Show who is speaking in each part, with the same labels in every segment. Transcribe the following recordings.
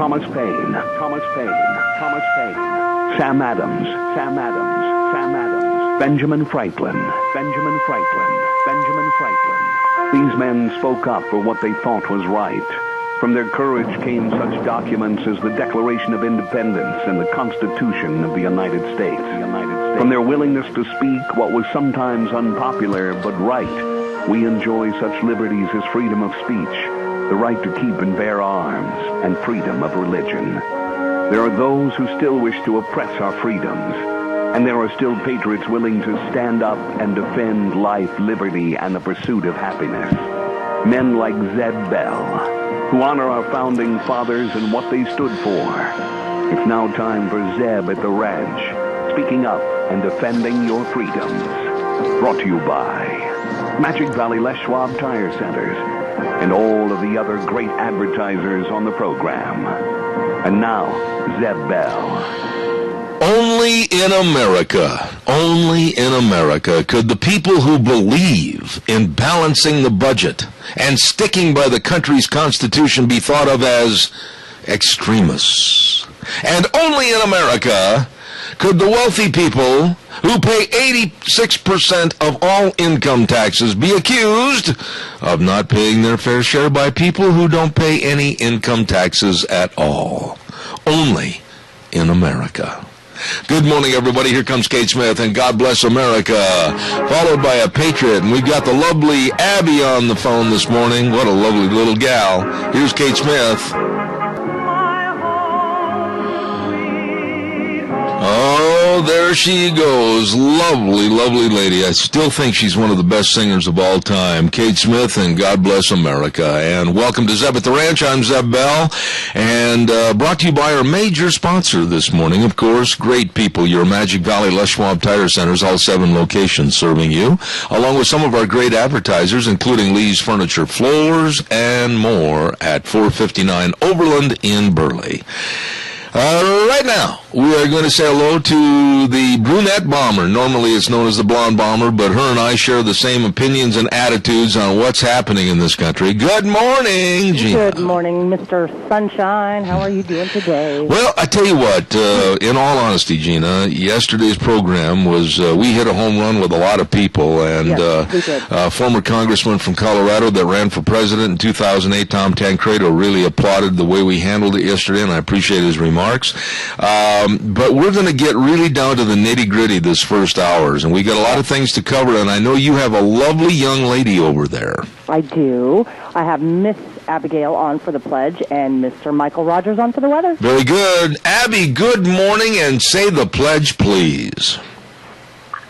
Speaker 1: Thomas Paine, Sam Adams, Benjamin Franklin. These men spoke up for what they thought was right. From their courage came such documents as the Declaration of Independence and the Constitution of the United States. From their willingness to speak what was sometimes unpopular but right, we enjoy such liberties as freedom of speech, the right to keep and bear arms, and freedom of religion. There are those who still wish to oppress our freedoms, and there are still patriots willing to stand up and defend life, liberty, and the pursuit of happiness. Men like Zeb Bell, who honor our founding fathers and what they stood for. It's now time for Zeb at the Ranch, speaking up and defending your freedoms. Brought to you by Magic Valley Les Schwab Tire Centers and all of the other great advertisers on the program. And now, Zeb Bell.
Speaker 2: Only in America could the people who believe in balancing the budget and sticking by the country's constitution be thought of as extremists. And only in America could the wealthy people who pay 86% of all income taxes be accused of not paying their fair share by people who don't pay any income taxes at all. Only in America. Good morning, everybody. Here comes Kate Smith, and God Bless America, followed by a patriot. And we've got the lovely Abby on the phone this morning. What a lovely little gal. Here's Kate Smith. Oh, there she goes. Lovely, lovely lady. I still think she's one of the best singers of all time. Kate Smith, and God Bless America. And welcome to Zeb at the Ranch. I'm Zeb Bell, and brought to you by our major sponsor this morning, of course, great people, your Magic Valley Les Schwab Tire Centers, all 7 locations serving you, along with some of our great advertisers, including Lee's Furniture Floors and more at 459 Overland in Burley. Right now, we are going to say hello to the brunette bomber. Normally it's known as the blonde bomber, but her and I share the same opinions and attitudes on what's happening in this country. Good morning, Gina.
Speaker 3: Good morning, Mr. Sunshine. How are you doing today?
Speaker 2: Well, I tell you what, in all honesty, Gina, yesterday's program was, we hit a home run with a lot of people, and
Speaker 3: yes, we did.
Speaker 2: Former congressman from Colorado that ran for president in 2008, Tom Tancredo, really applauded the way we handled it yesterday, and I appreciate his remarks. But we're going to get really down to the nitty-gritty this first hours, and we got a lot of things to cover, and I know you have a lovely young lady over there.
Speaker 3: I do. I have Miss Abigail on for the pledge and Mr. Michael Rogers on for the weather.
Speaker 2: Very good. Abby, good morning, and say the pledge, please.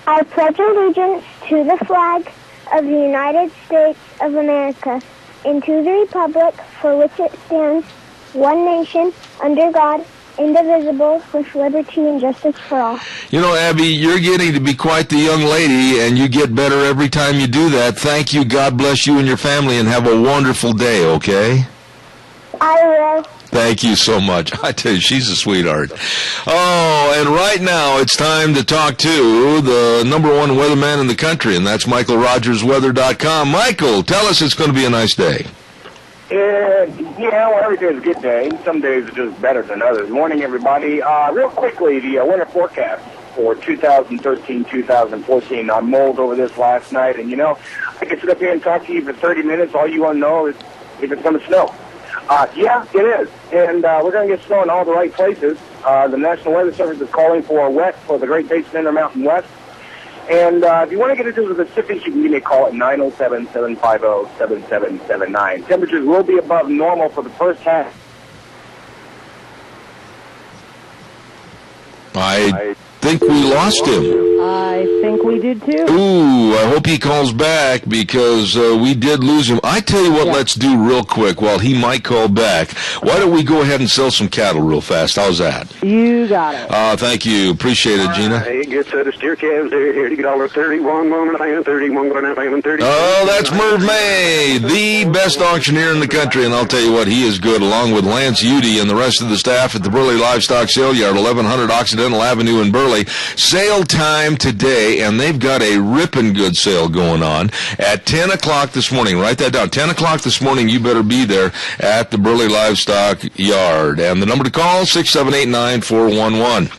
Speaker 4: I pledge allegiance to the flag of the United States of America and to the republic for which it stands, one nation, under God, indivisible, with liberty and justice for all.
Speaker 2: You know, Abby, you're getting to be quite the young lady, and you get better every time you do that. Thank you. God bless you and your family, and have a wonderful day, okay?
Speaker 4: I will.
Speaker 2: Thank you so much. I tell you, she's a sweetheart. Oh, and right now it's time to talk to the number one weatherman in the country, and that's MichaelRogersWeather.com. Michael, tell us it's going to be a nice day.
Speaker 5: Yeah, well, every day is a good day. Some days are just better than others. Morning, everybody. Real quickly, the winter forecast for 2013-2014. I mulled over this last night, and, you know, I can sit up here and talk to you for 30 minutes. All you want to know is if it's going to snow. Yeah, it is. And we're going to get snow in all the right places. The National Weather Service is calling for wet for the Great Basin Intermountain West. And if you want to get into the specifics, you can give me a call at 907-750-7779. Temperatures will be above normal for the first half.
Speaker 2: I think we lost him.
Speaker 3: I think we did too.
Speaker 2: Ooh, I hope he calls back because we did lose him. I tell you what, Let's do real quick while he might call back. Why don't we go ahead and sell some cattle real fast? How's that?
Speaker 3: You got it.
Speaker 2: Thank you. Appreciate it, Gina.
Speaker 6: Hey, get set of steer calves there. Here, $31, 31, going out, 30.
Speaker 2: Oh, that's Merv May, the best auctioneer in the country, and I'll tell you what, he is good, along with Lance Udy and the rest of the staff at the Burley Livestock Sale Yard, 1100 Occidental Avenue in Burley. Burley. Sale time today, and they've got a ripping good sale going on at 10 o'clock this morning. Write that down. 10 o'clock this morning, you better be there at the Burley Livestock Yard. And the number to call, 678-9411.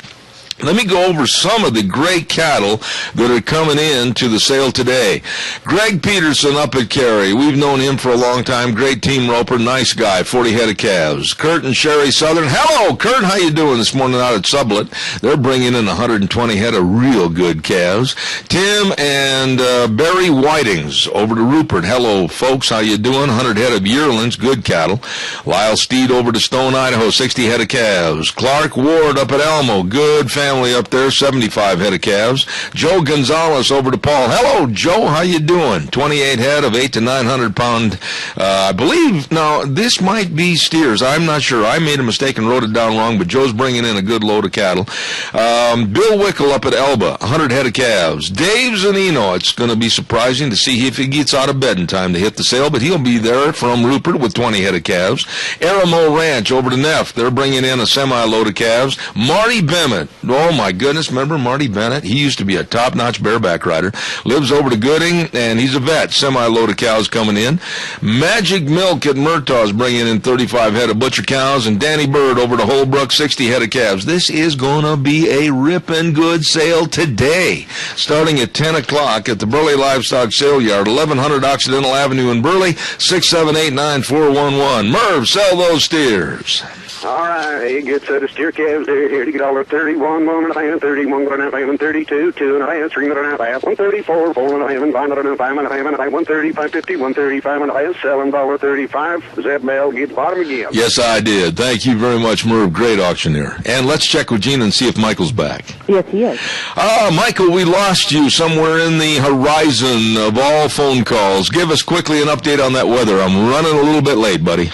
Speaker 2: Let me go over some of the great cattle that are coming in to the sale today. Greg Peterson up at Cary. We've known him for a long time. Great team roper, nice guy, 40 head of calves. Kurt and Sherry Southern. Hello, Kurt. How you doing this morning out at Sublet? They're bringing in 120 head of real good calves. Tim and Barry Whitings over to Rupert. Hello, folks. How you doing? 100 head of yearlings, good cattle. Lyle Steed over to Stone, Idaho, 60 head of calves. Clark Ward up at Elmo, good family up there, 75 head of calves. Joe Gonzalez over to Paul. Hello, Joe. How you doing? 28 head of 8 to 900 pound. I believe, now, this might be steers. I'm not sure. I made a mistake and wrote it down wrong, but Joe's bringing in a good load of cattle. Bill Wickel up at Elba, 100 head of calves. Dave Zanino, it's going to be surprising to see if he gets out of bed in time to hit the sale, but he'll be there from Rupert with 20 head of calves. Aramo Ranch over to Neff. They're bringing in a semi-load of calves. Marty Bennett. Oh, my goodness. Remember Marty Bennett? He used to be a top-notch bareback rider. Lives over to Gooding, and he's a vet. Semi-load of cows coming in. Magic Milk at Murtaugh's bringing in 35 head of butcher cows. And Danny Bird over to Holbrook, 60 head of calves. This is going to be a ripping good sale today, starting at 10 o'clock at the Burley Livestock Sale Yard, 1100 Occidental Avenue in Burley, 678-9411. Merv, sell those steers.
Speaker 6: All right, a good set of steer calves there, here to get all the 31, 1.5, 31, 1.5, 32, 2.5, 3.5, 134, 4.5, 5.5, 5.5, 135, 50, 135.5, $7.35. Zeb Bell, get the bottom again.
Speaker 2: Yes, I did. Thank you very much, Merv. Great auctioneer. And let's check with Gina and see if Michael's back.
Speaker 3: Yes, he is.
Speaker 2: Michael, we lost you somewhere in the horizon of all phone calls. Give us quickly an update on that weather. I'm running a little bit late, buddy.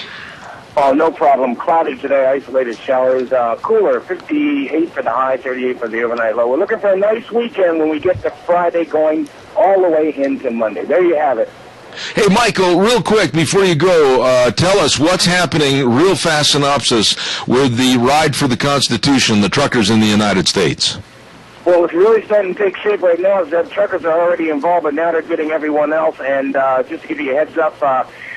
Speaker 5: Oh, no problem. Cloudy today, isolated showers. Cooler, 58 for the high, 38 for the overnight low. We're looking for a nice weekend when we get to Friday going all the way into Monday. There you have it.
Speaker 2: Hey, Michael, real quick, before you go, tell us what's happening, real fast synopsis, with the Ride for the Constitution, the truckers in the United States.
Speaker 5: Well, it's really starting to take shape right now. The truckers are already involved, but now they're getting everyone else. And just to give you a heads up,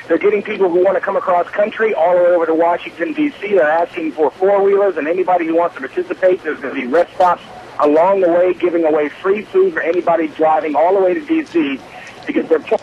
Speaker 5: they're getting people who want to come across country all the way over to Washington, D.C. They're asking for four-wheelers, and anybody who wants to participate, there's going to be rest stops along the way, giving away free food for anybody driving all the way to D.C. to get their points.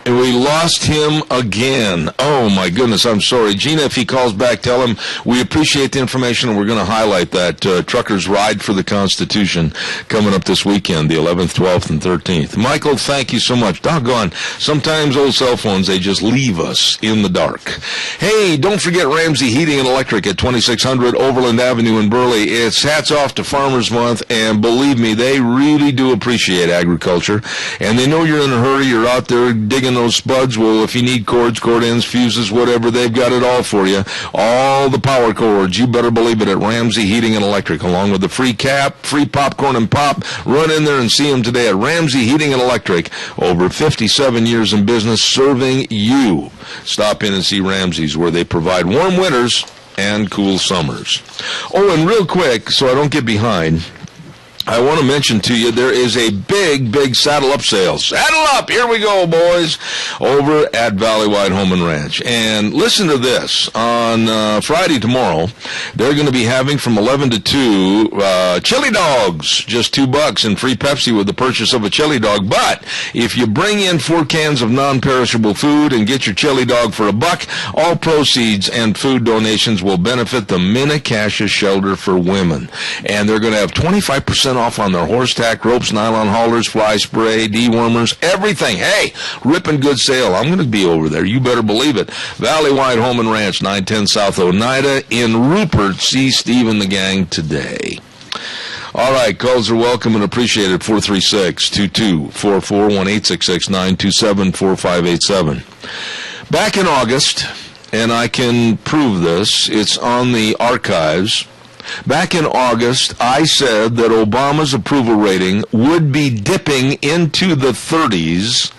Speaker 2: And we lost him again. Oh, my goodness, I'm sorry. Gina, if he calls back, tell him we appreciate the information, and we're going to highlight that Truckers Ride for the Constitution coming up this weekend, the 11th, 12th, and 13th. Michael, thank you so much. Doggone, sometimes old cell phones, they just leave us in the dark. Hey, don't forget Ramsey Heating and Electric at 2600 Overland Avenue in Burley. It's hats off to Farmers Month, and believe me, they really do appreciate agriculture, and they know you're in a hurry. You're out there digging those spuds. Well, if you need cords, cord ends, fuses, whatever, they've got it all for you. All the power cords, you better believe it, at Ramsey Heating and Electric, along with the free cap, free popcorn and pop. Run in there and see them today at Ramsey Heating and Electric. Over 57 years in business, serving you. Stop in and see Ramsey's, where they provide warm winters and cool summers. Oh, and real quick, so I don't get behind, I want to mention to you, there is a big saddle up sale. Saddle up! Here we go, boys! Over at Valleywide Home and Ranch. And listen to this. On Friday tomorrow, they're going to be having from 11 to 2 chili dogs. Just $2 and free Pepsi with the purchase of a chili dog. But if you bring in 4 cans of non-perishable food and get your chili dog for $1, all proceeds and food donations will benefit the Minnecasia Shelter for Women. And they're going to have 25% off on their horse tack, ropes, nylon haulers, fly spray, dewormers, everything. Hey, ripping good sale. I'm going to be over there. You better believe it. Valleywide Home and Ranch, 910 South Oneida in Rupert. See Steve and the gang today. All right, calls are welcome and appreciated. 436-2244, 1-866-927-4587. Back in August, and I can prove this, it's on the archives. Back in August, I said that Obama's approval rating would be dipping into the 30s,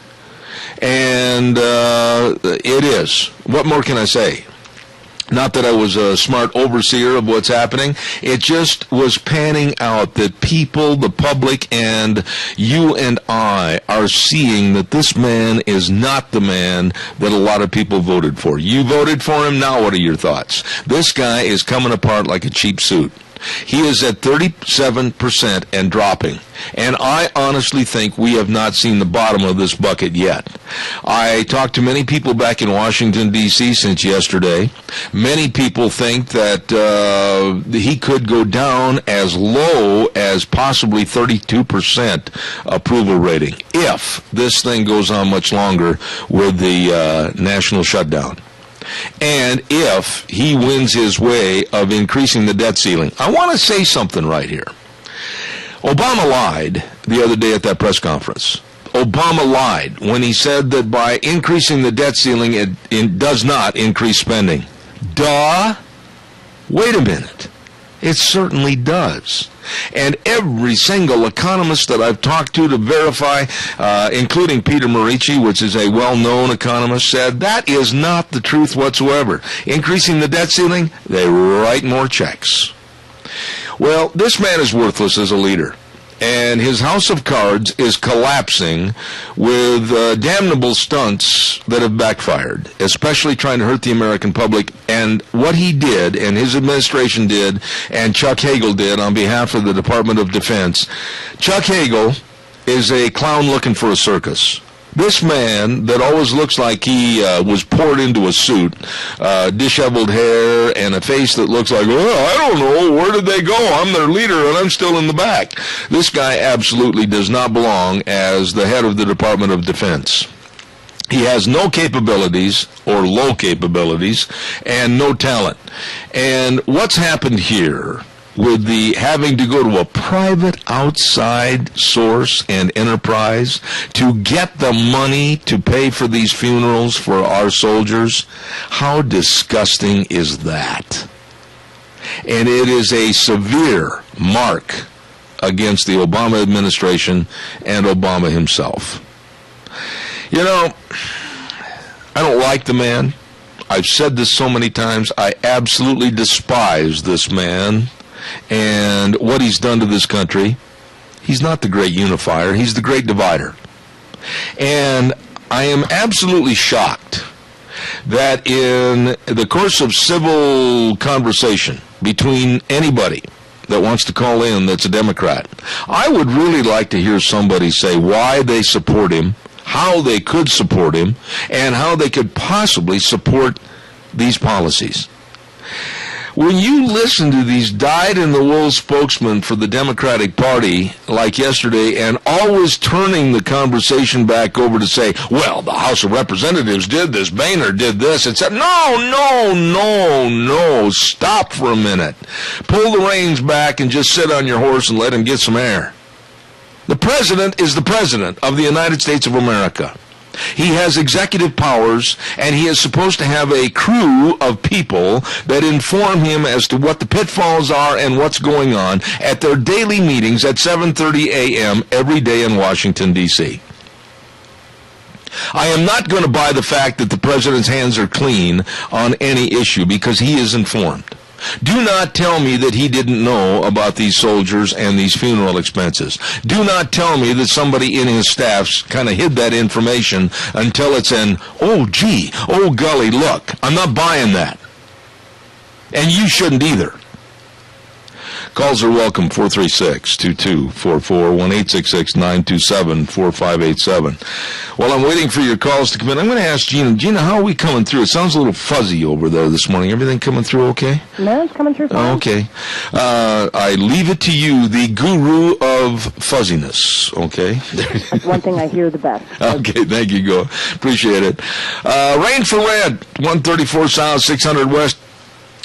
Speaker 2: and it is. What more can I say? Not that I was a smart overseer of what's happening. It just was panning out that people, the public, and you and I are seeing that this man is not the man that a lot of people voted for. You voted for him. Now what are your thoughts? This guy is coming apart like a cheap suit. He is at 37% and dropping. And I honestly think we have not seen the bottom of this bucket yet. I talked to many people back in Washington, D.C. since yesterday. Many people think that he could go down as low as possibly 32% approval rating if this thing goes on much longer with the national shutdown. And if he wins his way of increasing the debt ceiling. I want to say something right here. Obama lied the other day at that press conference. Obama lied when he said that by increasing the debt ceiling, it does not increase spending. Duh. Wait a minute. It certainly does. And every single economist that I've talked to verify, including Peter Morici, which is a well-known economist, said that is not the truth whatsoever. Increasing the debt ceiling, they write more checks. Well, this man is worthless as a leader. And his house of cards is collapsing with damnable stunts that have backfired, especially trying to hurt the American public. And what he did, and his administration did, and Chuck Hagel did on behalf of the Department of Defense. Chuck Hagel is a clown looking for a circus. This man that always looks like he was poured into a suit, disheveled hair, and a face that looks like, well, I don't know, where did they go? I'm their leader, and I'm still in the back. This guy absolutely does not belong as the head of the Department of Defense. He has no capabilities, or low capabilities, and no talent. And what's happened here with the having to go to a private outside source and enterprise to get the money to pay for these funerals for our soldiers, how disgusting is that? And it is a severe mark against the Obama administration and Obama himself. You know, I don't like the man. I've said this so many times. I absolutely despise this man and what he's done to this country. He's not the great unifier. He's the great divider. And I am absolutely shocked that in the course of civil conversation between anybody that wants to call in that's a Democrat, I would really like to hear somebody say why they support him, how they could support him, and how they could possibly support these policies. When you listen to these dyed-in-the-wool spokesmen for the Democratic Party, like yesterday, and always turning the conversation back over to say, well, the House of Representatives did this, Boehner did this, and said, no, stop for a minute. Pull the reins back and just sit on your horse and let him get some air. The President is the President of the United States of America. He has executive powers, and he is supposed to have a crew of people that inform him as to what the pitfalls are and what's going on at their daily meetings at 7:30 a.m. every day in Washington, D.C. I am not going to buy the fact that the President's hands are clean on any issue because he is informed. Do not tell me that he didn't know about these soldiers and these funeral expenses. Do not tell me that somebody in his staffs kind of hid that information until it's an, oh golly, look, I'm not buying that. And you shouldn't either. Calls are welcome, 436-2244, 1-866-927-4587. While I'm waiting for your calls to come in, I'm going to ask Gina. Gina, how are we coming through? It sounds a little fuzzy over there this morning. Everything coming through okay?
Speaker 3: No, it's coming through fine.
Speaker 2: Okay. I leave it to you, the guru of fuzziness, okay?
Speaker 3: That's one thing I hear the best.
Speaker 2: Okay, thank you, Go. Appreciate it. Rain for red, 134 South, 600 West.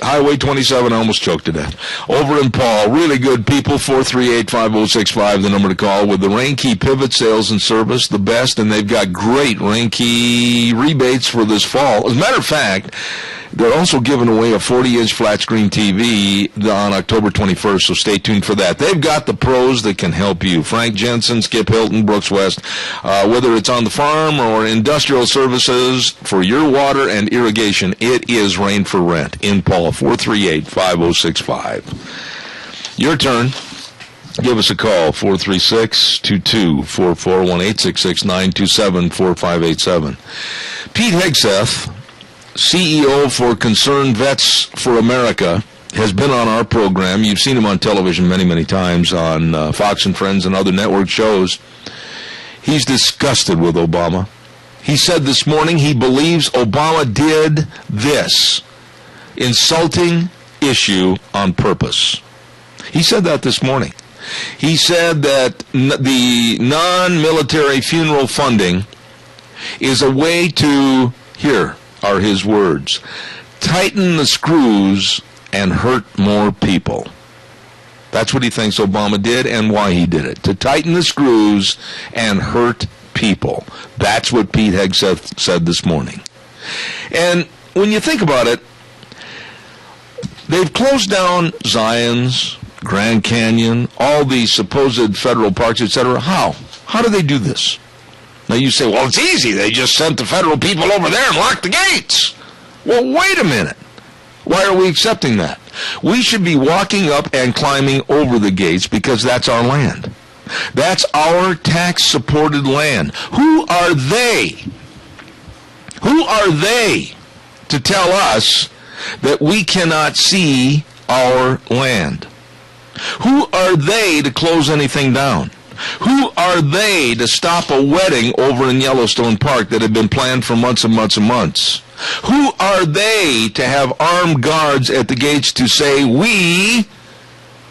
Speaker 2: Highway 27, I almost choked to death. Over in Paul, really good people, 438-5065, the number to call, with the Reinke Pivot Sales and Service, the best, and they've got great Reinke rebates for this fall. As a matter of fact, They're also giving away a 40-inch flat-screen TV on October 21st, so stay tuned for that. They've got the pros that can help you. Frank Jensen, Skip Hilton, Brooks West, whether it's on the farm or industrial services for your water and irrigation, it is Rain for Rent in Paul, 438-5065. Your turn. Give us a call, 436-2244, 1-866-927-4587. Pete Hegseth, CEO for Concerned Vets for America, has been on our program. You've seen him on television many, many times on Fox and Friends and other network shows. He's disgusted with Obama. He said this morning he believes Obama did this insulting issue on purpose. He said that this morning. He said that the non-military funeral funding is a way to, here are his words, tighten the screws and hurt more people. That's what he thinks Obama did and why he did it, to tighten the screws and hurt people. That's what Pete Hegseth said this morning. And when you think about it, they've closed down Zion's, Grand Canyon, all these supposed federal parks, etc. How? How do they do this? Now you say, well, it's easy. They just sent the federal people over there and locked the gates. Well, wait a minute. Why are we accepting that? We should be walking up and climbing over the gates because that's our land. That's our tax-supported land. Who are they? Who are they to tell us that we cannot see our land? Who are they to close anything down? Who are they to stop a wedding over in Yellowstone Park that had been planned for months and months and months? Who are they to have armed guards at the gates to say we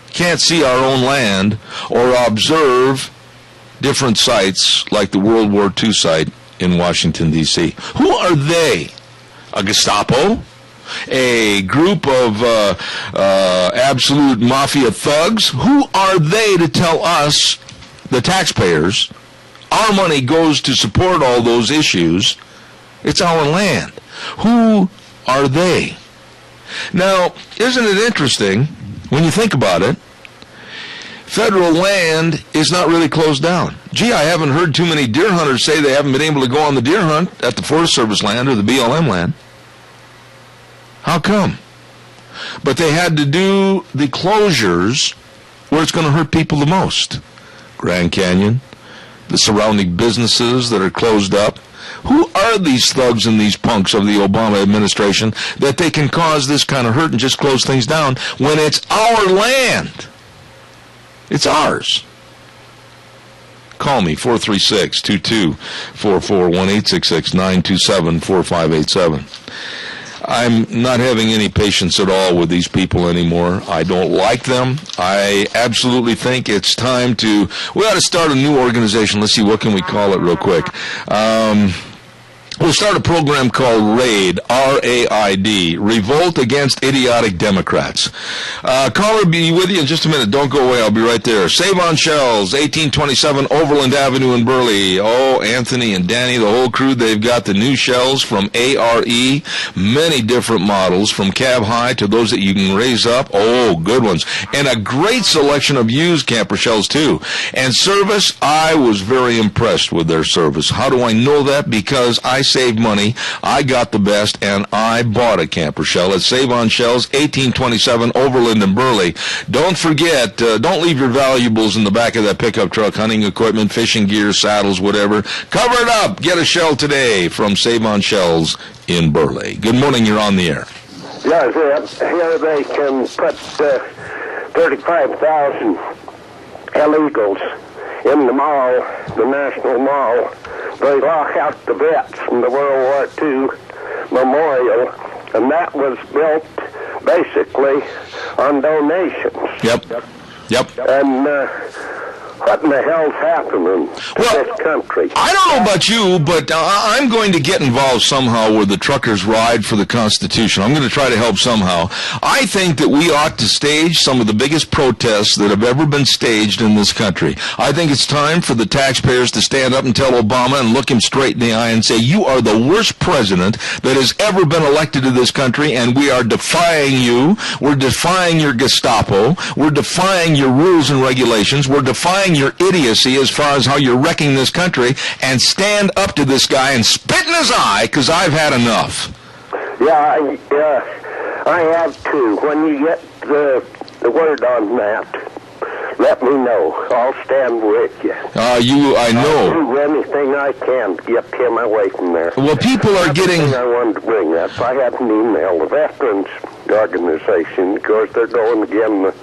Speaker 2: can't see our own land or observe different sites like the World War II site in Washington, D.C.? Who are they? A Gestapo? A group of absolute mafia thugs? Who are they to tell us, the taxpayers, our money goes to support all those issues? It's our land. Who are they? Now, isn't it interesting, when you think about it, federal land is not really closed down. Gee, I haven't heard too many deer hunters say they haven't been able to go on the deer hunt at the Forest Service land or the BLM land. How come? But they had to do the closures where it's going to hurt people the most. Grand Canyon, the surrounding businesses that are closed up. Who are these thugs and these punks of the Obama administration that they can cause this kind of hurt and just close things down when it's our land? It's ours. Call me, 436-2244, 1-866-927-4587. I'm not having any patience at all with these people anymore. I don't like them. I absolutely think it's time we ought to start a new organization. Let's see, what can we call it real quick? We'll start a program called RAID, R-A-I-D, Revolt Against Idiotic Democrats. Caller, be with you in just a minute. Don't go away. I'll be right there. Save on Shells, 1827 Overland Avenue in Burley. Oh, Anthony and Danny, the whole crew, they've got the new shells from ARE, many different models, from cab high to those that you can raise up. Oh, good ones. And a great selection of used camper shells, too. And service, I was very impressed with their service. How do I know that? Because I saved money, I got the best, and I bought a camper shell at Save on Shells, 1827 Overland in Burley. Don't forget, don't leave your valuables in the back of that pickup truck, hunting equipment, fishing gear, saddles, whatever. Cover it up. Get a shell today from Save on Shells in Burley. Good morning. You're on the air.
Speaker 6: Yeah, here they can put 35,000 illegals in the mall, the National Mall. They lock out the vets from the World War II Memorial, and that was built basically on donations.
Speaker 2: Yep.
Speaker 6: And What in the hell's happening to this country?
Speaker 2: I don't know about you, but I'm going to get involved somehow with the truckers' ride for the Constitution. I'm going to try to help somehow. I think that we ought to stage some of the biggest protests that have ever been staged in this country. I think it's time for the taxpayers to stand up and tell Obama and look him straight in the eye and say, you are the worst president that has ever been elected to this country, and we are defying you. We're defying your Gestapo. We're defying your rules and regulations. We're defying your idiocy as far as how you're wrecking this country, and stand up to this guy and spit in his eye, because I've had enough.
Speaker 6: Yeah, I have too. When you get the word on that, let me know. I'll stand with you.
Speaker 2: I know.
Speaker 6: I'll do anything I can to get him away from there.
Speaker 2: Well, people are getting...
Speaker 6: I wanted to bring up, I had an email, the Veterans Organization, because they're going to give them the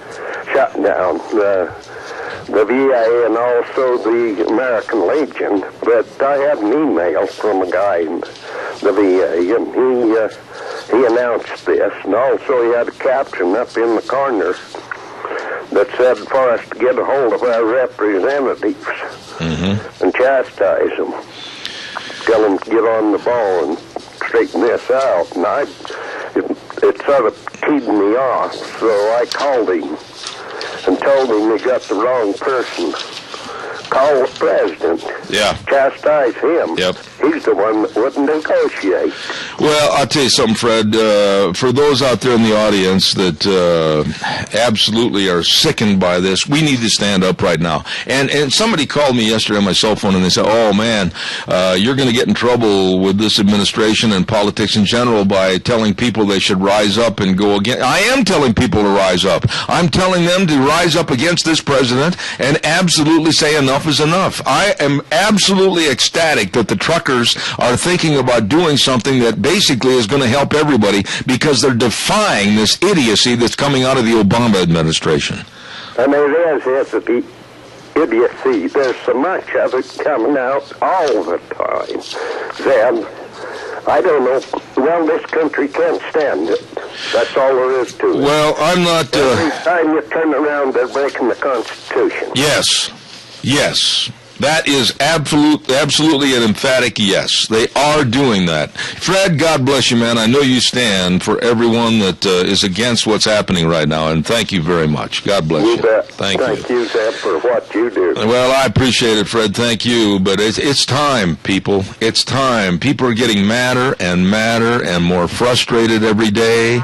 Speaker 6: shutdown, the VA and also the American Legion. But I had an email from a guy in the VA, and he announced this, and also he had a caption up in the corner that said for us to get a hold of our representatives and chastise them, tell them to get on the ball and straighten this out. And it sort of teed me off, so I called him and told him he got the wrong person. Call the president.
Speaker 2: Yeah.
Speaker 6: Chastise him.
Speaker 2: Yep.
Speaker 6: He's the one that wouldn't negotiate.
Speaker 2: Well, I'll tell you something, Fred. For those out there in the audience that absolutely are sickened by this, we need to stand up right now. And somebody called me yesterday on my cell phone, and they said, oh, man, you're going to get in trouble with this administration and politics in general by telling people they should rise up and go against. I am telling people to rise up. I'm telling them to rise up against this president and absolutely say enough is enough. I am absolutely ecstatic that the truckers are thinking about doing something that basically is going to help everybody, because they're defying this idiocy that's coming out of the Obama administration.
Speaker 6: And there is idiocy. There's so much of it coming out all the time. Then, I don't know. Well, this country can't stand it. That's all there is to it.
Speaker 2: Well, I'm not...
Speaker 6: Every time you turn around, they're breaking the Constitution.
Speaker 2: Yes. Yes. That is absolutely an emphatic yes. They are doing that. Fred, God bless you, man. I know you stand for everyone that is against what's happening right now, and thank you very much. God bless you.
Speaker 6: You bet.
Speaker 2: Thank
Speaker 6: you, Zeb, for what you do.
Speaker 2: Well, I appreciate it, Fred. Thank you. But it's time, people. It's time. People are getting madder and madder and more frustrated every day,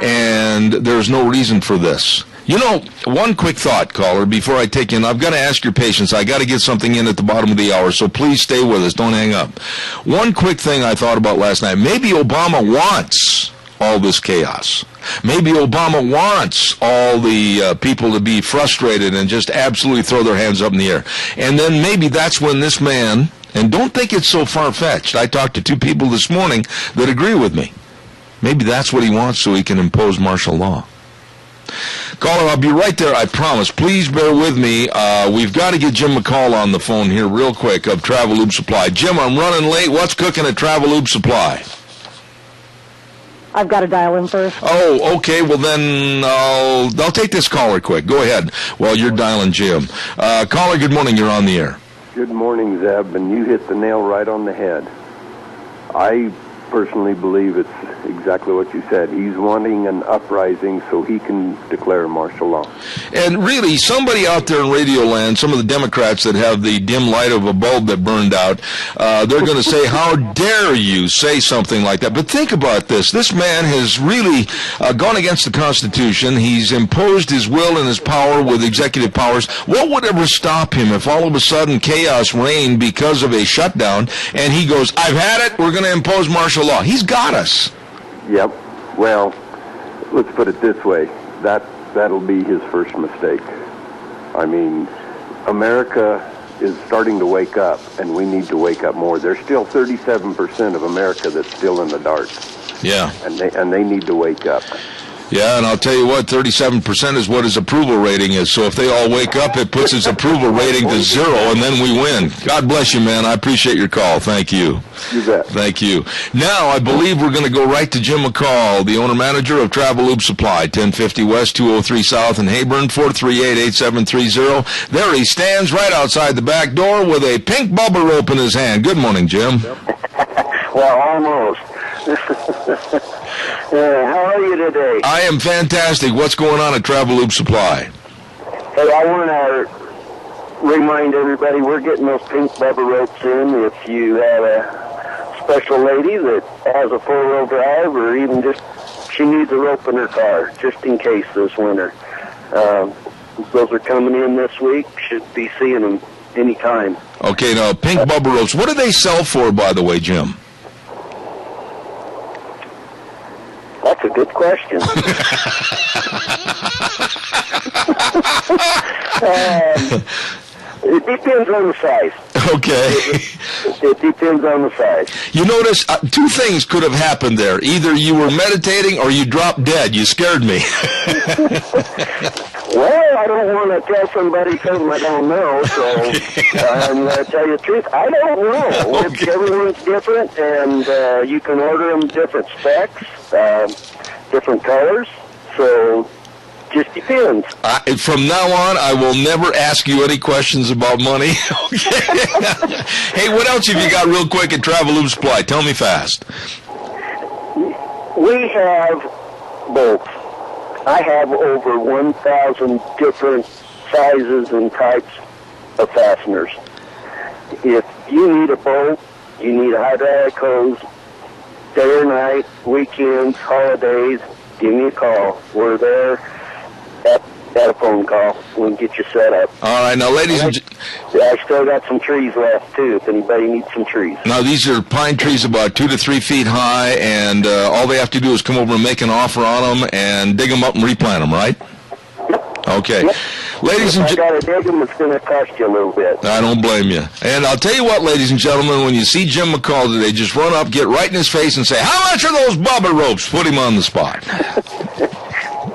Speaker 2: and there's no reason for this. You know, one quick thought, caller, before I take you in. I've got to ask your patience. I got to get something in at the bottom of the hour, so please stay with us. Don't hang up. One quick thing I thought about last night. Maybe Obama wants all this chaos. Maybe Obama wants all the people to be frustrated and just absolutely throw their hands up in the air. And then maybe that's when this man, and don't think it's so far-fetched. I talked to two people this morning that agree with me. Maybe that's what he wants so he can impose martial law. Caller, I'll be right there, I promise. Please bear with me. We've got to get Jim McCall on the phone here real quick of Travel Lube Supply. Jim, I'm running late. What's cooking at Travel Lube Supply?
Speaker 3: I've got to dial in first.
Speaker 2: Oh, okay. Well, then I'll take this caller quick. Go ahead while you're dialing Jim. Caller, good morning. You're on the air.
Speaker 7: Good morning, Zeb, and you hit the nail right on the head. I personally believe it's exactly what you said. He's wanting an uprising so he can declare martial law.
Speaker 2: And really, somebody out there in Radio Land, some of the Democrats that have the dim light of a bulb that burned out, they're going to say, how dare you say something like that? But think about this. This man has really gone against the Constitution. He's imposed his will and his power with executive powers. What would ever stop him if all of a sudden chaos reigned because of a shutdown and he goes, I've had it, we're going to impose martial law? He's got us.
Speaker 7: Yep. Well, let's put it this way. That'll be his first mistake. I mean, America is starting to wake up, and we need to wake up more. There's still 37% of America that's still in the dark.
Speaker 2: Yeah.
Speaker 7: And they need to wake up.
Speaker 2: Yeah, and I'll tell you what, 37% is what his approval rating is. So if they all wake up, it puts his approval rating to 0, and then we win. God bless you, man. I appreciate your call. Thank you.
Speaker 7: You bet.
Speaker 2: Thank you. Now, I believe we're going to go right to Jim McCall, the owner-manager of Travel Lube Supply, 1050 West, 203 South in Heyburn, 438-8730. There he stands right outside the back door with a pink bubble rope in his hand. Good morning, Jim.
Speaker 6: Well, almost. How are you today?
Speaker 2: I am fantastic. What's going on at Travel Lube Supply?
Speaker 6: Hey, I want to remind everybody we're getting those pink bubble ropes in. If you have a special lady that has a four-wheel drive, or even just she needs a rope in her car, just in case this winter. Those are coming in this week. Should be seeing them anytime.
Speaker 2: Okay, now, pink bubble ropes. What do they sell for, by the way, Jim?
Speaker 6: That's a good question. It depends on the size.
Speaker 2: Okay.
Speaker 6: It depends on the size.
Speaker 2: You notice two things could have happened there. Either you were meditating or you dropped dead. You scared me.
Speaker 6: Well, I don't want to tell somebody something I don't know, so I'm going to tell you the truth. I don't know.
Speaker 2: Okay.
Speaker 6: Everyone's different, and you can order them different specs, different colors, so just depends.
Speaker 2: From now on, I will never ask you any questions about money. Okay. Hey, what else have you got real quick at Travel Lube Supply? Tell me fast.
Speaker 6: We have both. I have over 1,000 different sizes and types of fasteners. If you need a bolt, you need a hydraulic hose, day or night, weekends, holidays, give me a call. We're there at a phone call. We can get you set up.
Speaker 2: All right, now, ladies and
Speaker 6: I still got some trees left, too, if anybody needs some trees.
Speaker 2: now these are pine trees about 2 to 3 feet high, and all they have to do is come over and make an offer on them and dig them up and replant them, right? Okay.
Speaker 6: Yep.
Speaker 2: Ladies and
Speaker 6: If I got to dig them, it's going to cost you a little bit.
Speaker 2: I don't blame you. And I'll tell you what, ladies and gentlemen, when you see Jim McCall today, just run up, get right in his face, and say, "How much are those bubble ropes?" Put him on the spot.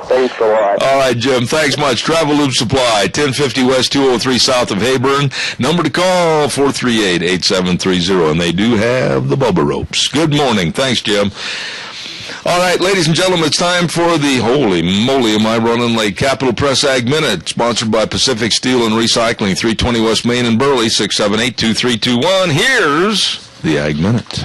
Speaker 6: Thanks a lot.
Speaker 2: All right, Jim. Thanks much. Travel Lube Supply, 1050 West, 203 South of Heyburn. Number to call, 438-8730. And they do have the bubble ropes. Good morning. Thanks, Jim. All right, ladies and gentlemen, it's time for the holy moly, am I running late? Capital Press Ag Minute, sponsored by Pacific Steel and Recycling, 320 West Main in Burley, 678-2321. Here's the Ag Minute.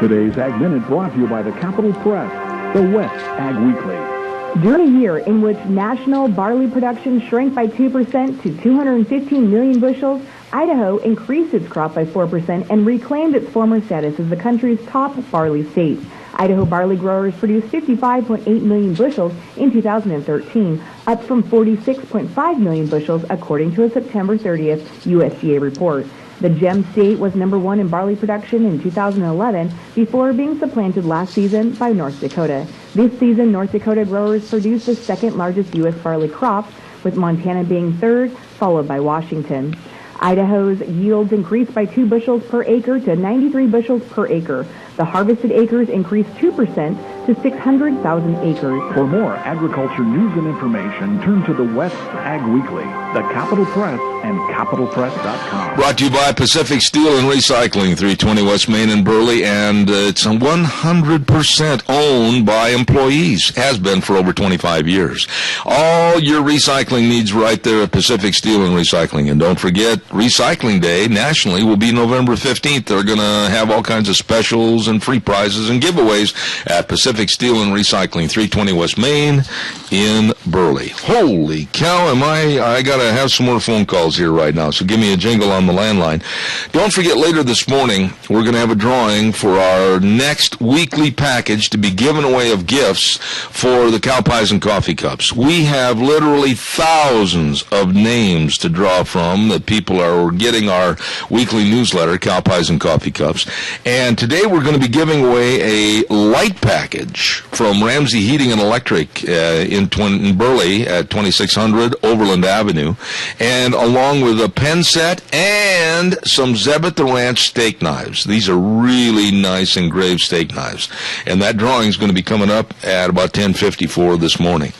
Speaker 8: Today's Ag Minute brought to you by the Capital Press, the West Ag Weekly.
Speaker 9: During a year in which national barley production shrank by 2% to 215 million bushels, Idaho increased its crop by 4% and reclaimed its former status as the country's top barley state. Idaho barley growers produced 55.8 million bushels in 2013, up from 46.5 million bushels according to a September 30th USDA report. The gem state was number 1 in barley production in 2011 before being supplanted last season by North Dakota. This season, North Dakota growers produced the second largest U.S. barley crop, with Montana being third, followed by Washington. Idaho's yields increased by 2 bushels per acre to 93 bushels per acre. The harvested acres increased 2% to 600,000 acres.
Speaker 8: For more agriculture news and information, turn to the West Ag Weekly, the Capital Press, and CapitalPress.com.
Speaker 2: Brought to you by Pacific Steel and Recycling, 320 West Main in Burley, and it's 100% owned by employees. Has been for over 25 years. All your recycling needs right there at Pacific Steel and Recycling. And don't forget, Recycling Day nationally will be November 15th. They're going to have all kinds of specials and free prizes and giveaways at Pacific Steel and Recycling, 320 West Main in Burley. Holy cow, I got to have some more phone calls here right now, so give me a jingle on the landline. Don't forget, later this morning, we're going to have a drawing for our next weekly package to be given away of gifts for the Cow Pies and Coffee Cups. We have literally thousands of names to draw from that people are getting our weekly newsletter, Cow Pies and Coffee Cups. And today we're going to be giving away a light package outage from Ramsey Heating and Electric in Burley at 2600 Overland Avenue, and along with a pen set and some Zeb at the Ranch steak knives. These are really nice engraved steak knives. And that drawing is going to be coming up at about 10:54 this morning.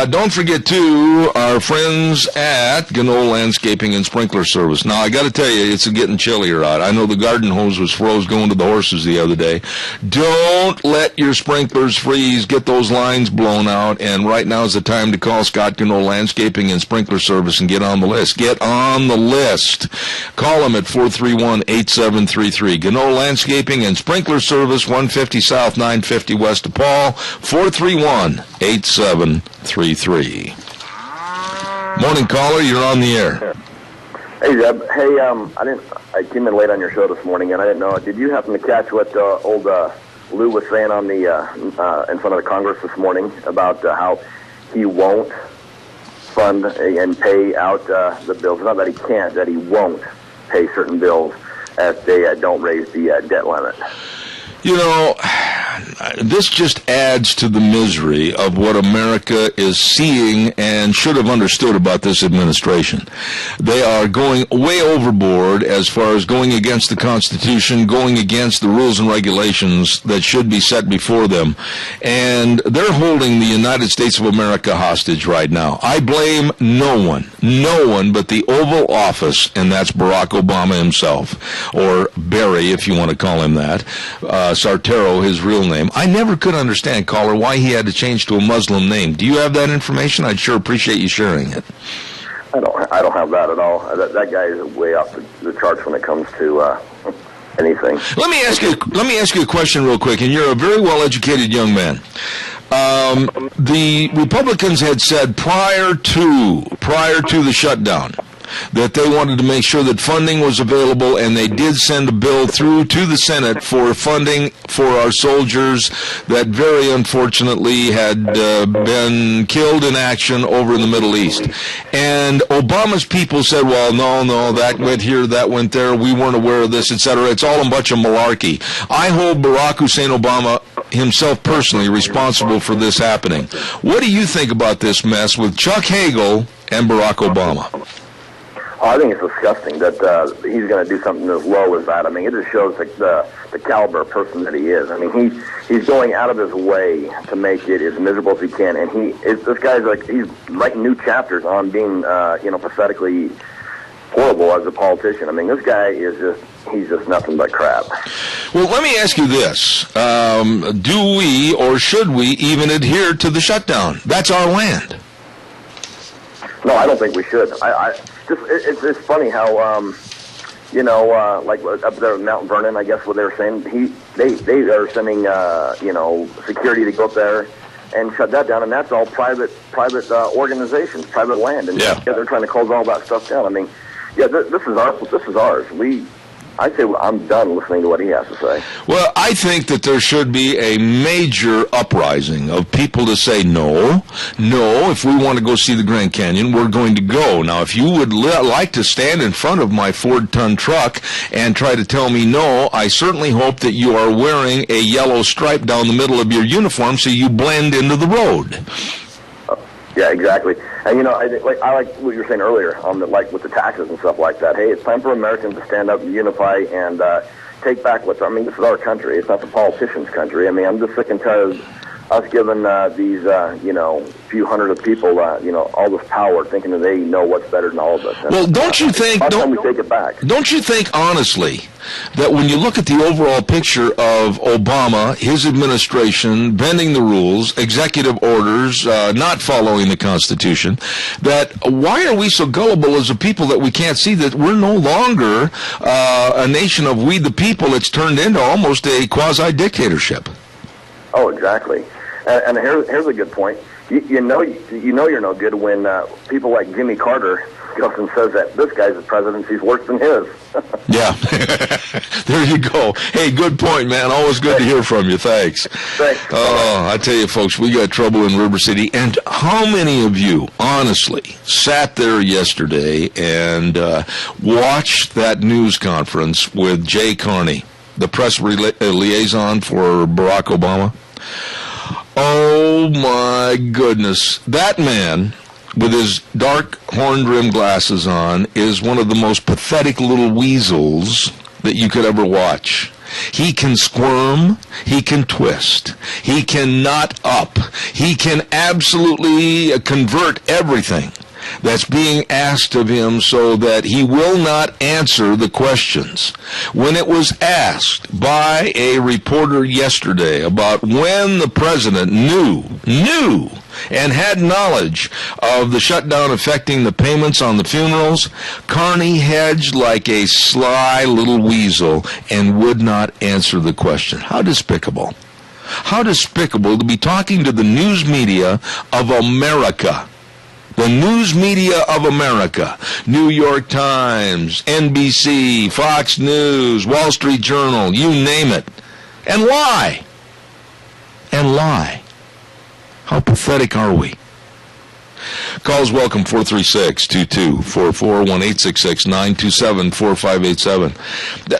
Speaker 2: Don't forget, too, our friends at Gano Landscaping and Sprinkler Service. Now, I got to tell you, it's getting chillier out. I know the garden hose was froze going to the horses the other day. Don't let your sprinklers freeze. Get those lines blown out. And right now is the time to call Scott Gano Landscaping and Sprinkler Service and get on the list. Get on the list. Call them at 431-8733. Gano Landscaping and Sprinkler Service, 150 South, 950 West of Paul, 431-8733. Morning, caller. You're on the air.
Speaker 10: Hey, Zeb. Hey, I came in late on your show this morning, and I didn't know. Did you happen to catch what old Lou was saying on the in front of the Congress this morning about how he won't fund and pay out the bills? Not that he can't, that he won't pay certain bills if they don't raise the debt limit.
Speaker 2: You know, this just adds to the misery of what America is seeing and should have understood about this administration. They are going way overboard as far as going against the Constitution, going against the rules and regulations that should be set before them. And they're holding the United States of America hostage right now. I blame no one but the Oval Office, and that's Barack Obama himself, or Barry, if you want to call him that. Sartero, his real name. I never could understand, caller, why he had to change to a Muslim name. Do you have that information? I'd sure appreciate you sharing it.
Speaker 10: I don't have that at all. That guy is way off the charts when it comes to anything.
Speaker 2: Let me ask you a question real quick, and you're a very well-educated young man. The Republicans had said prior to the shutdown that they wanted to make sure that funding was available, and they did send a bill through to the Senate for funding for our soldiers that very unfortunately had been killed in action over in the Middle East. And Obama's people said, well, no, that went here, that went there, we weren't aware of this, etc. It's all a bunch of malarkey. I hold Barack Hussein Obama himself personally responsible for this happening. What do you think about this mess with Chuck Hagel and Barack Obama?
Speaker 10: I think it's disgusting that he's going to do something as low as that. I mean, it just shows the caliber of person that he is. I mean, he's going out of his way to make it as miserable as he can, and this guy's he's writing new chapters on being pathetically horrible as a politician. I mean, this guy he's just nothing but crap.
Speaker 2: Well, let me ask you this: do we or should we even adhere to the shutdown? That's our land.
Speaker 10: No, I don't think we should. It's funny how, like up there in Mount Vernon, I guess what they were saying, they are sending, security to go up there and shut that down, and that's all private organizations, private land, and they're trying to close all that stuff down. I mean, this is ours. I say I'm done listening to what he has to say.
Speaker 2: Well, I think that there should be a major uprising of people to say no, if we want to go see the Grand Canyon, we're going to go. Now, if you would like to stand in front of my Ford-ton truck and try to tell me no, I certainly hope that you are wearing a yellow stripe down the middle of your uniform so you blend into the road.
Speaker 10: Yeah, exactly. And I like what you were saying earlier on with the taxes and stuff like that. Hey, it's time for Americans to stand up and unify and take back this is our country. It's not the politicians' country. I mean, I'm just sick and tired of us giving these few hundred of people all this power, thinking that they know what's better than all of us. And,
Speaker 2: well, don't you think?
Speaker 10: Don't we take it back?
Speaker 2: Don't you think, honestly, that when you look at the overall picture of Obama, his administration, bending the rules, executive orders, not following the Constitution, that why are we so gullible as a people that we can't see that we're no longer a nation of we the people? It's turned into almost a quasi-dictatorship.
Speaker 10: Oh, exactly. And here's a good point. You know you're no good when people like Jimmy Carter goes and says that this guy's presidency's worse than his.
Speaker 2: Yeah. There you go. Hey, good point, man. Always good to hear from you. Thanks.
Speaker 10: Thanks.
Speaker 2: Oh, I tell you, folks, we got trouble in River City. And how many of you, honestly, sat there yesterday and watched that news conference with Jay Carney, the press liaison for Barack Obama? Oh, my goodness. That man, with his dark horn-rimmed glasses on, is one of the most pathetic little weasels that you could ever watch. He can squirm, he can twist, he can knot up, he can absolutely convert everything that's being asked of him so that he will not answer the questions. When it was asked by a reporter yesterday about when the president knew and had knowledge of the shutdown affecting the payments on the funerals, Carney hedged like a sly little weasel and would not answer the question. How despicable. How despicable to be talking to the news media of America. The news media of America, New York Times, NBC, Fox News, Wall Street Journal, you name it, and lie. And lie. How pathetic are we? Calls welcome, 436-2244, 1-866-927-4587.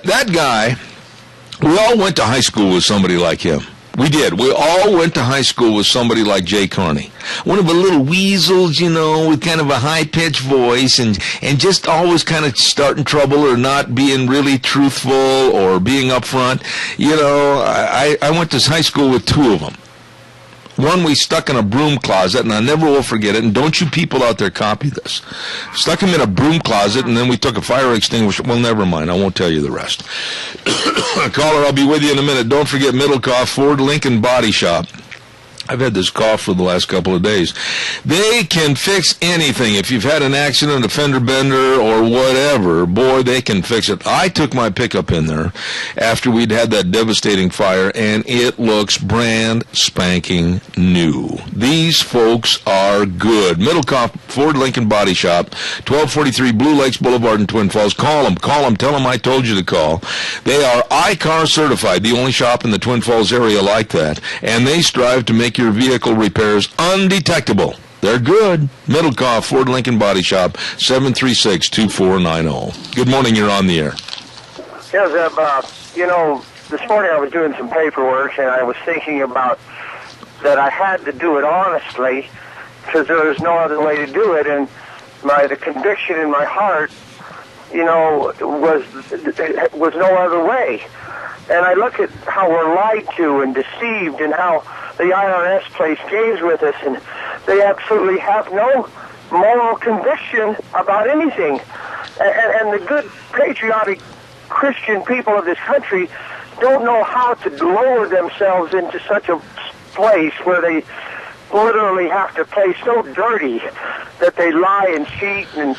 Speaker 2: That guy, we all went to high school with somebody like him. We did. We all went to high school with somebody like Jay Carney. One of the little weasels, with kind of a high-pitched voice and just always kind of starting trouble or not being really truthful or being upfront. I went to high school with two of them. One we stuck in a broom closet, and I never will forget it, and don't you people out there copy this. Stuck him in a broom closet, and then we took a fire extinguisher. Well, never mind. I won't tell you the rest. Caller, I'll be with you in a minute. Don't forget Middlecoff, Ford Lincoln Body Shop. I've had this cough for the last couple of days. They can fix anything. If you've had an accident, a fender bender, or whatever, boy, they can fix it. I took my pickup in there after we'd had that devastating fire, and it looks brand spanking new. These folks are good. Middlecoff Ford Lincoln Body Shop, 1243 Blue Lakes Boulevard in Twin Falls. Call them. Tell them I told you to call. They are I-CAR certified, the only shop in the Twin Falls area like that, and they strive to make your vehicle repairs undetectable. They're good. Middlecoff Ford Lincoln Body Shop, 736-2490. Good morning, you're on the air.
Speaker 11: Yes, this morning I was doing some paperwork and I was thinking about that I had to do it honestly because there was no other way to do it, and the conviction in my heart, was no other way. And I look at how we're lied to and deceived and how the IRS plays games with us, and they absolutely have no moral conviction about anything. And the good, patriotic Christian people of this country don't know how to lower themselves into such a place where they literally have to play so dirty that they lie and cheat and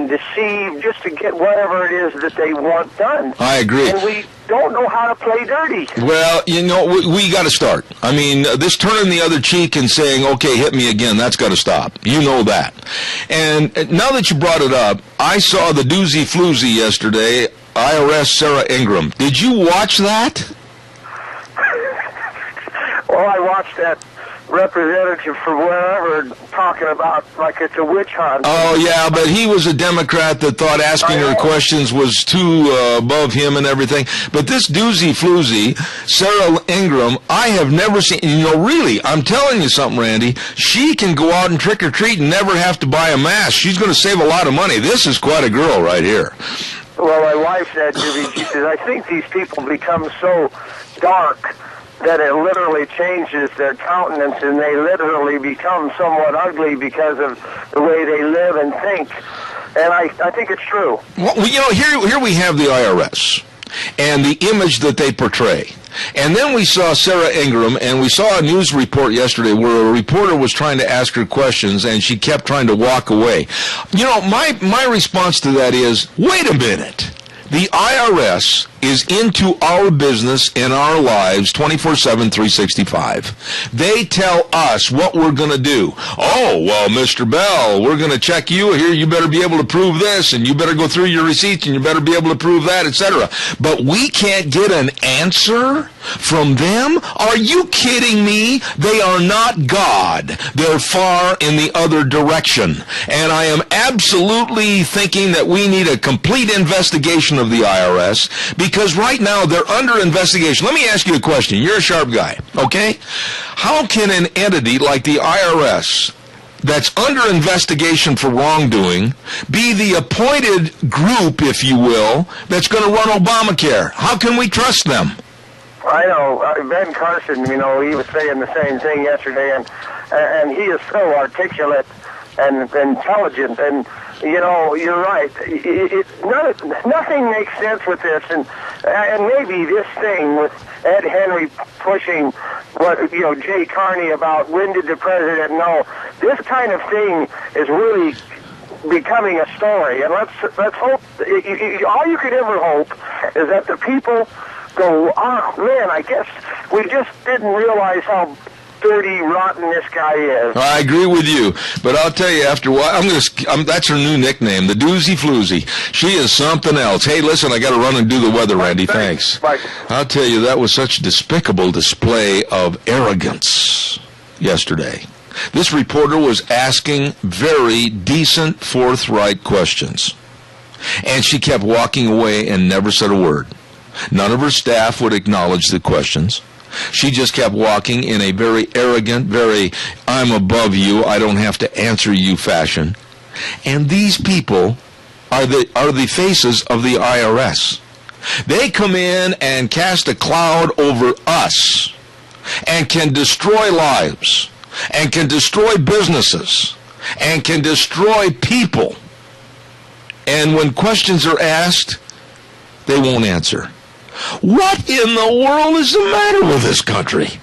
Speaker 11: deceive just to get whatever it is that they want done.
Speaker 2: I agree.
Speaker 11: And we don't know how to play dirty.
Speaker 2: Well, we got to start. I mean, this turning the other cheek and saying, okay, hit me again, that's got to stop. You know that. And now that you brought it up, I saw the doozy floozy yesterday, IRS Sarah Ingram. Did you watch that?
Speaker 11: Well, I watched that representative from wherever talking about like it's a witch hunt.
Speaker 2: Oh, yeah, but he was a Democrat that thought asking her questions was too above him and everything. But this doozy floozy, Sarah Ingram, I have never seen, really, I'm telling you something, Randy, she can go out and trick or treat and never have to buy a mask. She's going to save a lot of money. This is quite a girl right here.
Speaker 11: Well, my wife said to me, she says, I think these people become so dark that it literally changes their countenance and they literally become somewhat ugly because of the way they live and think. And I think it's true.
Speaker 2: Well, here we have the IRS and the image that they portray. And then we saw Sarah Ingram, and we saw a news report yesterday where a reporter was trying to ask her questions, and she kept trying to walk away. My response to that is, wait a minute. The IRS is into our business and our lives 24/7, 365. They tell us what we're going to do. Oh, well, Mr. Bell, we're going to check you here. You better be able to prove this, and you better go through your receipts, and you better be able to prove that, etc. But we can't get an answer from them? Are you kidding me? They are not God. They're far in the other direction. And I am absolutely thinking that we need a complete investigation of the IRS, because right now they're under investigation. Let me ask you a question. You're a sharp guy, okay? How can an entity like the IRS, that's under investigation for wrongdoing, be the appointed group, if you will, that's going to run Obamacare? How can we trust them?
Speaker 11: I know. Ben Carson, he was saying the same thing yesterday, and he is so articulate and intelligent, and, you're right. Nothing makes sense with this, and maybe this thing with Ed Henry pushing Jay Carney about when did the president know, this kind of thing is really becoming a story, and let's hope, all you could ever hope is that the people go, oh man, I guess we just didn't realize how dirty, rotten this guy is.
Speaker 2: I agree with you, but I'll tell you, after a while, that's her new nickname, the Doozy Floozy. She is something else. Hey, listen, I got to run and do the weather, Randy. Thanks.
Speaker 11: Bye.
Speaker 2: I'll tell you, that was such a despicable display of arrogance yesterday. This reporter was asking very decent, forthright questions, and she kept walking away and never said a word. None of her staff would acknowledge the questions. She just kept walking in a very arrogant, very I'm above you, I don't have to answer you fashion. And these people are the faces of the IRS. They come in and cast a cloud over us and can destroy lives and can destroy businesses and can destroy people. And when questions are asked, they won't answer. What in the world is the matter with this country?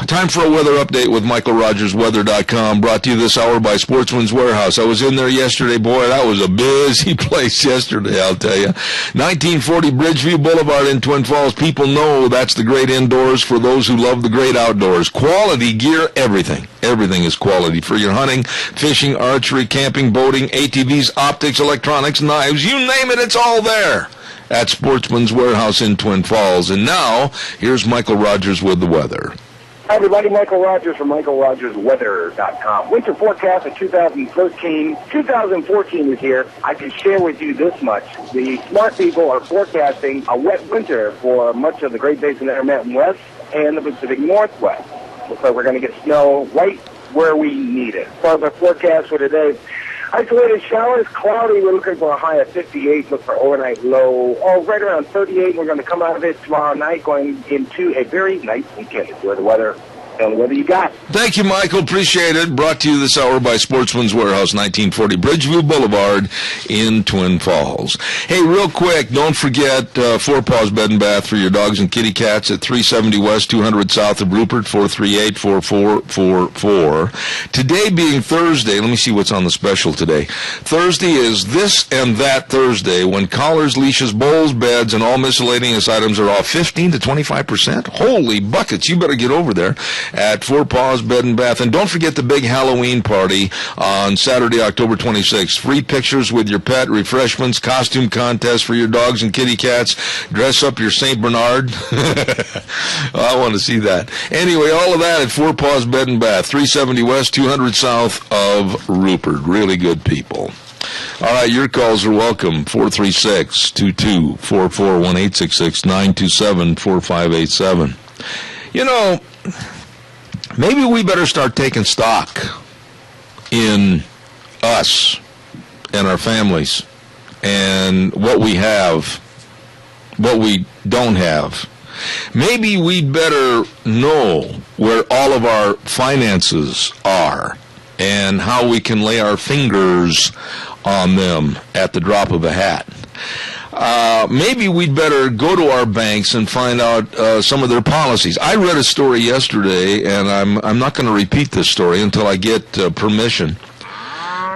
Speaker 2: Time for a weather update with Michael Rogers, weather.com, brought to you this hour by Sportsman's Warehouse. I was in there yesterday. Boy, that was a busy place yesterday, I'll tell you. 1940 Bridgeview Boulevard in Twin Falls. People know that's the great indoors for those who love the great outdoors. Quality gear, everything. Everything is quality for your hunting, fishing, archery, camping, boating, ATVs, optics, electronics, knives, you name it, it's all there at Sportsman's Warehouse in Twin Falls. And now, here's Michael Rogers with the weather.
Speaker 5: Hi, everybody. Michael Rogers from MichaelRogersWeather.com. Winter forecast of 2013. 2014 is here. I can share with you this much. The smart people are forecasting a wet winter for much of the Great Basin Intermountain West and the Pacific Northwest. Looks like we're going to get snow right where we need it. As far as our forecast for today, isolated showers, cloudy. We're looking for a high of 58. Look for overnight low, right around 38. We're going to come out of it tomorrow night, going into a very nice weekend. Enjoy the weather. And whether you got.
Speaker 2: Thank you, Michael. Appreciate it. Brought to you this hour by Sportsman's Warehouse, 1940 Bridgeview Boulevard in Twin Falls. Hey, real quick, don't forget Four Paws Bed and Bath for your dogs and kitty cats at 370 West, 200 South of Rupert, 438-4444. Today being Thursday, let me see what's on the special today. Thursday is this and that Thursday when collars, leashes, bowls, beds, and all miscellaneous items are off 15 to 25%. Holy buckets, you better get over there at Four Paws Bed and Bath. And don't forget the big Halloween party on Saturday, October 26th. Free pictures with your pet, refreshments, costume contest for your dogs and kitty cats. Dress up your St. Bernard. I want to see that. Anyway, all of that at Four Paws Bed and Bath, 370 West, 200 South of Rupert. Really good people. All right, your calls are welcome. 436-2244-1866, 927-4587. You know, maybe we better start taking stock in us and our families and what we have, what we don't have. Maybe we'd better know where all of our finances are and how we can lay our fingers on them at the drop of a hat. Maybe we'd better go to our banks and find out some of their policies. I read a story yesterday, and I'm not going to repeat this story until I get permission,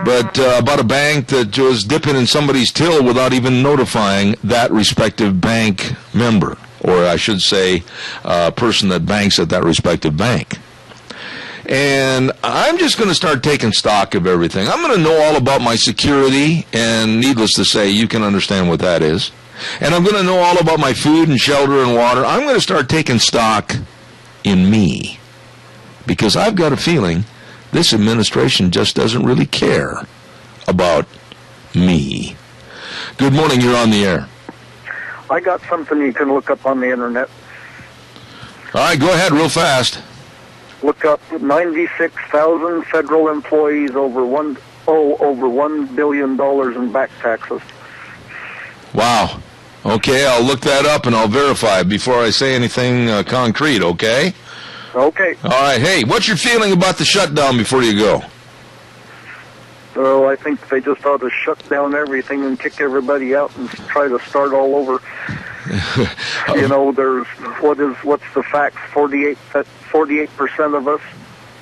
Speaker 2: but about a bank that was dipping in somebody's till without even notifying that respective bank member, or I should say person that banks at that respective bank. And I'm just going to start taking stock of everything. I'm going to know all about my security, and needless to say, you can understand what that is. And I'm going to know all about my food and shelter and water. I'm going to start taking stock in me, because I've got a feeling this administration just doesn't really care about me. Good morning, you're on the air.
Speaker 12: I got something you can look up on the internet.
Speaker 2: All right, go ahead real fast.
Speaker 12: Look up 96,000 federal employees over $1 billion in back taxes.
Speaker 2: Wow. Okay, I'll look that up and I'll verify it before I say anything concrete, okay?
Speaker 12: Okay.
Speaker 2: All right. Hey, what's your feeling about the shutdown before you go?
Speaker 12: So I think they just ought to shut down everything and kick everybody out and try to start all over. You know, there's what's the fact? 48% of us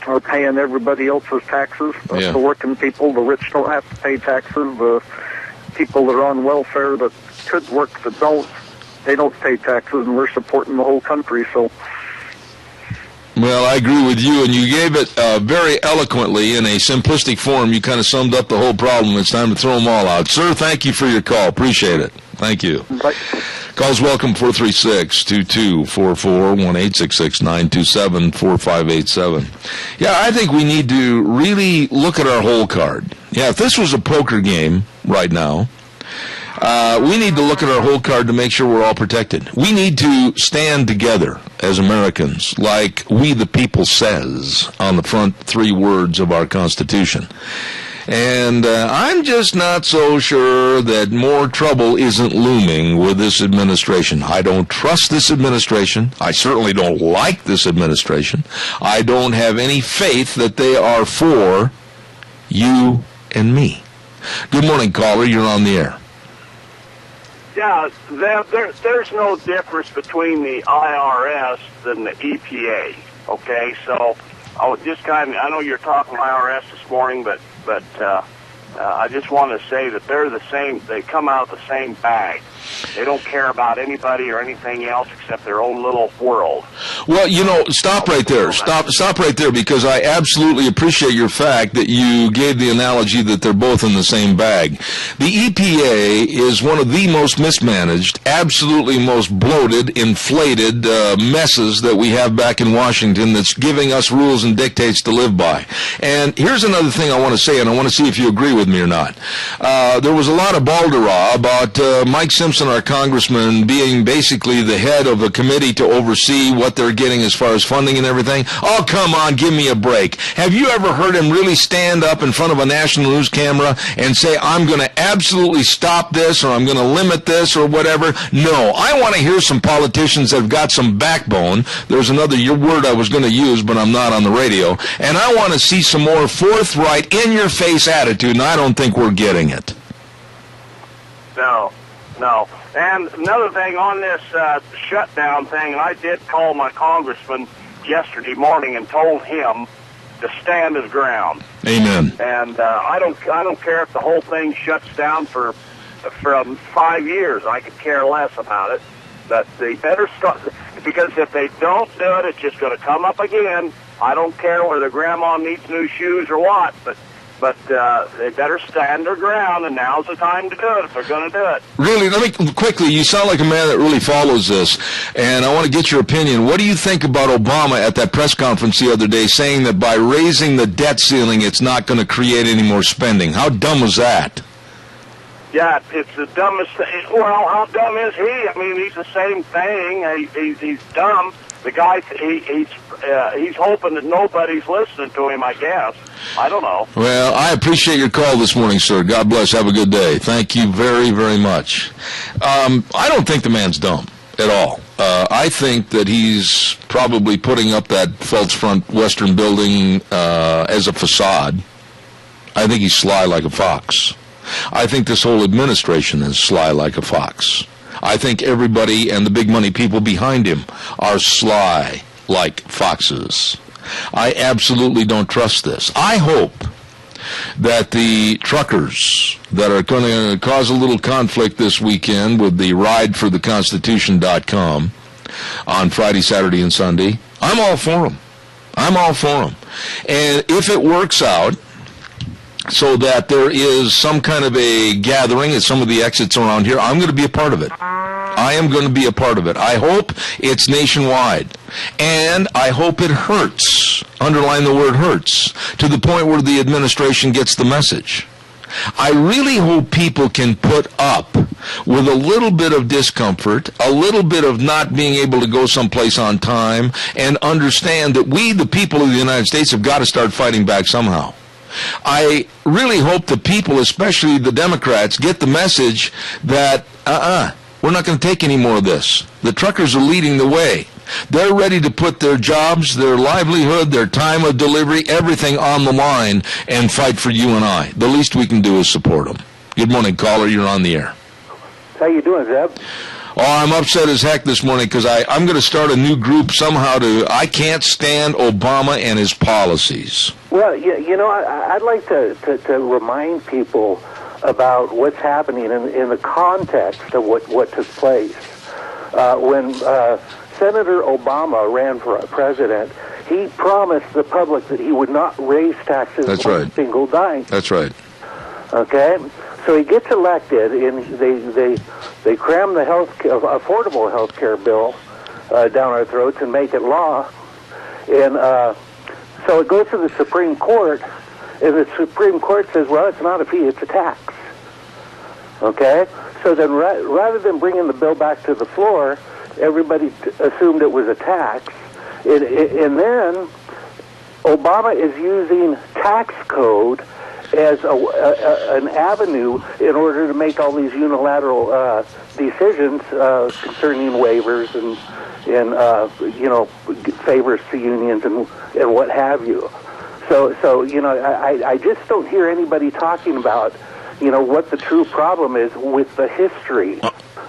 Speaker 12: are paying everybody else's taxes. The working people, the rich don't have to pay taxes. The people that are on welfare that could work that don't, they don't pay taxes, and we're supporting the whole country. So.
Speaker 2: Well, I agree with you, and you gave it very eloquently in a simplistic form. You kind of summed up the whole problem. It's time to throw them all out. Sir, thank you for your call. Appreciate it. Thank you.
Speaker 12: Bye.
Speaker 2: Calls welcome, 436-2244, 1-866-927-4587. Yeah, I think we need to really look at our whole card. Yeah, if this was a poker game right now, we need to look at our whole card to make sure we're all protected. We need to stand together as Americans, like we the people says on the front three words of our Constitution. And I'm just not so sure that more trouble isn't looming with this administration. I don't trust this administration. I certainly don't like this administration. I don't have any faith that they are for you and me. Good morning, caller. You're on the air.
Speaker 11: Yeah, there's no difference between the IRS and the EPA, okay? So I know you're talking IRS this morning, but I just want to say that they're the same. They come out of the same bag. They don't care about anybody or anything else except their own little world.
Speaker 2: Well, you know, stop right there. Stop right there, because I absolutely appreciate your fact that you gave the analogy that they're both in the same bag. The EPA is one of the most mismanaged, absolutely most bloated, inflated messes that we have back in Washington that's giving us rules and dictates to live by. And here's another thing I want to say, and I want to see if you agree with me or not. There was a lot of balderrah about Mike Simpson, our congressman, being basically the head of a committee to oversee what they're getting as far as funding and everything. Oh, come on, give me a break. Have you ever heard him really stand up in front of a national news camera and say, I'm going to absolutely stop this, or I'm going to limit this, or whatever? No. I want to hear some politicians that have got some backbone. There's another word I was going to use, but I'm not on the radio. And I want to see some more forthright, in-your-face attitude, and I don't think we're getting it.
Speaker 11: No. And another thing on this shutdown thing, I did call my congressman yesterday morning and told him to stand his ground.
Speaker 2: Amen.
Speaker 11: And I don't care if the whole thing shuts down from 5 years. I could care less about it. But they better start, because if they don't do it, it's just going to come up again. I don't care whether grandma needs new shoes or what, but they better stand their ground, and now's the time to do it if they're going to do it.
Speaker 2: Really, let me quickly, you sound like a man that really follows this, and I want to get your opinion. What do you think about Obama at that press conference the other day saying that by raising the debt ceiling, it's not going to create any more spending? How dumb was that?
Speaker 11: Yeah, it's the dumbest thing. Well, how dumb is he? I mean, he's the same thing. He's dumb. The guy, he's hoping that nobody's listening to him, I guess. I don't know.
Speaker 2: Well, I appreciate your call this morning, sir. God bless. Have a good day. Thank you very, very much. I don't think the man's dumb at all. I think that he's probably putting up that false front Western building as a facade. I think he's sly like a fox. I think this whole administration is sly like a fox. I think everybody and the big money people behind him are sly like foxes. I absolutely don't trust this. I hope that the truckers that are going to cause a little conflict this weekend with the ride for the Constitution.com on Friday, Saturday, and Sunday, I'm all for them. I'm all for them. And if it works out so that there is some kind of a gathering at some of the exits around here, I'm going to be a part of it. I am going to be a part of it. I hope it's nationwide. And I hope it hurts, underline the word hurts, to the point where the administration gets the message. I really hope people can put up with a little bit of discomfort, a little bit of not being able to go someplace on time, and understand that we, the people of the United States, have got to start fighting back somehow. I really hope the people, especially the Democrats, get the message that, we're not going to take any more of this. The truckers are leading the way. They're ready to put their jobs, their livelihood, their time of delivery, everything on the line and fight for you and I. The least we can do is support them. Good morning, caller. You're on the air.
Speaker 13: How you doing, Zeb?
Speaker 2: Oh, I'm upset as heck this morning because I'm going to start a new group somehow I can't stand Obama and his policies.
Speaker 13: Well, I'd like to remind people about what's happening in the context of what took place. When Senator Obama ran for president, he promised the public that he would not raise taxes on a single dime.
Speaker 2: That's right.
Speaker 13: Okay? So he gets elected, and they cram the affordable health care bill down our throats and make it law. And so it goes to the Supreme Court, and the Supreme Court says, well, it's not a fee, it's a tax. Okay? So then rather than bringing the bill back to the floor, everybody assumed it was a tax. And then Obama is using tax code as an avenue in order to make all these unilateral decisions concerning waivers and favors to unions and what have you. So I just don't hear anybody talking about what the true problem is with the history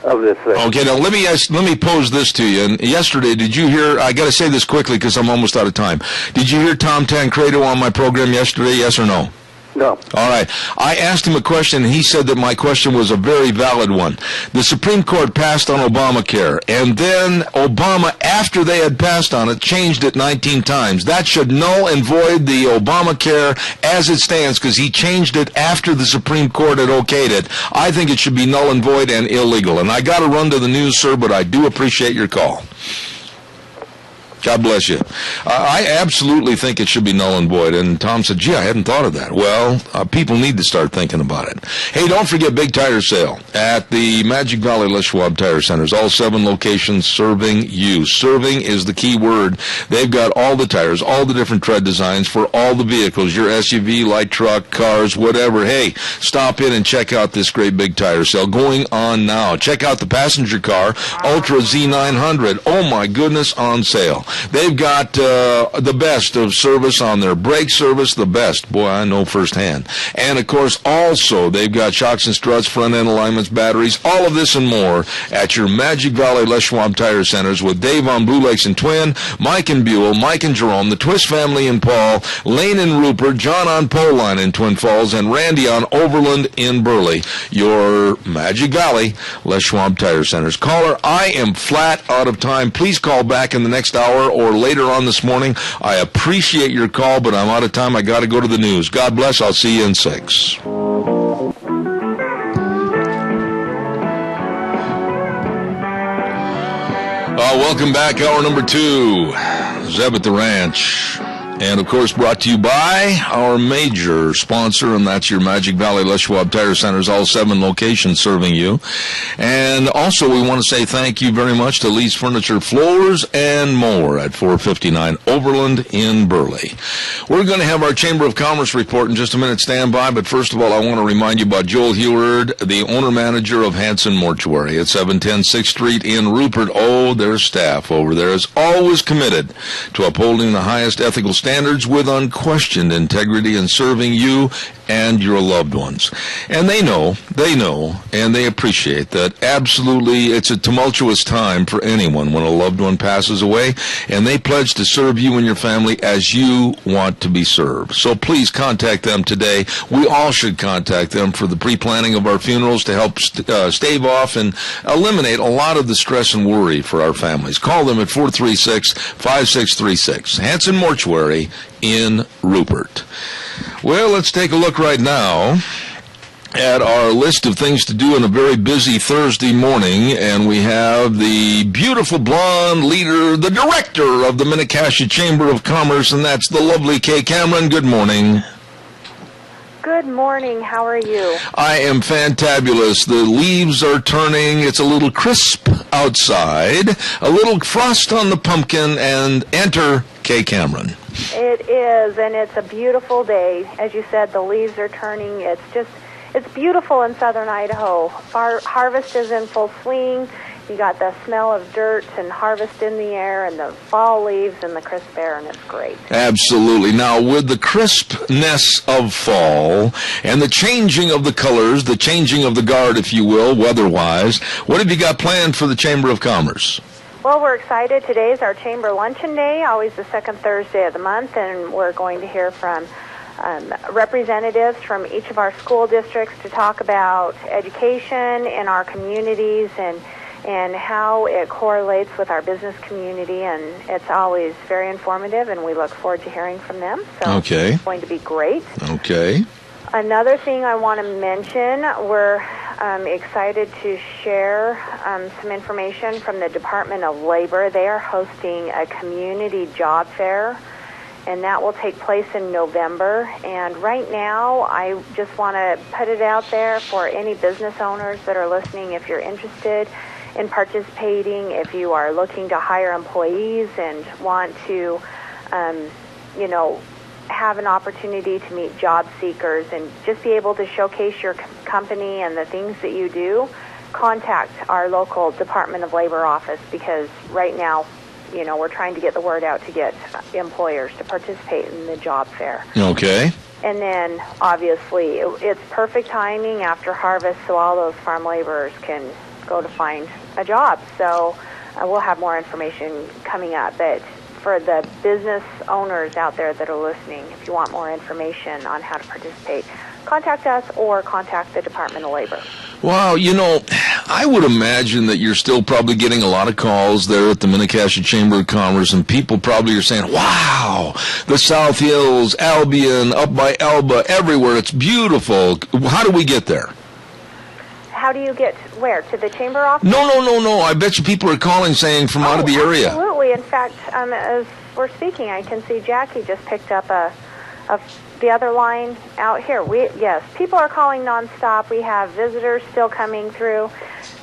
Speaker 13: of this thing.
Speaker 2: Okay, now let me pose this to you. And yesterday, did you hear? I got to say this quickly because I'm almost out of time. Did you hear Tom Tancredo on my program yesterday? Yes or no?
Speaker 13: No.
Speaker 2: All right. I asked him a question, and he said that my question was a very valid one. The Supreme Court passed on Obamacare, and then Obama, after they had passed on it, changed it 19 times. That should null and void the Obamacare as it stands, because he changed it after the Supreme Court had okayed it. I think it should be null and void and illegal. And I got to run to the news, sir, but I do appreciate your call. God bless you. I absolutely think it should be null and void. And Tom said, gee, I hadn't thought of that. Well, people need to start thinking about it. Hey, don't forget Big Tire Sale at the Magic Valley Les Schwab Tire Centers. All 7 locations serving you. Serving is the key word. They've got all the tires, all the different tread designs for all the vehicles, your SUV, light truck, cars, whatever. Hey, stop in and check out this great Big Tire Sale going on now. Check out the passenger car, Ultra Z900. Oh, my goodness, on sale. They've got the best of service on their brake service, the best. Boy, I know firsthand. And, of course, also they've got shocks and struts, front-end alignments, batteries, all of this and more at your Magic Valley Les Schwab Tire Centers with Dave on Blue Lakes and Twin, Mike and Buell, Mike and Jerome, the Twist family in Paul, Lane and Rupert, John on Pole Line in Twin Falls, and Randy on Overland in Burley. Your Magic Valley Les Schwab Tire Centers. Caller, I am flat out of time. Please call back in the next hour or later on this morning. I appreciate your call, but I'm out of time. I got to go to the news. God bless. I'll see you in 6. Welcome back. Hour number 2. Zeb at the Ranch. And, of course, brought to you by our major sponsor, and that's your Magic Valley Les Schwab Tire Centers, all 7 locations serving you. And also, we want to say thank you very much to Lee's Furniture, Floors, and More at 459 Overland in Burley. We're going to have our Chamber of Commerce report in just a minute. Stand by. But first of all, I want to remind you about Joel Heward, the owner-manager of Hanson Mortuary at 710 6th Street in Rupert. Oh, their staff over there is always committed to upholding the highest ethical standards with unquestioned integrity and serving you and your loved ones. And they know, and they appreciate that absolutely it's a tumultuous time for anyone when a loved one passes away, and they pledge to serve you and your family as you want to be served. So please contact them today. We all should contact them for the pre-planning of our funerals to help stave off and eliminate a lot of the stress and worry for our families. Call them at 436-5636. Hanson Mortuary in Rupert. Well, let's take a look right now at our list of things to do on a very busy Thursday morning, and we have the beautiful blonde leader, the director of the Minnecasia Chamber of Commerce, and that's the lovely Kay Cameron. Good morning.
Speaker 14: Good morning. How are you?
Speaker 2: I am fantabulous. The leaves are turning. It's a little crisp outside. A little frost on the pumpkin, and enter Kay Cameron.
Speaker 14: It is, and it's a beautiful day. As you said, the leaves are turning. It's beautiful in southern Idaho. Harvest is in full swing. You got the smell of dirt and harvest in the air and the fall leaves and the crisp air, and it's great.
Speaker 2: Absolutely. Now, with the crispness of fall and the changing of the colors, the changing of the guard, if you will, weather-wise, what have you got planned for the Chamber of Commerce?
Speaker 14: Well, we're excited. Today is our Chamber Luncheon Day, always the second Thursday of the month, and we're going to hear from representatives from each of our school districts to talk about education in our communities and how it correlates with our business community, and it's always very informative, and we look forward to hearing from them. So
Speaker 2: okay.
Speaker 14: It's going to be great.
Speaker 2: Okay.
Speaker 14: Another thing I want to mention, we're excited to share some information from the Department of Labor. They are hosting a community job fair, and that will take place in November. And right now, I just want to put it out there for any business owners that are listening, if you're interested in participating, if you are looking to hire employees and want to, have an opportunity to meet job seekers and just be able to showcase your company and the things that you do, contact our local Department of Labor office, because right now, we're trying to get the word out to get employers to participate in the job fair.
Speaker 2: Okay.
Speaker 14: And then, obviously, it's perfect timing after harvest, so all those farm laborers can go to find a job. So we'll have more information coming up. But for the business owners out there that are listening, if you want more information on how to participate, contact us or contact the Department of Labor.
Speaker 2: Wow, I would imagine that you're still probably getting a lot of calls there at the Mini-Cassia Chamber of Commerce, and people probably are saying, wow, the South Hills, Albion, up by Elba, everywhere, it's beautiful. How do we get there?
Speaker 14: How do you get where? To the chamber office?
Speaker 2: No. I bet you people are calling saying from out of the area.
Speaker 14: Absolutely. In fact, as we're speaking, I can see Jackie just picked up the other line out here. Yes, people are calling nonstop. We have visitors still coming through.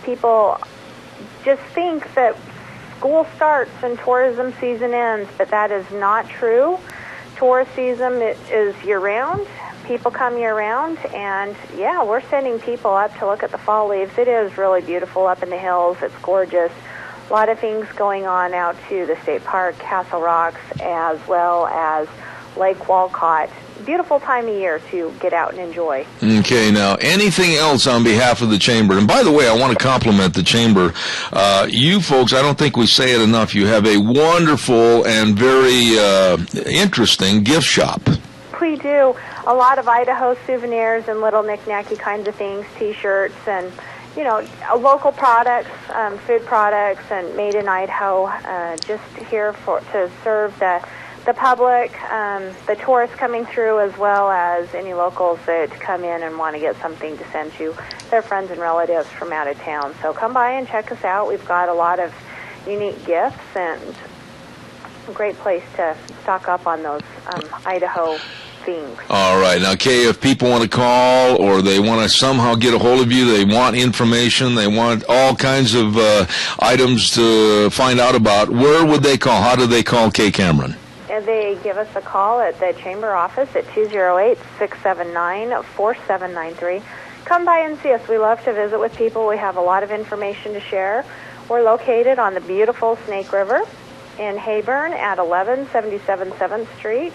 Speaker 14: People just think that school starts and tourism season ends, but that is not true. Tourist season is year-round. People come year-round, and, yeah, we're sending people up to look at the fall leaves. It is really beautiful up in the hills. It's gorgeous. A lot of things going on out to the state park, Castle Rocks, as well as Lake Walcott. Beautiful time of year to get out and enjoy.
Speaker 2: Okay, now, anything else on behalf of the Chamber? And by the way, I want to compliment the Chamber. You folks, I don't think we say it enough, you have a wonderful and very interesting gift shop.
Speaker 14: We do. A lot of Idaho souvenirs and little knick-knacky kinds of things, T-shirts and, local products, food products, and made in Idaho, just here to serve the public, the tourists coming through, as well as any locals that come in and want to get something to send to their friends and relatives from out of town. So come by and check us out. We've got a lot of unique gifts and a great place to stock up on those Idaho things.
Speaker 2: All right. Now, Kay, if people want to call or they want to somehow get a hold of you, they want information, they want all kinds of items to find out about, where would they call? How do they call Kay Cameron?
Speaker 14: And they give us a call at the Chamber office at 208-679-4793. Come by and see us. We love to visit with people. We have a lot of information to share. We're located on the beautiful Snake River in Heyburn at 1177 7th Street.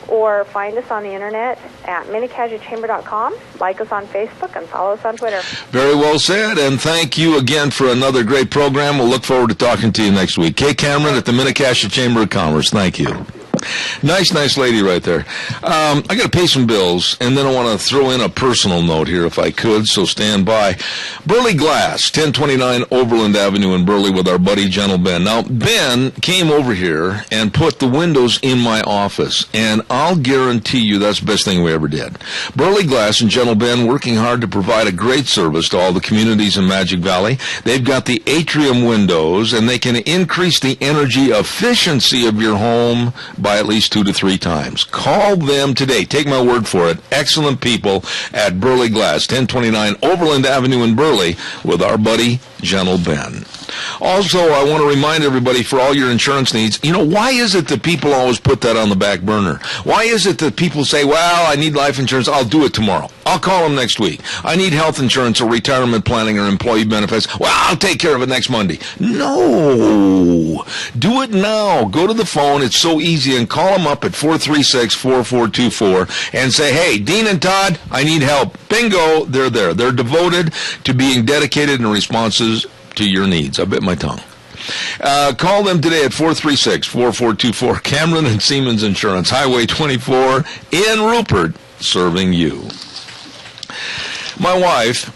Speaker 14: Or find us on the internet at minicashiachamber.com. Like us on Facebook and follow us on Twitter.
Speaker 2: Very well said, and thank you again for another great program. We'll look forward to talking to you next week. Kay Cameron at the Mini-Cassia Chamber of Commerce. Thank you. Nice lady right there. I got to pay some bills, and then I want to throw in a personal note here if I could, so stand by. Burley Glass, 1029 Overland Avenue in Burley with our buddy Gentle Ben. Now, Ben came over here and put the windows in my office, and I'll guarantee you that's the best thing we ever did. Burley Glass and Gentle Ben working hard to provide a great service to all the communities in Magic Valley. They've got the atrium windows, and they can increase the energy efficiency of your home by by at least 2 to 3 times. Call them today. Take my word for it. Excellent people at Burley Glass, 1029 Overland Avenue in Burley, with our buddy Gentle Ben. Also, I want to remind everybody, for all your insurance needs, why is it that people always put that on the back burner? Why is it that people say, well, I need life insurance, I'll do it tomorrow. I'll call them next week. I need health insurance or retirement planning or employee benefits. Well, I'll take care of it next Monday. No. Do it now. Go to the phone. It's so easy, and call them up at 436-4424 and say, hey, Dean and Todd, I need help. Bingo, they're there. They're devoted to being dedicated in responses to your needs. I bit my tongue. Call them today at 436-4424, Cameron and Siemens Insurance, Highway 24 in Rupert, serving you. My wife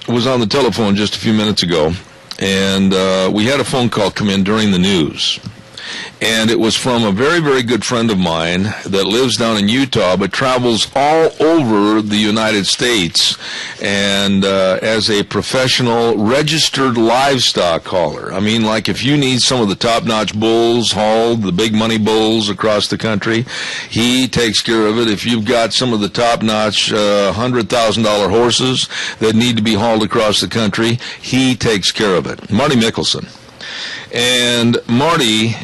Speaker 2: was on the telephone just a few minutes ago, and we had a phone call come in during the news. And it was from a very, very good friend of mine that lives down in Utah but travels all over the United States and as a professional registered livestock hauler. I mean, like if you need some of the top-notch bulls hauled, the big money bulls across the country, he takes care of it. If you've got some of the top-notch $100,000 horses that need to be hauled across the country, he takes care of it. Marty Mickelson. And Marty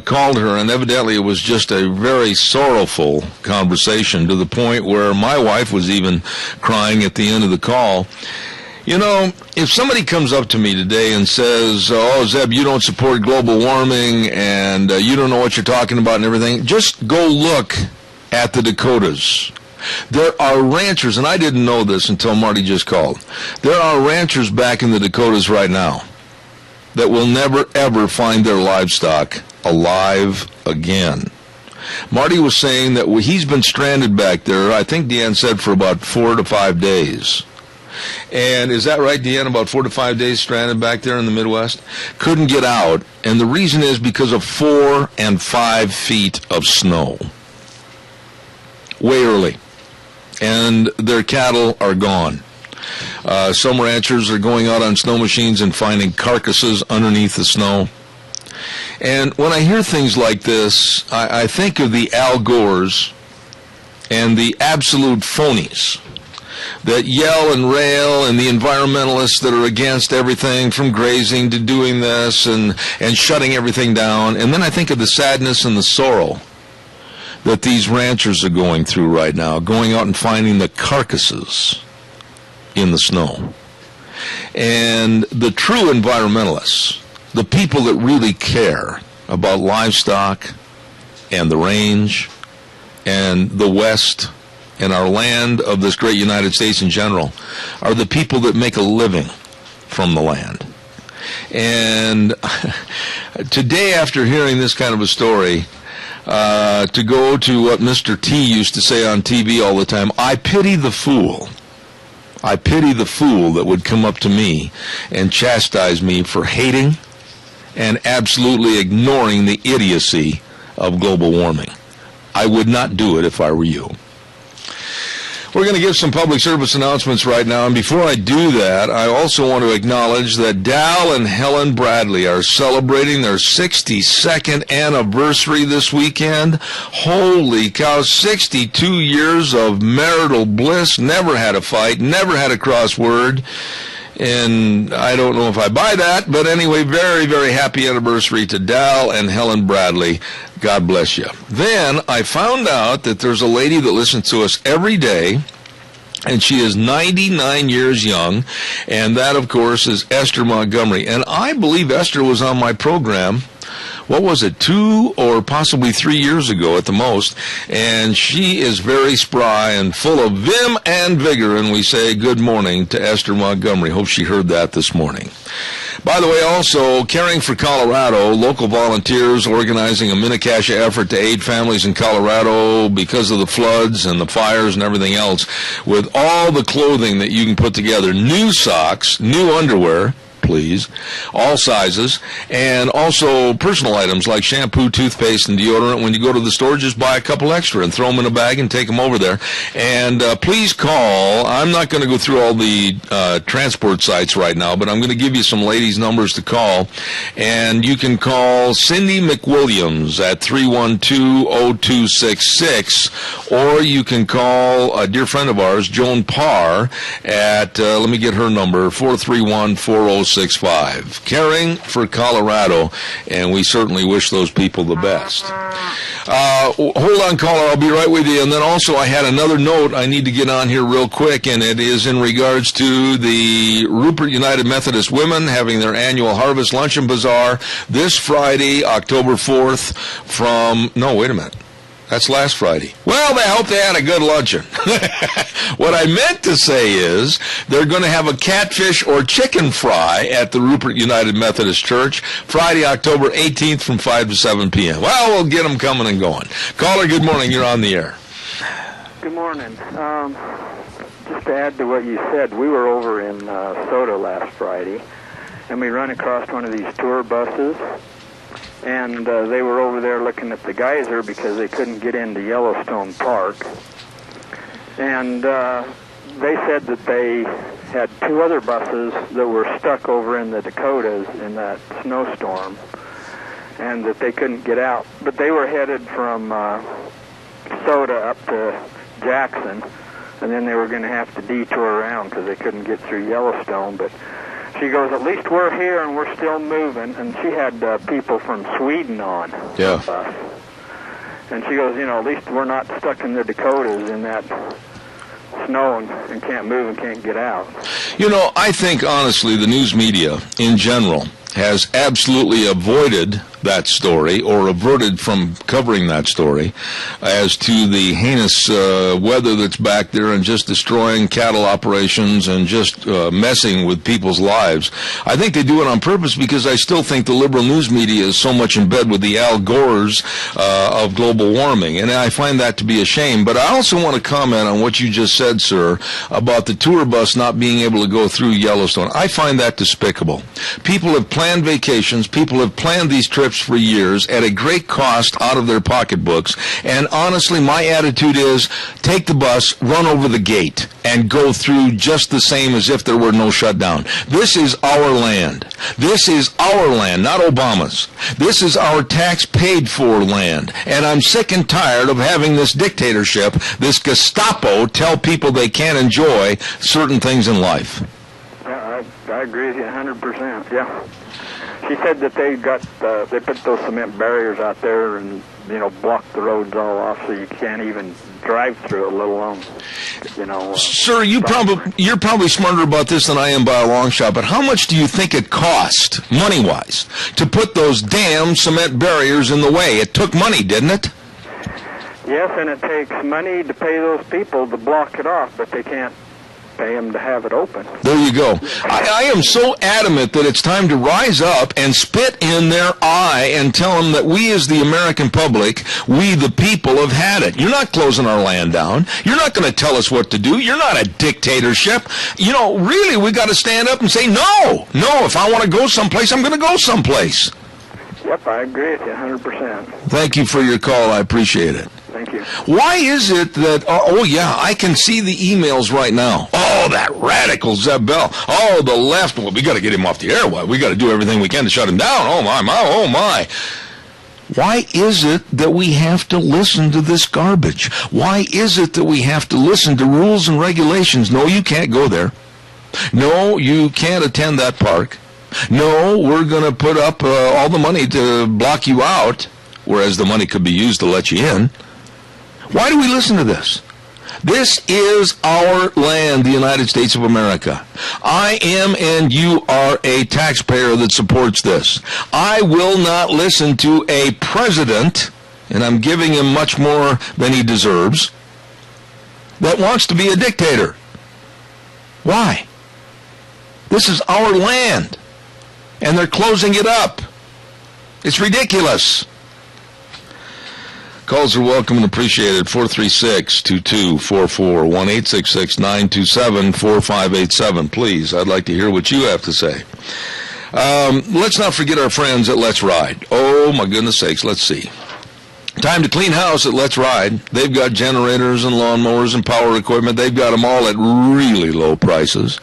Speaker 2: called her, and evidently it was just a very sorrowful conversation, to the point where my wife was even crying at the end of the call. If somebody comes up to me today and says, oh, Zeb, you don't support global warming, and you don't know what you're talking about and everything, just go look at the Dakotas. There are ranchers, and I didn't know this until Marty just called. There are ranchers back in the Dakotas right now that will never, ever find their livestock alive again. Marty was saying that he's been stranded back there, I think Deanne said, for about 4 to 5 days. And is that right, Deanne? About 4 to 5 days stranded back there in the Midwest? Couldn't get out, and the reason is because of 4 and 5 feet of snow. Way early. And their cattle are gone. Some ranchers are going out on snow machines and finding carcasses underneath the snow. And when I hear things like this, I think of the Al Gores and the absolute phonies that yell and rail, and the environmentalists that are against everything from grazing to doing this and shutting everything down. And then I think of the sadness and the sorrow that these ranchers are going through right now, going out and finding the carcasses in the snow. And the true environmentalists, the people that really care about livestock and the range and the West and our land of this great United States in general, are the people that make a living from the land. And today, after hearing this kind of a story, to go to what Mr. T used to say on TV all the time, I pity the fool. I pity the fool that would come up to me and chastise me for hating and absolutely ignoring the idiocy of global warming. I would not do it if I were you. We're going to give some public service announcements right now, and before I do that, I also want to acknowledge that Dal and Helen Bradley are celebrating their 62nd anniversary this weekend. Holy cow, 62 years of marital bliss, never had a fight, never had a crossword, and I don't know if I buy that, but anyway, very, very happy anniversary to Dal and Helen Bradley. God bless you. Then I found out that there's a lady that listens to us every day, and she is 99 years young, and that, of course, is Esther Montgomery. And I believe Esther was on my program, what was it, 2 or possibly 3 years ago at the most, and she is very spry and full of vim and vigor, and we say good morning to Esther Montgomery. Hope she heard that this morning. By the way, also, Caring for Colorado, local volunteers organizing a Mini-Cash effort to aid families in Colorado because of the floods and the fires and everything else, with all the clothing that you can put together, new socks, new underwear, please. All sizes. And also personal items like shampoo, toothpaste, and deodorant. When you go to the store, just buy a couple extra and throw them in a bag and take them over there. And please call. I'm not going to go through all the transport sites right now, but I'm going to give you some ladies' numbers to call. And you can call Cindy McWilliams at 312-0266, or you can call a dear friend of ours, Joan Parr, at, let me get her number, 431-4065. Caring for Colorado, and we certainly wish those people the best. Hold on, caller, I'll be right with you. And then also I had another note I need to get on here real quick, and it is in regards to the Rupert United Methodist Women having their annual Harvest Luncheon Bazaar this Friday, October 4th from, no, wait a minute. That's last Friday. Well, I hope they had a good luncheon. What I meant to say is they're going to have a catfish or chicken fry at the Rupert United Methodist Church Friday, October 18th from 5 to 7 p.m. Well, we'll get them coming and going. Caller, good morning. You're on the air.
Speaker 15: Good morning. Just to add to what you said, we were over in Soda last Friday, and we run across one of these tour buses. And they were over there looking at the geyser because they couldn't get into Yellowstone Park. And they said that they had two other buses that were stuck over in the Dakotas in that snowstorm, and that they couldn't get out. But they were headed from Soda up to Jackson, and then they were going to have to detour around because they couldn't get through Yellowstone. But she goes, at least we're here and we're still moving. And she had people from Sweden on the bus. And she goes, you know, at least we're not stuck in the Dakotas in that snow and can't move and can't get out.
Speaker 2: You know, I think, honestly, the news media in general has absolutely avoided that story or averted from covering that story as to the heinous weather that's back there and just destroying cattle operations and just messing with people's lives. I think they do it on purpose because I still think the liberal news media is so much in bed with the Al Gores of global warming, and I find that to be a shame. But I also want to comment on what you just said, sir, about the tour bus not being able to go through Yellowstone. I find that despicable. People have planned vacations. People have planned these trips for years at a great cost out of their pocketbooks, and honestly my attitude is take the bus, run over the gate, and go through just the same as if there were no shutdown. This is our land. This is our land, not Obama's. This is our tax-paid-for land, and I'm sick and tired of having this dictatorship, this Gestapo, tell people they can't enjoy certain things in life.
Speaker 15: Yeah, I agree with you 100%, yeah. She said that they put those cement barriers out there and, you know, blocked the roads all off so you can't even drive through it, let alone, you know.
Speaker 2: Sir, you're probably smarter about this than I am by a long shot, but how much do you think it cost, money-wise, to put those damn cement barriers in the way? It took money, didn't it?
Speaker 15: Yes, and it takes money to pay those people to block it off, but they can't pay them to have it open.
Speaker 2: There you go. I am so adamant that it's time to rise up and spit in their eye and tell them that we as the American public, we the people, have had it. You're not closing our land down. You're not going to tell us what to do. You're not a dictatorship. You know, really, we got to stand up and say, no, if I want to go someplace, I'm going to go someplace.
Speaker 15: Yep, I agree with you 100%.
Speaker 2: Thank you for your call. I appreciate it.
Speaker 15: Thank you.
Speaker 2: Why is it that, I can see the emails right now. Oh, that radical Zeb Bell. Oh, the left. Well, we got to get him off the air. We got to do everything we can to shut him down. Oh, my. Why is it that we have to listen to this garbage? Why is it that we have to listen to rules and regulations? No, you can't go there. No, you can't attend that park. No, we're going to put up all the money to block you out, whereas the money could be used to let you in. Why do we listen to this? This is our land, the United States of America. I am and you are a taxpayer that supports this. I will not listen to a president, and I'm giving him much more than he deserves, that wants to be a dictator. Why? This is our land, and they're closing it up. It's ridiculous. Calls are welcome and appreciated. 436-2244, 1-866-927-4587. Please, I'd like to hear what you have to say. Let's not forget our friends at Let's Ride. Oh, my goodness sakes, let's see. Time to clean house at Let's Ride. They've got generators and lawnmowers and power equipment. They've got them all at really low prices.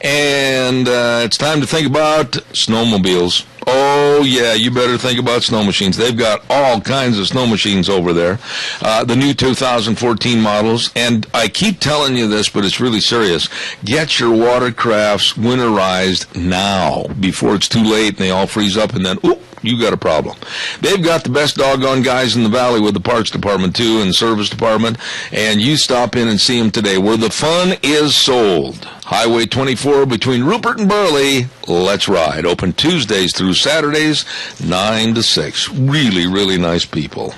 Speaker 2: And it's time to think about snowmobiles. Oh, yeah, you better think about snow machines. They've got all kinds of snow machines over there, the new 2014 models. And I keep telling you this, but it's really serious. Get your watercrafts winterized now before it's too late and they all freeze up and then, oop, you got a problem. They've got the best doggone guys in the valley with the parts department, too, and the service department. And you stop in and see them today where the fun is sold. Highway 24 between Rupert and Burley. Let's Ride. Open Tuesdays through Saturdays, 9 to 6. Really, really nice people.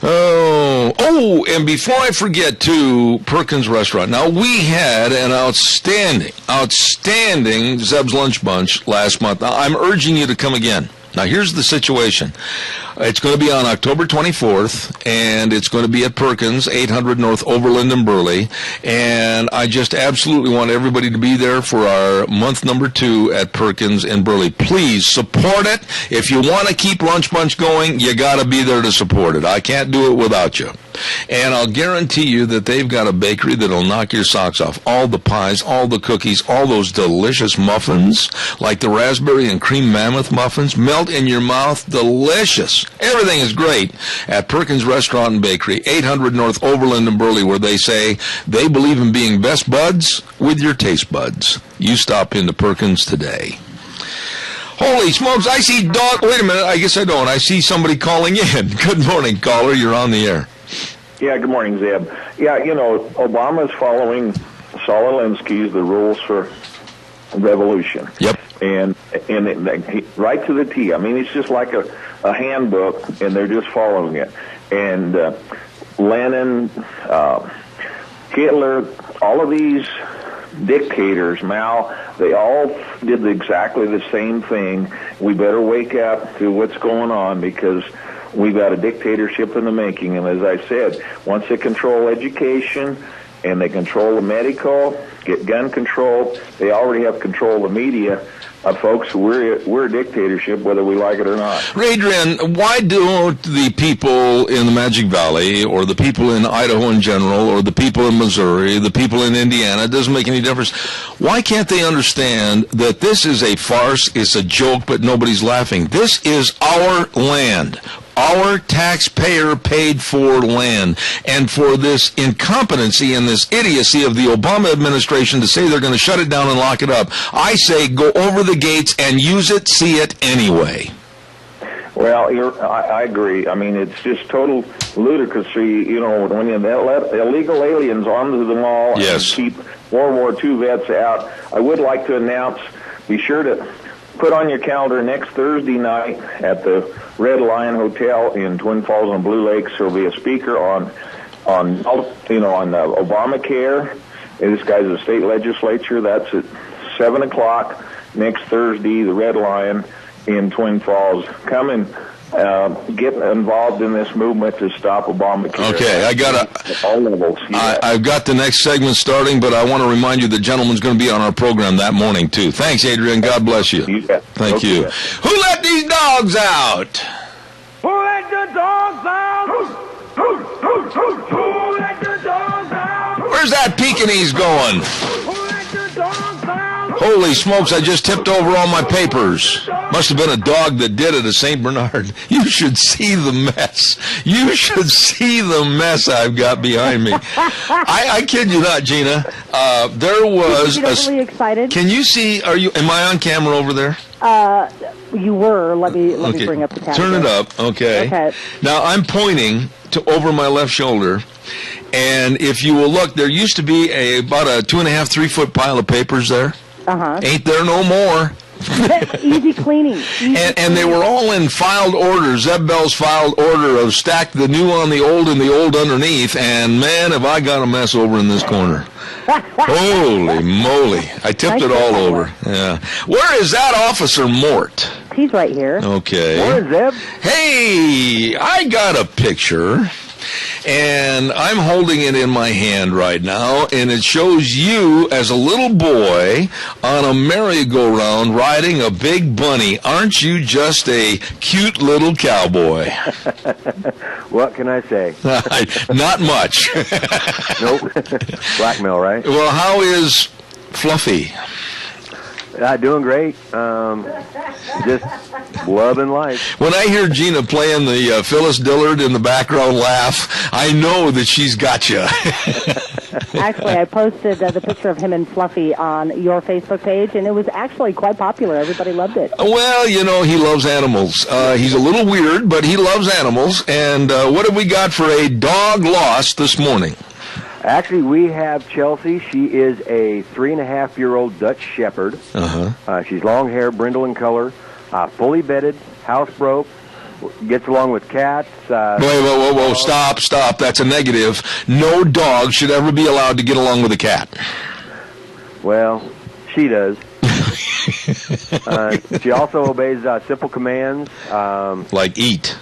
Speaker 2: Oh, and before I forget, too, Perkins Restaurant. Now, we had an outstanding Zeb's Lunch Bunch last month. Now, I'm urging you to come again. Now, here's the situation. It's going to be on October 24th, and it's going to be at Perkins, 800 North Overland in Burley. And I just absolutely want everybody to be there for our month number 2 at Perkins in Burley. Please support it. If you want to keep Lunch Bunch going, you got to be there to support it. I can't do it without you. And I'll guarantee you that they've got a bakery that'll knock your socks off. All the pies, all the cookies, all those delicious muffins, like the raspberry and cream mammoth muffins, melt in your mouth, delicious. Everything is great at Perkins Restaurant and Bakery, 800 North Overland in Burley, where they say they believe in being best buds with your taste buds. You stop into Perkins today. Holy smokes, I see dog. Wait a minute, I guess I don't. I see somebody calling in. Good morning, caller. You're on the air.
Speaker 16: Yeah, good morning, Zeb. Yeah, you know, Obama's following Saul Alinsky's The Rules for Revolution.
Speaker 2: Yep.
Speaker 16: And right to the T. I mean, it's just like a handbook, and they're just following it. And Lenin, Hitler, all of these dictators, Mao, they all did exactly the same thing. We better wake up to what's going on because we've got a dictatorship in the making. And as I said, once they control education and they control the medical, get gun control, they already have control of the media. Folks, we're a dictatorship, whether we like it or not.
Speaker 2: Adrian, why don't the people in the Magic Valley, or the people in Idaho in general, or the people in Missouri, the people in Indiana, it doesn't make any difference, why can't they understand that this is a farce, it's a joke, but nobody's laughing? This is our land. Our taxpayer paid for land, and for this incompetency and this idiocy of the Obama administration to say they're going to shut it down and lock it up, I say go over the gates and use it, see it anyway.
Speaker 16: Well, I agree. I mean, it's just total ludicrousy, you know, when you let illegal aliens onto the mall and keep World War II vets out. I would like to announce, be sure to put on your calendar next Thursday night at the Red Lion Hotel in Twin Falls and Blue Lakes. There'll be a speaker on Obamacare. And this guy's a state legislature. That's at 7 o'clock next Thursday, the Red Lion in Twin Falls. Come and get involved in this movement to stop Obamacare.
Speaker 2: Okay,
Speaker 16: all levels. Yeah.
Speaker 2: I've got the next segment starting, but I want to remind you the gentleman's going to be on our program that morning, too. Thanks, Adrian. God bless you. Thank you. Who let these dogs out?
Speaker 17: Who let the dogs out? Who let the dogs out?
Speaker 2: Where's that Pekingese going?
Speaker 17: Who let the dogs out?
Speaker 2: Holy smokes, I just tipped over all my papers. Must have been a dog that did it, a St. Bernard. You should see the mess. You should see the mess I've got behind me. I kid you not, Gina. There was
Speaker 3: really excited.
Speaker 2: Can you see, am I on camera over there?
Speaker 3: You were. Let me bring up the camera.
Speaker 2: Turn it up. Okay. Now I'm pointing to over my left shoulder. And if you will look, there used to be about a 2.5-3 foot pile of papers there. Ain't there no more.
Speaker 3: Easy cleaning.
Speaker 2: And they were all in filed order, Zeb Bell's filed order of stack the new on the old and the old underneath. And man, have I got a mess over in this corner. Holy moly. I tipped it all over. Yeah. Where is that Officer Mort?
Speaker 3: He's right here.
Speaker 2: Okay.
Speaker 18: Morning, Zeb.
Speaker 2: Hey, I got a picture, and I'm holding it in my hand right now, and it shows you as a little boy on a merry-go-round riding a big bunny. Aren't you just a cute little cowboy?
Speaker 18: What can I say?
Speaker 2: Not much.
Speaker 18: Nope. Blackmail, right?
Speaker 2: Well, how is Fluffy?
Speaker 18: Doing great. Just loving life.
Speaker 2: When I hear Gina playing the Phyllis Dillard in the background laugh, I know that she's got you.
Speaker 3: Actually, I posted the picture of him and Fluffy on your Facebook page, and it was actually quite popular. Everybody loved it.
Speaker 2: Well, you know, he loves animals. He's a little weird, but he loves animals. And what have we got for a dog lost this morning?
Speaker 18: Actually, we have Chelsea. She is a 3.5-year-old Dutch Shepherd. She's long hair, brindle in color, fully bedded, housebroke, gets along with cats.
Speaker 2: Whoa, stop. That's a negative. No dog should ever be allowed to get along with a cat.
Speaker 18: Well, she does. She also obeys simple commands.
Speaker 2: Like eat.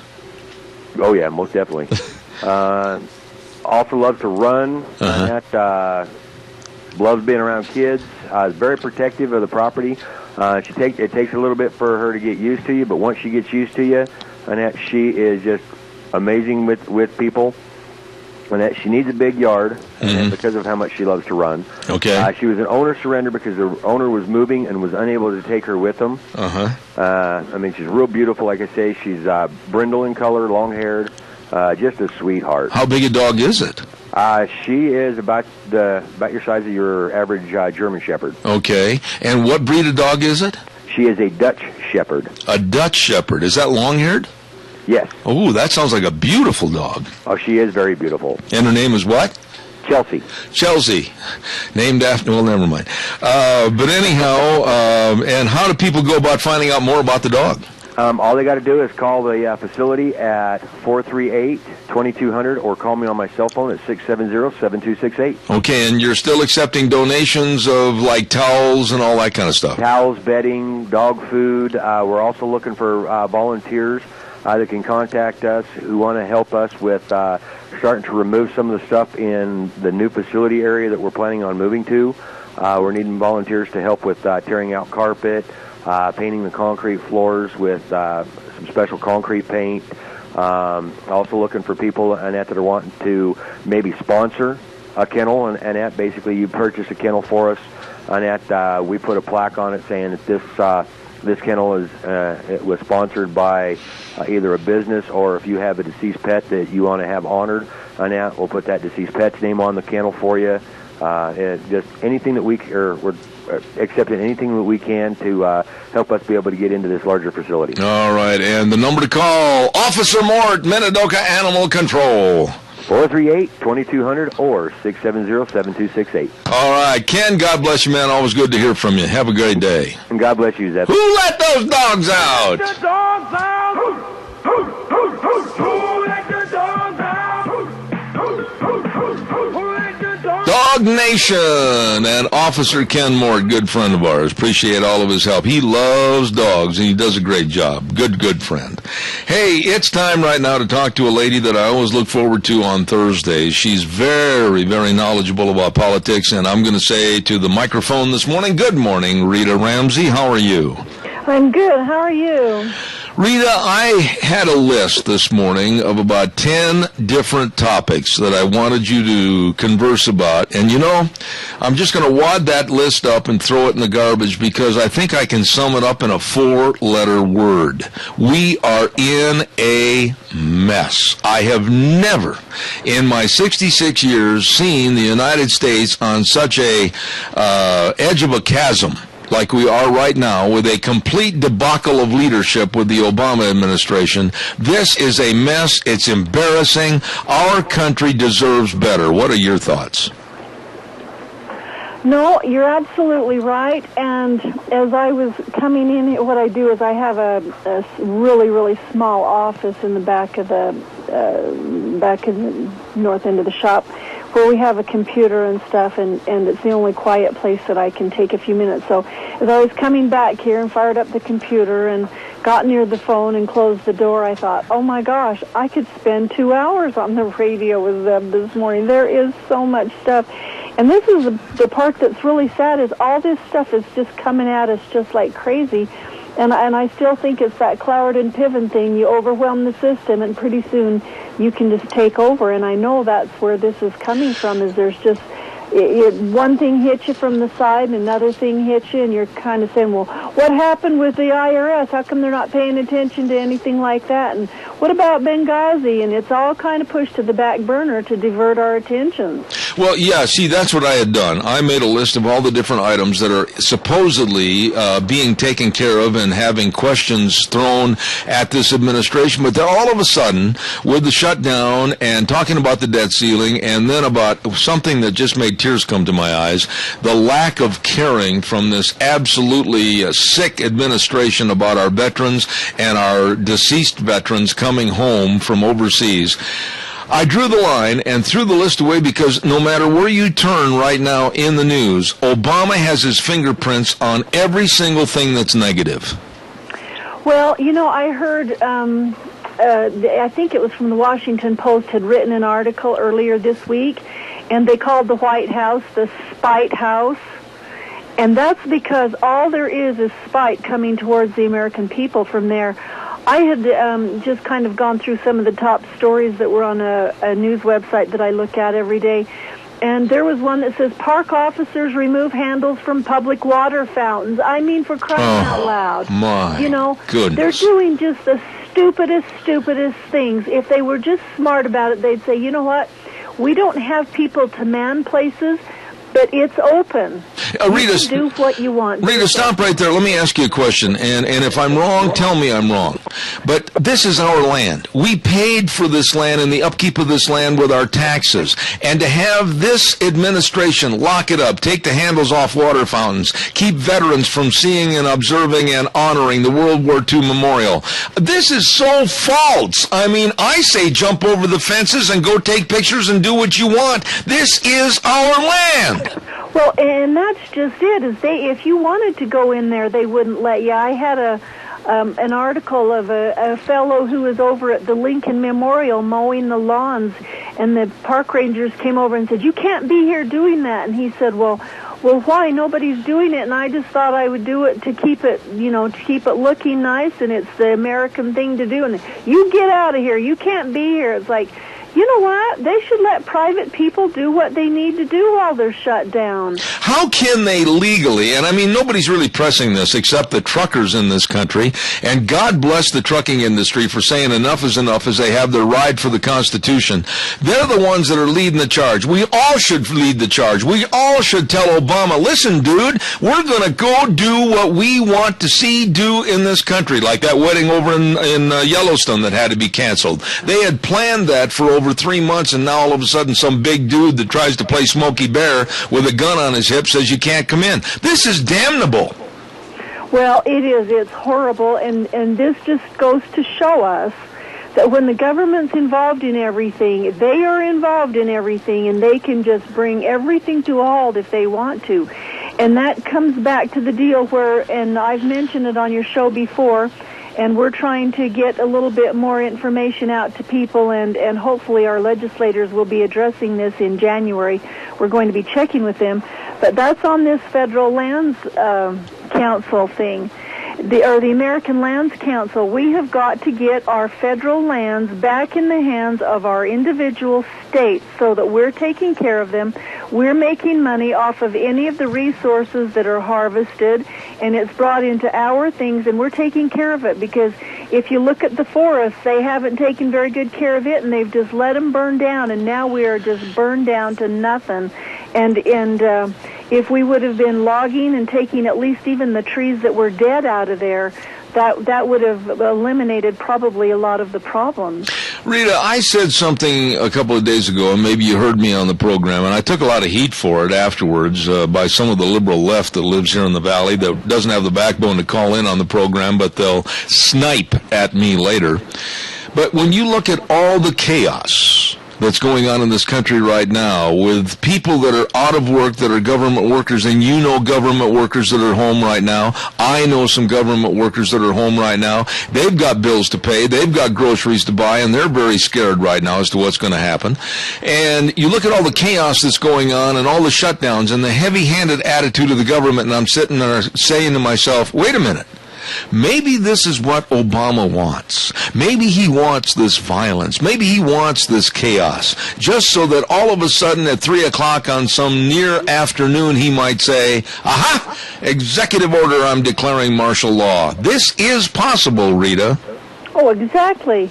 Speaker 18: Oh, yeah, most definitely. Also loves to run. Loves being around kids. Is very protective of the property. It takes a little bit for her to get used to you, but once she gets used to you, Annette, she is just amazing with people. Annette, she needs a big yard because of how much she loves to run.
Speaker 2: Okay.
Speaker 18: She was an owner surrender because the owner was moving and was unable to take her with them. I mean, she's real beautiful. Like I say, she's brindle in color, long-haired. Just a sweetheart.
Speaker 2: How big a dog is it?
Speaker 18: She is about your size of your average German Shepherd.
Speaker 2: Okay. And what breed of dog is it?
Speaker 18: She is a Dutch Shepherd.
Speaker 2: A Dutch Shepherd. Is that long-haired?
Speaker 18: Yes.
Speaker 2: Oh, that sounds like a beautiful dog.
Speaker 18: Oh, she is very beautiful.
Speaker 2: And her name is what?
Speaker 18: Chelsea.
Speaker 2: Chelsea. Named after, well, never mind. But anyhow, and how do people go about finding out more about the dog?
Speaker 18: All they got to do is call the facility at 438-2200 or call me on my cell phone at 670-7268.
Speaker 2: Okay, and you're still accepting donations of, like, towels and all that kind of stuff?
Speaker 18: Towels, bedding, dog food. We're also looking for volunteers that can contact us who want to help us with starting to remove some of the stuff in the new facility area that we're planning on moving to. We're needing volunteers to help with tearing out carpet, painting the concrete floors with some special concrete paint. Also looking for people, Annette, that are wanting to maybe sponsor a kennel. And Annette, basically, you purchase a kennel for us. Annette, we put a plaque on it saying that this kennel it was sponsored by either a business or if you have a deceased pet that you want to have honored. Annette, we'll put that deceased pet's name on the kennel for you. Just anything that we're accepting anything that we can to help us be able to get into this larger facility.
Speaker 2: All right, and the number to call, Officer Mort, Minidoka Animal Control.
Speaker 18: 438-2200 or 670-7268.
Speaker 2: All right, Ken, God bless you, man. Always good to hear from you. Have a great day.
Speaker 18: And God bless you, Zeb.
Speaker 2: Who let those dogs out?
Speaker 17: The dogs out! Who let the dogs out?
Speaker 2: Dog Nation and Officer Ken Mort, good friend of ours. Appreciate all of his help. He loves dogs, and he does a great job. Good friend. Hey, it's time right now to talk to a lady that I always look forward to on Thursdays. She's very, very knowledgeable about politics, and I'm going to say to the microphone this morning, good morning, Rita Ramsey. How are you?
Speaker 19: I'm good. How are you?
Speaker 2: Rita, I had a list this morning of about 10 different topics that I wanted you to converse about. And, you know, I'm just going to wad that list up and throw it in the garbage because I think I can sum it up in a 4-letter word. We are in a mess. I have never, in my 66 years, seen the United States on such a edge of a chasm like we are right now, with a complete debacle of leadership with the Obama administration. This is a mess. It's embarrassing. Our country deserves better. What are your thoughts?
Speaker 19: No, you're absolutely right. And as I was coming in, what I do is I have a really, really small office in the back in the north end of the shop where we have a computer and stuff, and it's the only quiet place that I can take a few minutes. So as I was coming back here and fired up the computer and got near the phone and closed the door, I thought, oh my gosh, I could spend 2 hours on the radio with them this morning. There is so much stuff. And this is the part that's really sad, is all this stuff is just coming at us just like crazy. And I still think it's that Cloward and Piven thing. You overwhelm the system, and pretty soon you can just take over. And I know that's where this is coming from, is there's just one thing hits you from the side and another thing hits you, and you're kind of saying, well, what happened with the IRS? How come they're not paying attention to anything like that? And what about Benghazi? And it's all kind of pushed to the back burner to divert our attention.
Speaker 2: Well, yeah, see, that's what I had done. I made a list of all the different items that are supposedly being taken care of and having questions thrown at this administration. But then all of a sudden, with the shutdown and talking about the debt ceiling, and then about something that just made tears come to my eyes, the lack of caring from this absolutely sick administration about our veterans and our deceased veterans coming home from overseas. I drew the line and threw the list away because no matter where you turn right now in the news, Obama has his fingerprints on every single thing that's negative.
Speaker 19: Well, you know, I heard, I think it was from the Washington Post, had written an article earlier this week, and they called the White House the Spite House. And that's because all there is spite coming towards the American people from there. I had just kind of gone through some of the top stories that were on a news website that I look at every day. And there was one that says, park officers remove handles from public water fountains. I mean, for crying out loud.
Speaker 2: My
Speaker 19: you know,
Speaker 2: goodness.
Speaker 19: They're doing just the stupidest things. If they were just smart about it, they'd say, you know what? We don't have people to man places, but it's open.
Speaker 2: Rita,
Speaker 19: you can do what you want.
Speaker 2: Rita, stop right there. Let me ask you a question. And if I'm wrong, tell me I'm wrong. But this is our land. We paid for this land and the upkeep of this land with our taxes. And to have this administration lock it up, take the handles off water fountains, keep veterans from seeing and observing and honoring the World War II memorial, this is so false. I mean, I say jump over the fences and go take pictures and do what you want. This is our land.
Speaker 19: Well, and that's just it. If you wanted to go in there, they wouldn't let you. I had an article of a fellow who was over at the Lincoln Memorial mowing the lawns, and the park rangers came over and said, "You can't be here doing that." And he said, "Well, why? Nobody's doing it, and I just thought I would do it to keep it, to keep it looking nice, and it's the American thing to do. And you get out of here. You can't be here." It's like, you know what? They should let private people do what they need to do while they're shut down.
Speaker 2: How can they legally, and I mean, nobody's really pressing this except the truckers in this country, and God bless the trucking industry for saying enough is enough as they have their ride for the Constitution. They're the ones that are leading the charge. We all should lead the charge. We all should tell Obama, listen, dude, we're going to go do what we want to see do in this country, like that wedding over in Yellowstone that had to be canceled. They had planned that for over 3 months, and now all of a sudden some big dude that tries to play Smokey Bear with a gun on his hip says you can't come in. This is damnable.
Speaker 19: Well, it is. It's horrible, and this just goes to show us that when the government's involved in everything, they are involved in everything, and they can just bring everything to a halt if they want to. And that comes back to the deal where, and I've mentioned it on your show before, and we're trying to get a little bit more information out to people, and hopefully our legislators will be addressing this in January. We're going to be checking with them. But that's on this Federal Lands Council thing, the American Lands Council. We have got to get our federal lands back in the hands of our individual states so that we're taking care of them. We're making money off of any of the resources that are harvested, and it's brought into our things, and we're taking care of it. Because if you look at the forests, they haven't taken very good care of it, and they've just let them burn down, and now we are just burned down to nothing. And if we would have been logging and taking at least even the trees that were dead out of there, that would have eliminated probably a lot of the problems.
Speaker 2: Rita, I said something a couple of days ago, and maybe you heard me on the program, and I took a lot of heat for it afterwards by some of the liberal left that lives here in the Valley that doesn't have the backbone to call in on the program, but they'll snipe at me later. But when you look at all the chaos that's going on in this country right now with people that are out of work, that are government workers, and you know government workers that are home right now. I know some government workers that are home right now. They've got bills to pay. They've got groceries to buy, and they're very scared right now as to what's going to happen. And you look at all the chaos that's going on and all the shutdowns and the heavy-handed attitude of the government, and I'm sitting there saying to myself, wait a minute. Maybe this is what Obama wants. Maybe he wants this violence. Maybe he wants this chaos. Just so that all of a sudden at 3 o'clock on some near afternoon he might say, aha, executive order, I'm declaring martial law. This is possible, Rita.
Speaker 19: Oh, exactly.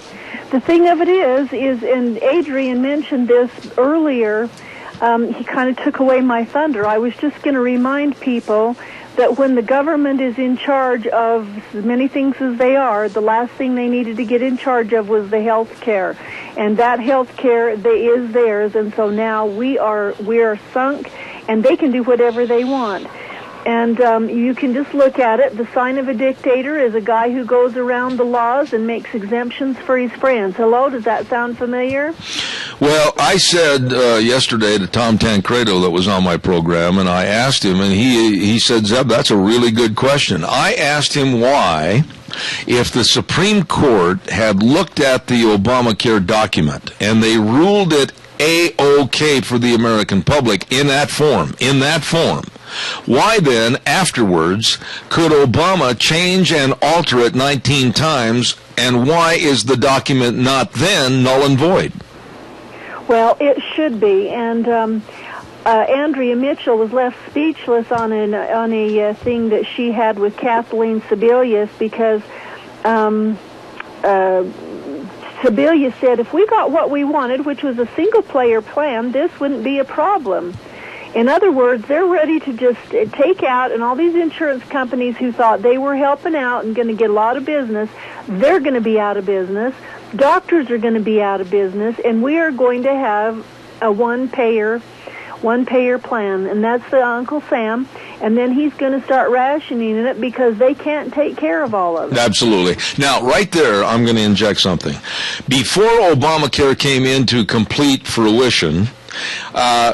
Speaker 19: The thing of it is, and Adrian mentioned this earlier, he kind of took away my thunder. I was just going to remind people that when the government is in charge of as many things as they are, the last thing they needed to get in charge of was the health care. And that health care is theirs, and so now we are sunk, and they can do whatever they want. And you can just look at it. The sign of a dictator is a guy who goes around the laws and makes exemptions for his friends. Hello, does that sound familiar?
Speaker 2: Well, I said yesterday to Tom Tancredo that was on my program, and I asked him, and he said, Zeb, that's a really good question. I asked him why, if the Supreme Court had looked at the Obamacare document and they ruled it A-OK for the American public in that form, why then, afterwards, could Obama change and alter it 19 times, and why is the document not then null and void?
Speaker 19: Well, it should be, and Andrea Mitchell was left speechless on a thing that she had with Kathleen Sebelius, because Sebelius said if we got what we wanted, which was a single-player plan, this wouldn't be a problem. In other words, they're ready to just take out, and all these insurance companies who thought they were helping out and going to get a lot of business, they're going to be out of business. Doctors are going to be out of business, and we are going to have a one-payer plan, and that's the Uncle Sam, and then he's going to start rationing it because they can't take care of all of it.
Speaker 2: Absolutely. Now, right there, I'm going to inject something. Before Obamacare came into complete fruition,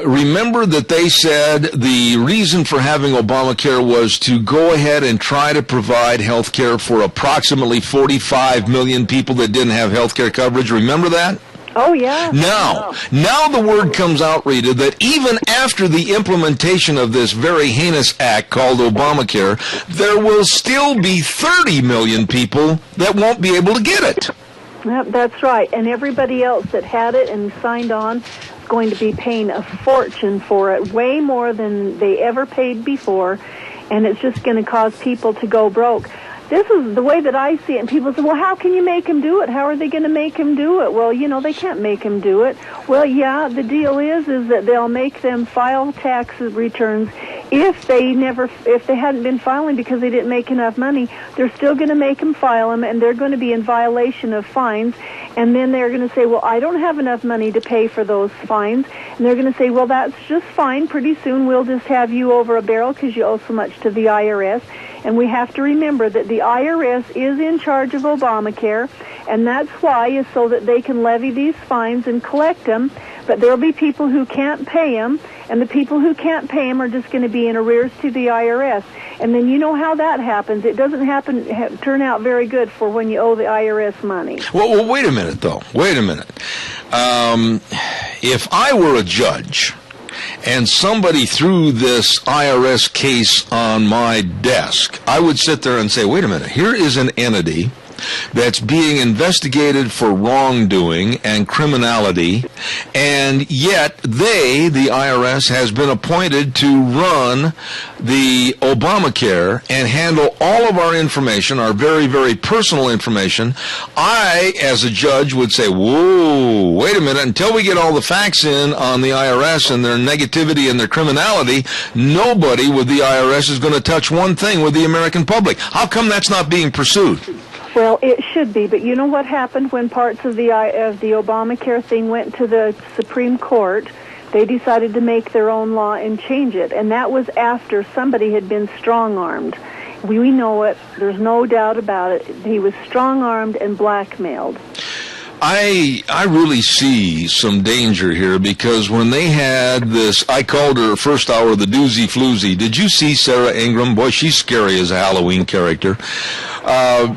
Speaker 2: remember that they said the reason for having Obamacare was to go ahead and try to provide health care for approximately 45 million people that didn't have health care coverage. Remember that?
Speaker 19: Oh, yeah.
Speaker 2: Now the word comes out, Rita, that even after the implementation of this very heinous act called Obamacare, there will still be 30 million people that won't be able to get it.
Speaker 19: Yep, that's right. And everybody else that had it and signed on is going to be paying a fortune for it, way more than they ever paid before, and it's just going to cause people to go broke. This is the way that I see it, and people say, well, how can you make him do it? How are they going to make him do it? Well, they can't make him do it. Well, yeah, the deal is that they'll make them file tax returns. If they hadn't been filing because they didn't make enough money, they're still going to make them file them, and they're going to be in violation of fines. And then they're going to say, well, I don't have enough money to pay for those fines. And they're going to say, well, that's just fine. Pretty soon we'll just have you over a barrel because you owe so much to the IRS. And we have to remember that the IRS is in charge of Obamacare, and that's why, is so that they can levy these fines and collect them. But there'll be people who can't pay them, and the people who can't pay them are just going to be in arrears to the IRS. And then you know how that happens. It doesn't turn out very good for when you owe the IRS money.
Speaker 2: Well, wait a minute, though. Wait a minute. If I were a judge and somebody threw this IRS case on my desk, I would sit there and say, wait a minute, here is an entity that's being investigated for wrongdoing and criminality, and yet they, the IRS, has been appointed to run the Obamacare and handle all of our information, our very, very personal information. I, as a judge, would say, whoa, wait a minute, until we get all the facts in on the IRS and their negativity and their criminality, nobody with the IRS is going to touch one thing with the American public. How come that's not being pursued?
Speaker 19: Well, it should be, but you know what happened when parts of the Obamacare thing went to the Supreme Court? They decided to make their own law and change it, and that was after somebody had been strong-armed. We know it. There's no doubt about it. He was strong-armed and blackmailed.
Speaker 2: I really see some danger here, because when they had this, I called her first hour the doozy floozy. Did you see Sarah Ingram? Boy, she's scary as a Halloween character.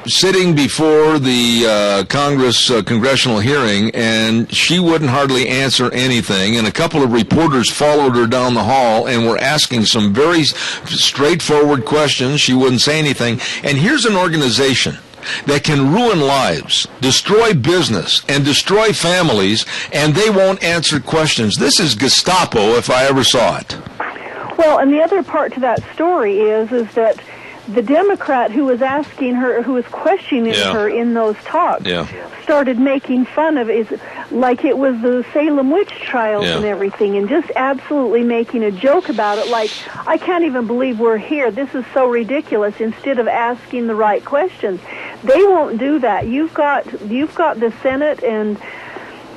Speaker 2: Sitting before the congressional hearing, and she wouldn't hardly answer anything, and a couple of reporters followed her down the hall and were asking some very straightforward questions. She wouldn't say anything. And here's an organization that can ruin lives, destroy business, and destroy families, and they won't answer questions. This is Gestapo if I ever saw it.
Speaker 19: Well, and the other part to that story is that the Democrat who was asking her, who was questioning her in those talks, started making fun of it like it was the Salem witch trials and everything, and just absolutely making a joke about it, like, I can't even believe we're here. This is so ridiculous, instead of asking the right questions. They won't do that. You've got the Senate, and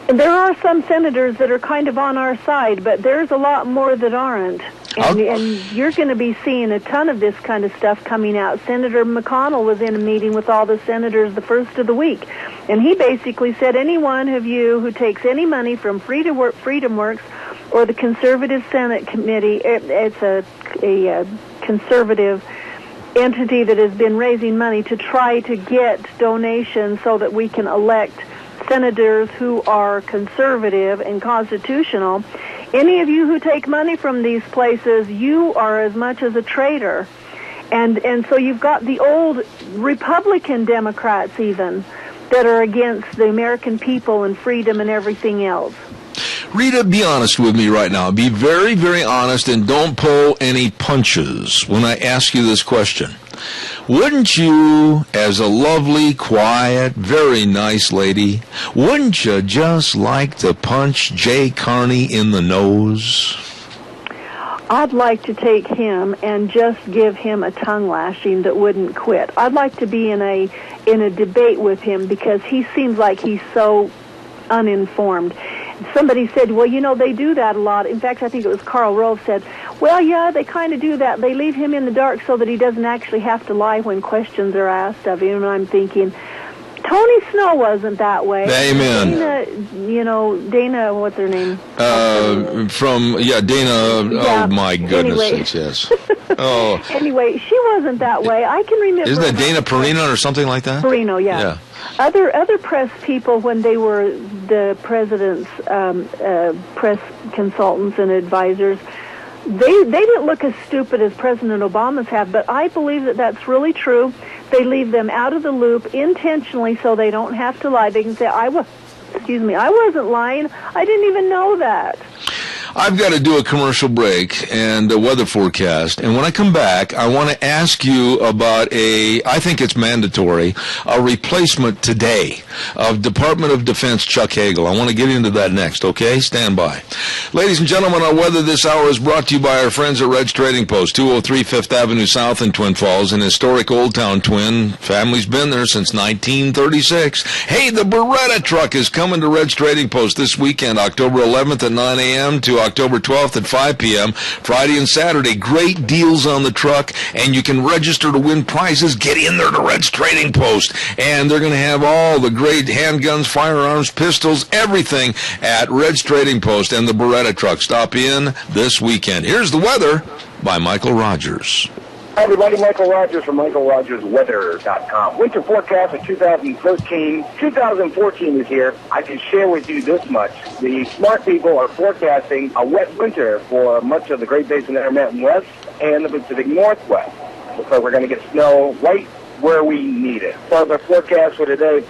Speaker 19: there are some senators that are kind of on our side, but there's a lot more that aren't. And you're going to be seeing a ton of this kind of stuff coming out. Senator McConnell was in a meeting with all the senators the first of the week, and he basically said, any one of you who takes any money from FreedomWorks or the Conservative Senate Committee, it's a conservative entity that has been raising money to try to get donations so that we can elect senators who are conservative and constitutional. Any of you who take money from these places, you are as much as a traitor. And so you've got the old Republican Democrats even that are against the American people and freedom and everything else.
Speaker 2: Rita, be honest with me right now. Be very, very honest, and don't pull any punches when I ask you this question. Wouldn't you, as a lovely, quiet, very nice lady, wouldn't you just like to punch Jay Carney in the nose?
Speaker 19: I'd like to take him and just give him a tongue lashing that wouldn't quit. I'd like to be in a debate with him, because he seems like he's so uninformed. Somebody said, well, you know, they do that a lot. In fact, I think it was Karl Rove said, well, yeah, they kind of do that. They leave him in the dark so that he doesn't actually have to lie when questions are asked of him. And I'm thinking, Tony Snow wasn't that way.
Speaker 2: Amen.
Speaker 19: Dana, what's her name?
Speaker 2: Dana, oh my goodness,
Speaker 19: anyway.
Speaker 2: Yes. Oh.
Speaker 19: Anyway, she wasn't that way. I can remember.
Speaker 2: Isn't that Dana Perino or something like that?
Speaker 19: Perino, yeah. Other press people, when they were the president's press consultants and advisors, they didn't look as stupid as President Obama's have, but I believe that that's really true. They leave them out of the loop intentionally so they don't have to lie. They can say, I wasn't lying. I didn't even know that.
Speaker 2: I've got to do a commercial break and a weather forecast. And when I come back, I want to ask you about I think it's mandatory, a replacement today of Department of Defense Chuck Hagel. I want to get into that next, okay? Stand by. Ladies and gentlemen, our weather this hour is brought to you by our friends at Red's Trading Post, 203 5th Avenue South in Twin Falls, an historic Old Town Twin. Family's been there since 1936. Hey, the Beretta truck is coming to Red's Trading Post this weekend, October 11th at 9 a.m. to October 12th at 5 p.m., Friday and Saturday. Great deals on the truck, and you can register to win prizes. Get in there to Red's Trading Post, and they're going to have all the great handguns, firearms, pistols, everything at Red's Trading Post and the Beretta truck. Stop in this weekend. Here's the weather by Michael Rogers.
Speaker 5: Hi, everybody. Michael Rogers from MichaelRogersWeather.com. Winter forecast of 2014 is here. I can share with you this much. The smart people are forecasting a wet winter for much of the Great Basin Intermountain West and the Pacific Northwest. Looks like we're going to get snow right where we need it. So the forecast for today: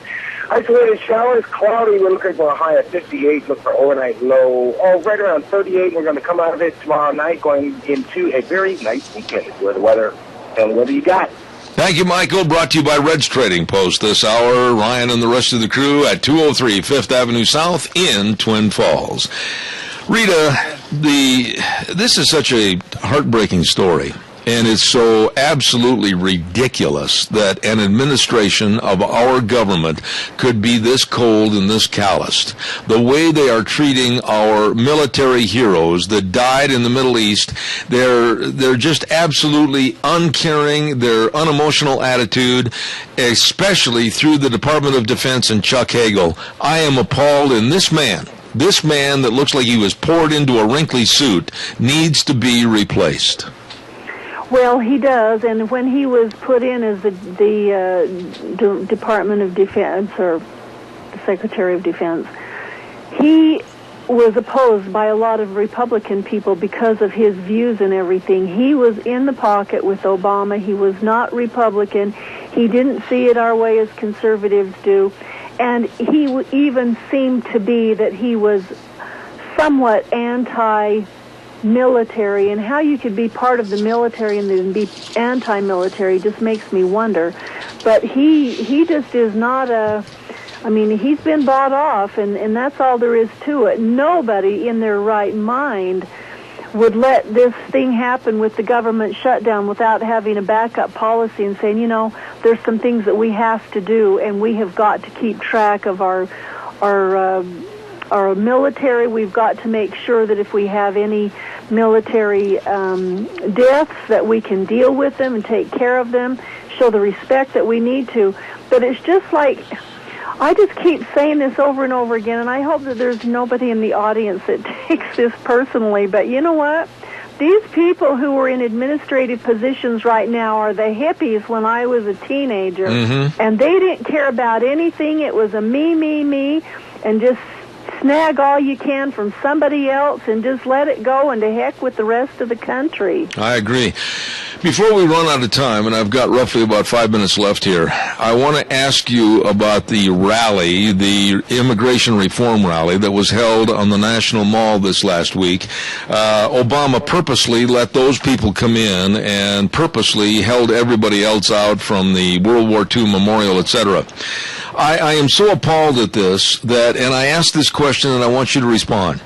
Speaker 5: isolated showers, cloudy. We're looking for a high of 58. Look for overnight low, right around 38. We're going to come out of it tomorrow night, going into a very nice weekend. Where the weather, and whether you got.
Speaker 2: Thank you, Michael. Brought to you by Red's Trading Post this hour. Ryan and the rest of the crew at 203 5th Avenue South in Twin Falls. Rita, this is such a heartbreaking story. And it's so absolutely ridiculous that an administration of our government could be this cold and this calloused. The way they are treating our military heroes that died in the Middle East, they're just absolutely uncaring, their unemotional attitude, especially through the Department of Defense and Chuck Hagel. I am appalled, and this man that looks like he was poured into a wrinkly suit needs to be replaced.
Speaker 19: Well, he does, and when he was put in as the Department of Defense, or the Secretary of Defense, he was opposed by a lot of Republican people because of his views and everything. He was in the pocket with Obama. He was not Republican. He didn't see it our way as conservatives do, and he even seemed to be that he was somewhat anti-military, and how you could be part of the military and then be anti-military just makes me wonder. But he just is not he's been bought off, and that's all there is to it. Nobody in their right mind would let this thing happen with the government shutdown without having a backup policy and saying, there's some things that we have to do, and we have got to keep track of our military. We've got to make sure that if we have any military deaths, that we can deal with them and take care of them, show the respect that we need to. But it's just like, I just keep saying this over and over again, and I hope that there's nobody in the audience that takes this personally, but you know what? These people who are in administrative positions right now are the hippies when I was a teenager, and they didn't care about anything. It was a me, and just snag all you can from somebody else and just let it go, and to heck with the rest of the country.
Speaker 2: I agree. Before we run out of time, and I've got roughly about 5 minutes left here, I want to ask you about the rally, the immigration reform rally that was held on the National Mall this last week. Obama purposely let those people come in and purposely held everybody else out from the World War II memorial, etc. I am so appalled at this and I asked this question and I want you to respond.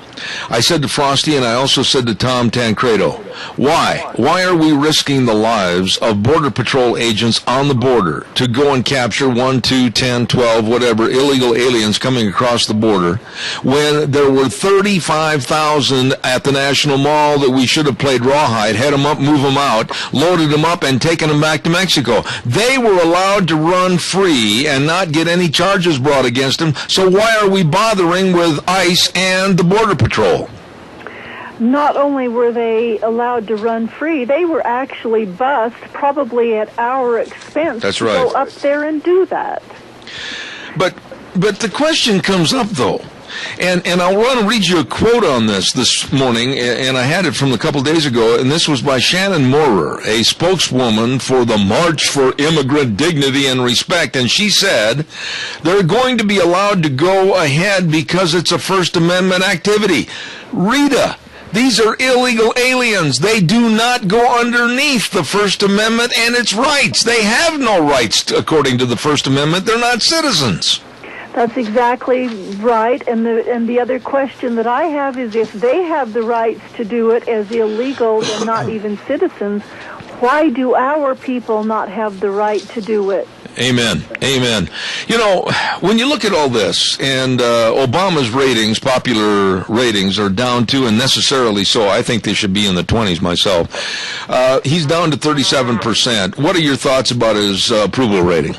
Speaker 2: I said to Frosty, and I also said to Tom Tancredo, why? Why are we risking the lives of Border Patrol agents on the border to go and capture 1, 2, 10, 12, whatever, illegal aliens coming across the border when there were 35,000 at the National Mall that we should have played rawhide, had them up, move them out, loaded them up, and taken them back to Mexico? They were allowed to run free and not get any charges brought against them, so why are we bothering with ICE and the Border Patrol?
Speaker 19: Not only were they allowed to run free, they were actually bused, probably at our expense.
Speaker 2: That's
Speaker 19: to
Speaker 2: right.
Speaker 19: go up there and do that.
Speaker 2: But the question comes up, though, and I want to read you a quote on this morning, and I had it from a couple days ago, and this was by Shannon Moorer, a spokeswoman for the March for Immigrant Dignity and Respect, and she said they're going to be allowed to go ahead because it's a First Amendment activity. Rita, these are illegal aliens. They do not go underneath the First Amendment and its rights. They have no rights according to the First Amendment. They're not citizens.
Speaker 19: That's exactly right. And the other question that I have is, if they have the rights to do it as illegals and not even citizens, why do our people not have the right to do it?
Speaker 2: Amen. Amen. You know, when you look at all this, and Obama's ratings, popular ratings, are down to, and necessarily so, I think they should be in the 20s myself. He's down to 37%. What are your thoughts about his approval rating?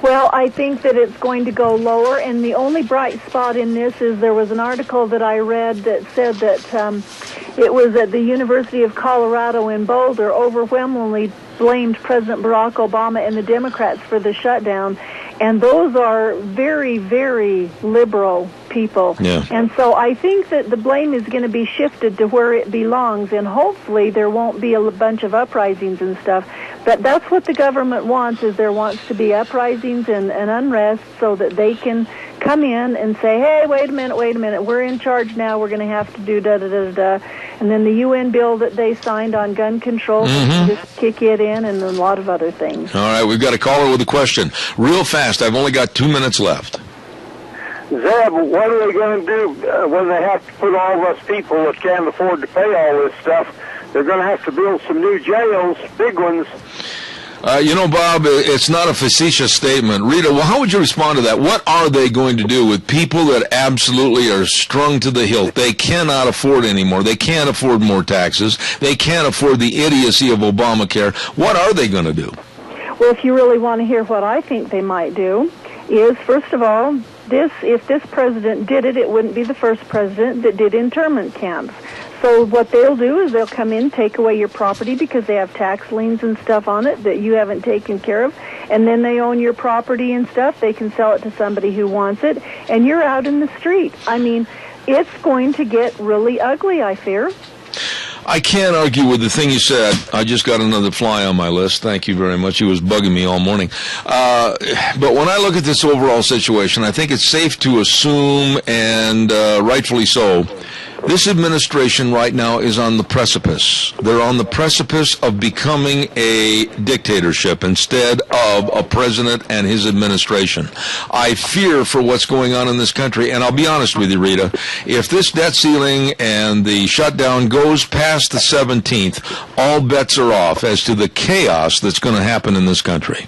Speaker 19: Well, I think that it's going to go lower, and the only bright spot in this is there was an article that I read that said that it was at the University of Colorado in Boulder overwhelmingly blamed President Barack Obama and the Democrats for the shutdown, and those are very, very liberal people.
Speaker 2: Yeah.
Speaker 19: And so I think that the blame is going to be shifted to where it belongs, and hopefully there won't be a bunch of uprisings and stuff. But that's what the government wants, is there wants to be uprisings and unrest so that they can come in and say, hey, wait a minute, we're in charge now, we're going to have to do da-da-da-da-da. And then the UN bill that they signed on gun control, just kick it in, and a lot of other things.
Speaker 2: All right, we've got a caller with a question. Real fast, I've only got 2 minutes left.
Speaker 11: Zeb, what are they going to do when they have to put all of us people that can't afford to pay all this stuff They're going to have to build some new jails, big ones.
Speaker 2: Bob, it's not a facetious statement. Rita, well, how would you respond to that? What are they going to do with people that absolutely are strung to the hilt? They cannot afford anymore. They can't afford more taxes. They can't afford the idiocy of Obamacare. What are they going to do?
Speaker 19: Well, if you really want to hear what I think they might do, is, first of all, if this president did it, it wouldn't be the first president that did internment camps. So what they'll do is they'll come in, take away your property because they have tax liens and stuff on it that you haven't taken care of, and then they own your property and stuff. They can sell it to somebody who wants it, and you're out in the street. I mean, it's going to get really ugly, I fear.
Speaker 2: I can't argue with the thing you said. I just got another fly on my list. Thank you very much. He was bugging me all morning. But when I look at this overall situation, I think it's safe to assume, and rightfully so, this administration right now is on the precipice. They're on the precipice of becoming a dictatorship instead of a president and his administration. I fear for what's going on in this country, and I'll be honest with you, Rita, if this debt ceiling and the shutdown goes past the 17th, all bets are off as to the chaos that's going to happen in this country.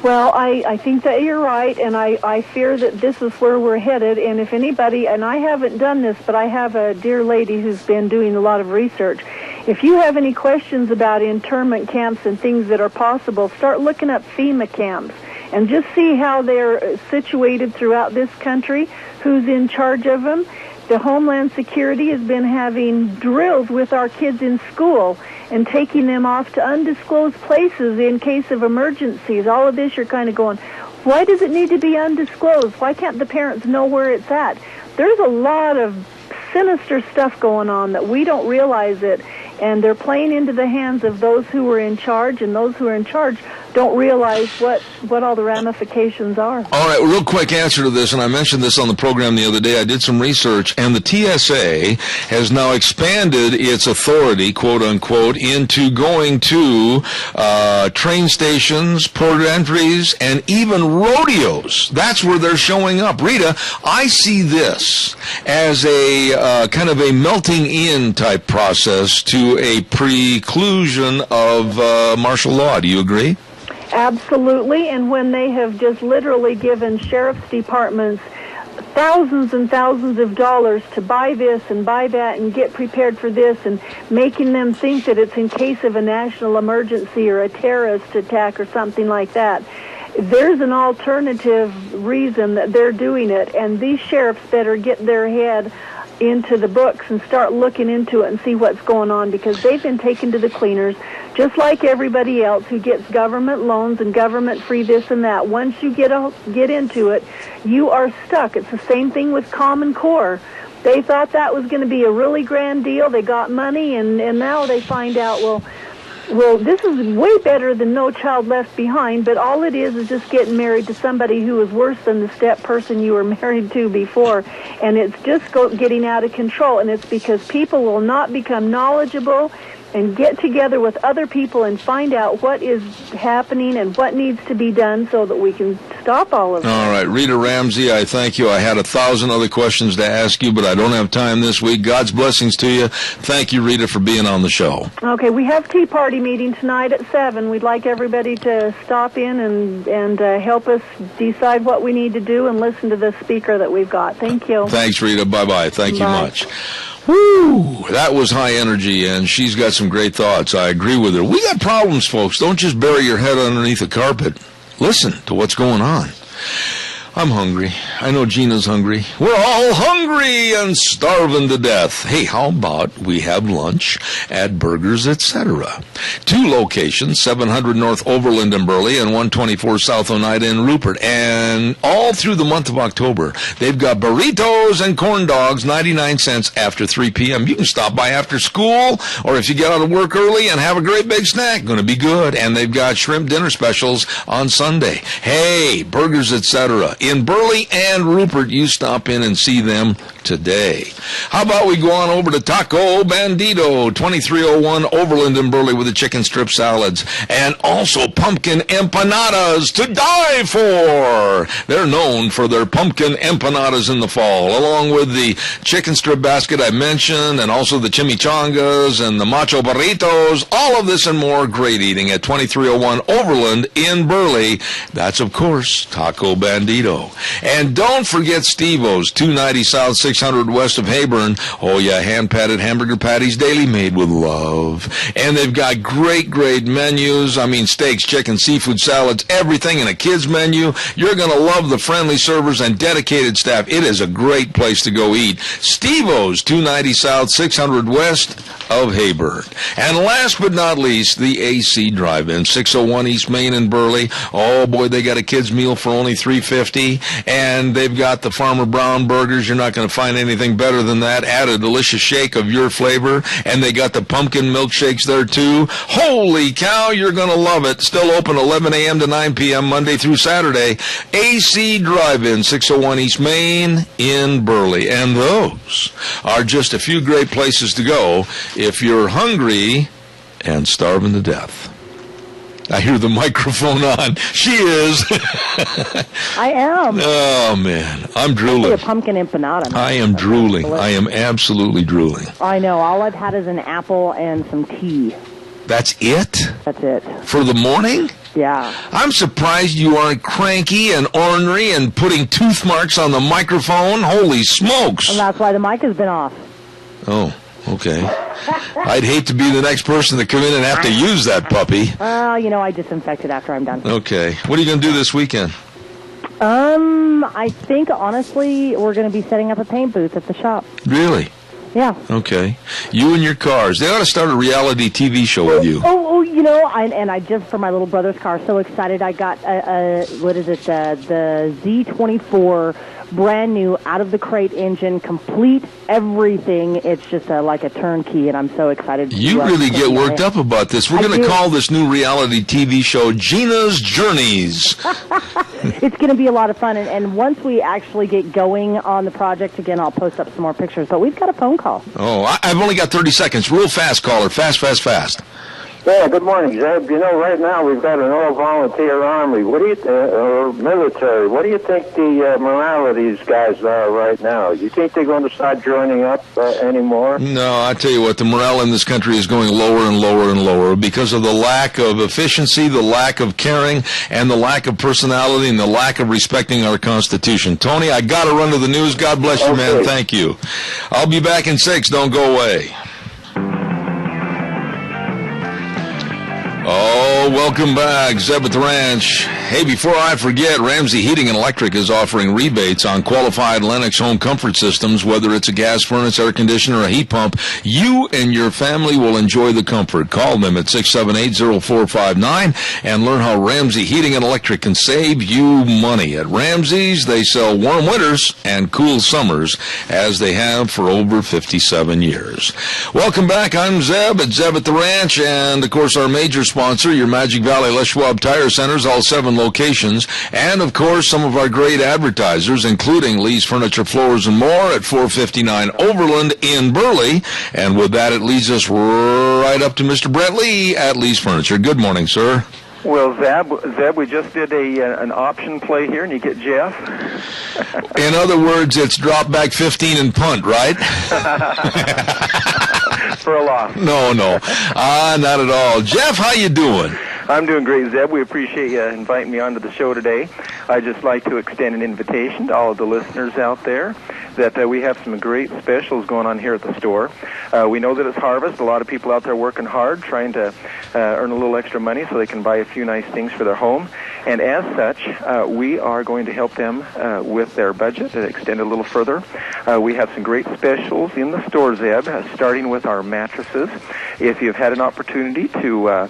Speaker 19: Well, I think that you're right, and I fear that this is where we're headed. And if anybody, and I haven't done this, but I have a dear lady who's been doing a lot of research. If you have any questions about internment camps and things that are possible, start looking up FEMA camps and just see how they're situated throughout this country, who's in charge of them. The Homeland Security has been having drills with our kids in school and taking them off to undisclosed places in case of emergencies. All of this, you're kind of going, why does it need to be undisclosed? Why can't the parents know where it's at? There's a lot of sinister stuff going on that we don't realize it, and they're playing into the hands of those who are in charge, and those who are in charge don't realize what all the ramifications are.
Speaker 2: All right, real quick answer to this, and I mentioned this on the program the other day. I did some research, and the TSA has now expanded its authority, quote unquote, into going to train stations, port entries, and even rodeos. That's where they're showing up. Rita, I see this as a kind of a melting in type process to a preclusion of martial law. Do you agree?
Speaker 19: Absolutely, and when they have just literally given sheriff's departments thousands and thousands of dollars to buy this and buy that and get prepared for this, and making them think that it's in case of a national emergency or a terrorist attack or something like that, there's an alternative reason that they're doing it, and these sheriffs better get their head into the books and start looking into it and see what's going on, because they've been taken to the cleaners just like everybody else who gets government loans and government free this and that. Once you get into it, you are stuck. It's the same thing with Common Core. They thought that was going to be a really grand deal. They got money, and now they find out, well, this is way better than No Child Left Behind, but all it is just getting married to somebody who is worse than the step person you were married to before. And it's just getting out of control, and it's because people will not become knowledgeable and get together with other people and find out what is happening and what needs to be done so that we can stop all of it.
Speaker 2: All right, Rita Ramsey, I thank you. I had 1,000 other questions to ask you, but I don't have time this week. God's blessings to you. Thank you, Rita, for being on the show.
Speaker 19: Okay, we have Tea Party meeting tonight at 7. We'd like everybody to stop in and help us decide what we need to do and listen to the speaker that we've got. Thank you.
Speaker 2: Thanks, Rita. Bye-bye. Thank you much. Woo! That was high energy, and she's got some great thoughts. I agree with her. We got problems, folks. Don't just bury your head underneath the carpet. Listen to what's going on. I'm hungry. I know Gina's hungry. We're all hungry and starving to death. Hey, how about we have lunch at Burgers, Etc.? 2 locations, 700 North Overland in Burley and 124 South Oneida in Rupert. And all through the month of October, they've got burritos and corn dogs, 99 cents after 3 p.m. You can stop by after school, or if you get out of work early and have a great big snack. Going to be good. And they've got shrimp dinner specials on Sunday. Hey, Burgers, Etc. In Burley and Rupert, you stop in and see them today. How about we go on over to Taco Bandito, 2301 Overland in Burley with the chicken strip salads, and also pumpkin empanadas to die for. They're known for their pumpkin empanadas in the fall, along with the chicken strip basket I mentioned, and also the chimichangas and the macho burritos. All of this and more great eating at 2301 Overland in Burley. That's, of course, Taco Bandito. And don't forget Steve-O's, 290 South, 600 west of Hayburn. Oh, yeah, hand-patted hamburger patties daily, made with love. And they've got great menus. I mean, steaks, chicken, seafood, salads, everything in a kid's menu. You're going to love the friendly servers and dedicated staff. It is a great place to go eat. Steve-O's, 290 South, 600 west of Hayburn. And last but not least, the AC Drive-In, 601 East Main in Burley. Oh, boy, they got a kid's meal for only $3.50. And they've got the Farmer Brown burgers. You're not going to find anything better than that. Add a delicious shake of your flavor. And they got the pumpkin milkshakes there, too. Holy cow, you're going to love it. Still open 11 a.m. to 9 p.m. Monday through Saturday. AC Drive-In, 601 East Main in Burley. And those are just a few great places to go if you're hungry and starving to death. I hear the microphone on. She is.
Speaker 3: I am.
Speaker 2: Oh, man. I'm drooling.
Speaker 3: A pumpkin empanada.
Speaker 2: I am drooling. I am absolutely drooling.
Speaker 3: I know. All I've had is an apple and some tea.
Speaker 2: That's it?
Speaker 3: That's it.
Speaker 2: For the morning?
Speaker 3: Yeah.
Speaker 2: I'm surprised you aren't cranky and ornery and putting tooth marks on the microphone. Holy smokes.
Speaker 3: And that's why the mic has been off.
Speaker 2: Oh, okay. I'd hate to be the next person to come in and have to use that puppy.
Speaker 3: I disinfect it after I'm done.
Speaker 2: Okay. What are you going to do this weekend?
Speaker 3: I think, honestly, we're going to be setting up a paint booth at the shop.
Speaker 2: Really?
Speaker 3: Yeah.
Speaker 2: Okay. You and your cars. They ought to start a reality TV show with you.
Speaker 3: I just, for my little brother's car, so excited. I got, the Z24 brand new, out-of-the-crate engine, complete everything. It's just like a turnkey, and I'm so excited.
Speaker 2: You really get worked up about this. We're going to call this new reality TV show Gina's Journeys.
Speaker 3: It's going to be a lot of fun, and once we actually get going on the project, again, I'll post up some more pictures, but we've got a phone call.
Speaker 2: Oh, I've only got 30 seconds. Real fast, caller. Fast.
Speaker 20: Yeah, good morning, Zeb. Right now we've got an all-volunteer army. What do you or military? What do you think the morale of these guys are right now? You think they're going to start joining up anymore?
Speaker 2: No, I tell you what, the morale in this country is going lower and lower and lower because of the lack of efficiency, the lack of caring, and the lack of personality, and the lack of respecting our Constitution. Tony, I got to run to the news. God bless you, man. Thank you. I'll be back in 6. Don't go away. Oh, welcome back, Zeb at the Ranch. Hey, before I forget, Ramsey Heating and Electric is offering rebates on qualified Lennox home comfort systems, whether it's a gas furnace, air conditioner, or heat pump. You and your family will enjoy the comfort. Call them at 678-0459 and learn how Ramsey Heating and Electric can save you money. At Ramsey's, they sell warm winters and cool summers, as they have for over 57 years. Welcome back. I'm Zeb at Zeb at the Ranch, and, of course, our major sponsor, your Magic Valley Les Schwab Tire Centers, all 7 locations, and, of course, some of our great advertisers, including Lee's Furniture, Floors, and More at 459 Overland in Burley. And with that, it leads us right up to Mr. Brett Lee at Lee's Furniture. Good morning, sir.
Speaker 15: Well, Zeb, we just did an option play here, and you get Jeff.
Speaker 2: In other words, it's drop back 15 and punt, right?
Speaker 15: For a loss.
Speaker 2: No. Not at all. Jeff, how you doing?
Speaker 15: I'm doing great, Zeb. We appreciate you inviting me onto the show today. I'd just like to extend an invitation to all of the listeners out there that we have some great specials going on here at the store. We know that it's harvest. A lot of people out there working hard, trying to earn a little extra money so they can buy a few nice things for their home. And as such, we are going to help them with their budget and extend it a little further. We have some great specials in the store, Zeb, starting with our mattresses. If you've had an opportunity to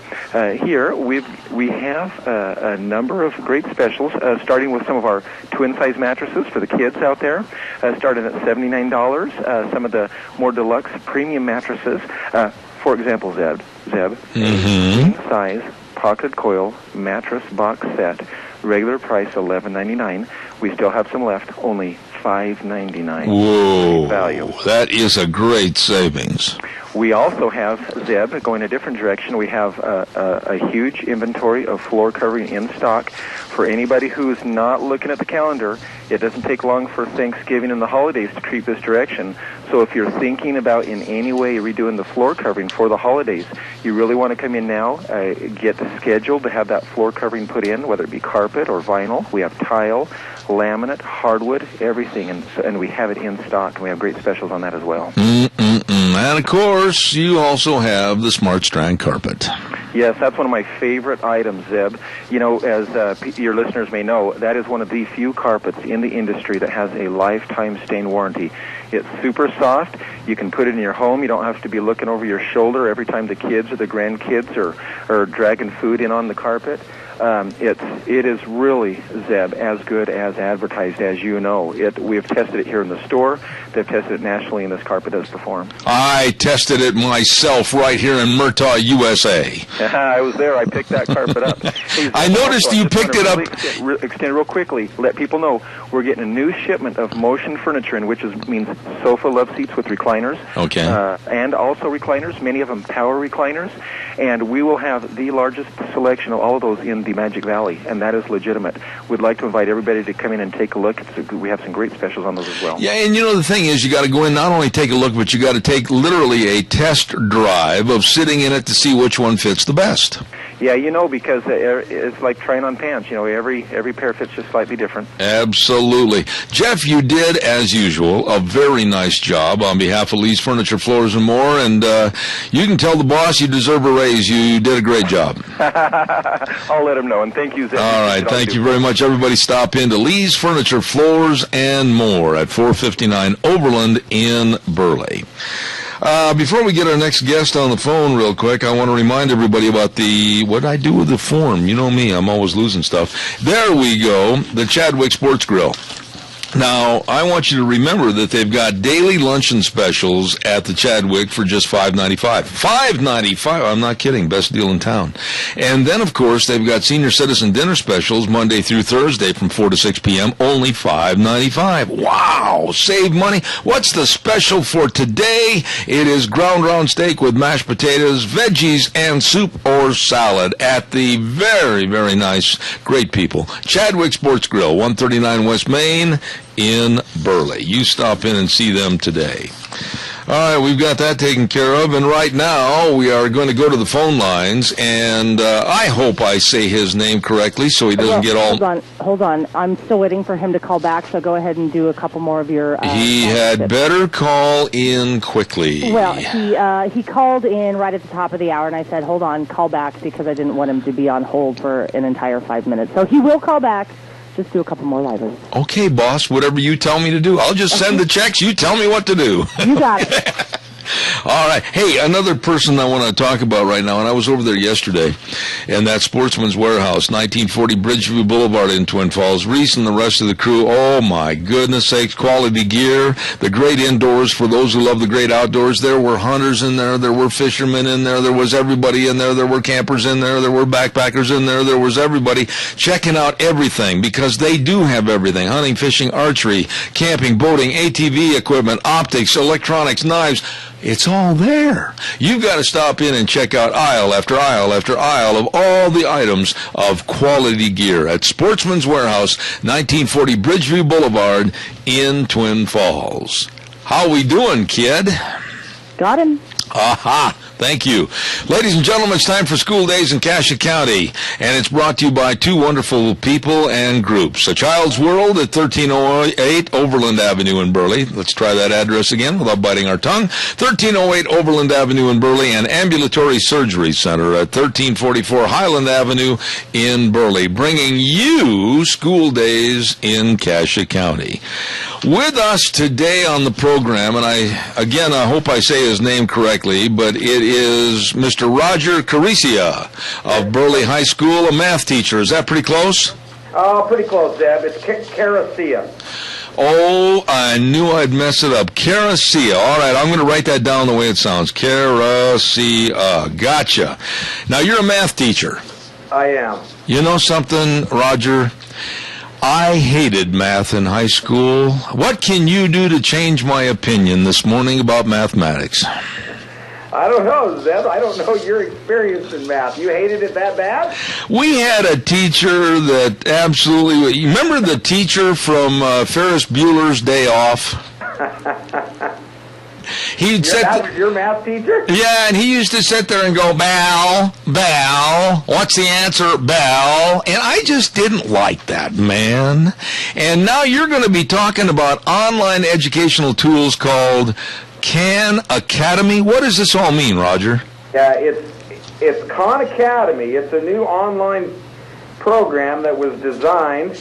Speaker 15: hear, we have a number of great specials, starting with some of our twin-size mattresses for the kids out there, starting at $79. Some of the more deluxe premium mattresses, for example, Zeb, king-size pocket coil mattress box set, regular price $11.99. We still have some left, only $5.99.
Speaker 2: Whoa,
Speaker 15: value.
Speaker 2: That is a great savings.
Speaker 15: We also have, Zeb, going a different direction. We have a huge inventory of floor covering in stock. For anybody who's not looking at the calendar, it doesn't take long for Thanksgiving and the holidays to creep this direction. So if you're thinking about in any way redoing the floor covering for the holidays, you really want to come in now, get scheduled to have that floor covering put in, whether it be carpet or vinyl. We have tile, laminate, hardwood, everything, and we have it in stock, and we have great specials on that as well.
Speaker 2: And, of course, you also have the Smart Strand carpet.
Speaker 15: Yes, that's one of my favorite items, Zeb. You know, as your listeners may know, that is one of the few carpets in the industry that has a lifetime stain warranty. It's super soft. You can put it in your home. You don't have to be looking over your shoulder every time the kids or the grandkids are dragging food in on the carpet. It is really, Zeb, as good as advertised, as you know. We have tested it here in the store. They've tested it nationally, and this carpet does perform.
Speaker 2: I tested it myself right here in Murtaugh, USA.
Speaker 15: I was there. I picked that carpet up.
Speaker 2: I noticed you picked it up.
Speaker 15: Extend real quickly. Let people know we're getting a new shipment of Motion furniture, which means sofa love seats with recliners.
Speaker 2: Okay.
Speaker 15: And also recliners, many of them power recliners. And we will have the largest selection of all of those in the Magic Valley, and that is legitimate. We'd like to invite everybody to come in and take a look. We have some great specials on those as well.
Speaker 2: Yeah, and you know the thing is, you got to go in, not only take a look, but you got to take literally a test drive of sitting in it to see which one fits the best.
Speaker 15: Yeah, you know, because it's like trying on pants. You know, every pair fits just slightly different.
Speaker 2: Absolutely. Jeff, you did, as usual, a very nice job on behalf of Lee's Furniture, Floors, and More, and you can tell the boss you deserve a raise. You did a great job.
Speaker 15: I'll let him know, and thank you, Zeb.
Speaker 2: All right, thank you very much. Everybody stop into Lee's Furniture, Floors, and More at 459 Overland in Burley. Before we get our next guest on the phone real quick, I want to remind everybody about what I do with the form. You know me, I'm always losing stuff. There we go, the Chadwick Sports Grill. Now, I want you to remember that they've got daily luncheon specials at the Chadwick for just $5.95. $5.95? I'm not kidding. Best deal in town. And then, of course, they've got senior citizen dinner specials Monday through Thursday from 4 to 6 p.m. Only $5.95. Wow! Save money. What's the special for today? It is ground round steak with mashed potatoes, veggies, and soup or salad at the very, very nice, great people, Chadwick Sports Grill, 139 West Main in Burley. You stop in and see them today. All right, we've got that taken care of, and right now we are going to go to the phone lines, and I hope I say his name correctly so he doesn't get all...
Speaker 3: Hold on. I'm still waiting for him to call back, so go ahead and do a couple more of your...
Speaker 2: he had better call in quickly.
Speaker 3: Well, he called in right at the top of the hour, and I said, hold on, call back, because I didn't want him to be on hold for an entire 5 minutes. So he will call back. Just do a couple more livers.
Speaker 2: Okay, boss, whatever you tell me to do. I'll just send the checks. You tell me what to do.
Speaker 3: You got it.
Speaker 2: All right. Hey, another person I want to talk about right now, and I was over there yesterday, and that's Sportsman's Warehouse, 1940 Bridgeview Boulevard in Twin Falls. Reese and the rest of the crew, oh my goodness sakes, quality gear, the great indoors for those who love the great outdoors. There were hunters in there, there were fishermen in there, there was everybody in there, there were campers in there, there were backpackers in there, there was everybody checking out everything, because they do have everything: hunting, fishing, archery, camping, boating, ATV equipment, optics, electronics, knives. It's all there. You've got to stop in and check out aisle after aisle after aisle of all the items of quality gear at Sportsman's Warehouse, 1940 Bridgeview Boulevard in Twin Falls. How we doing, kid?
Speaker 3: Got him.
Speaker 2: Aha. Thank you. Ladies and gentlemen, it's time for School Days in Cassia County, and it's brought to you by two wonderful people and groups. A Child's World at 1308 Overland Avenue in Burley. Let's try that address again without biting our tongue. 1308 Overland Avenue in Burley, and Ambulatory Surgery Center at 1344 Highland Avenue in Burley, bringing you School Days in Cassia County. With us today on the program, and I hope I say his name correctly, but it is Mr. Roger Caricia of Burley High School, a math teacher. Is that pretty close?
Speaker 11: Oh, pretty close, Deb. It's Caricia.
Speaker 2: Oh, I knew I'd mess it up. Caricia. All right, I'm going to write that down the way it sounds. Caricia. Gotcha. Now, you're a math teacher.
Speaker 11: I am.
Speaker 2: You know something, Roger? I hated math in high school. What can you do to change my opinion this morning about mathematics?
Speaker 21: I don't know, Zeb. I don't know your experience in math. You hated it that bad?
Speaker 2: We had a teacher that absolutely... You remember the teacher from Ferris Bueller's Day Off?
Speaker 21: That was your math teacher?
Speaker 2: Yeah, and he used to sit there and go, Bell, what's the answer, Bell? And I just didn't like that, man. And now you're going to be talking about online educational tools called Khan Academy. What does this all mean, Roger?
Speaker 21: Yeah, it's Khan Academy. It's a new online program that was designed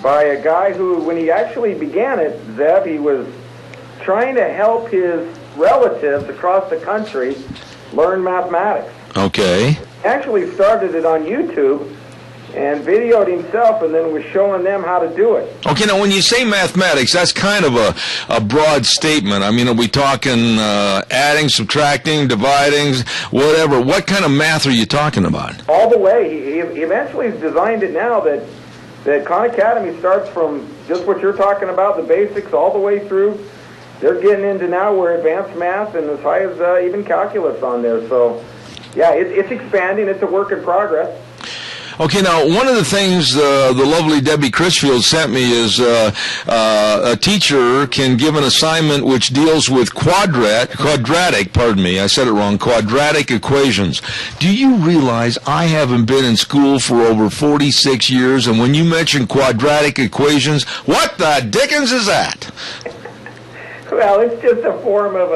Speaker 21: by a guy who, when he actually began it, Zeb, he was trying to help his relatives across the country learn mathematics.
Speaker 2: Okay.
Speaker 21: He actually started it on YouTube and videoed himself and then was showing them how to do it.
Speaker 2: Okay, now when you say mathematics, that's kind of a broad statement. I mean, are we talking adding, subtracting, dividing, whatever? What kind of math are you talking about?
Speaker 21: All the way. He eventually designed it now that Khan Academy starts from just what you're talking about, the basics, all the way through. They're getting into now where advanced math and as high as even calculus on there. So, yeah, it's expanding. It's a work in progress.
Speaker 2: Okay, now, one of the things the lovely Debbie Crisfield sent me is a teacher can give an assignment which deals with quadratic equations. Do you realize I haven't been in school for over 46 years, and when you mention quadratic equations, what the dickens is that?
Speaker 21: Well, it's just a form of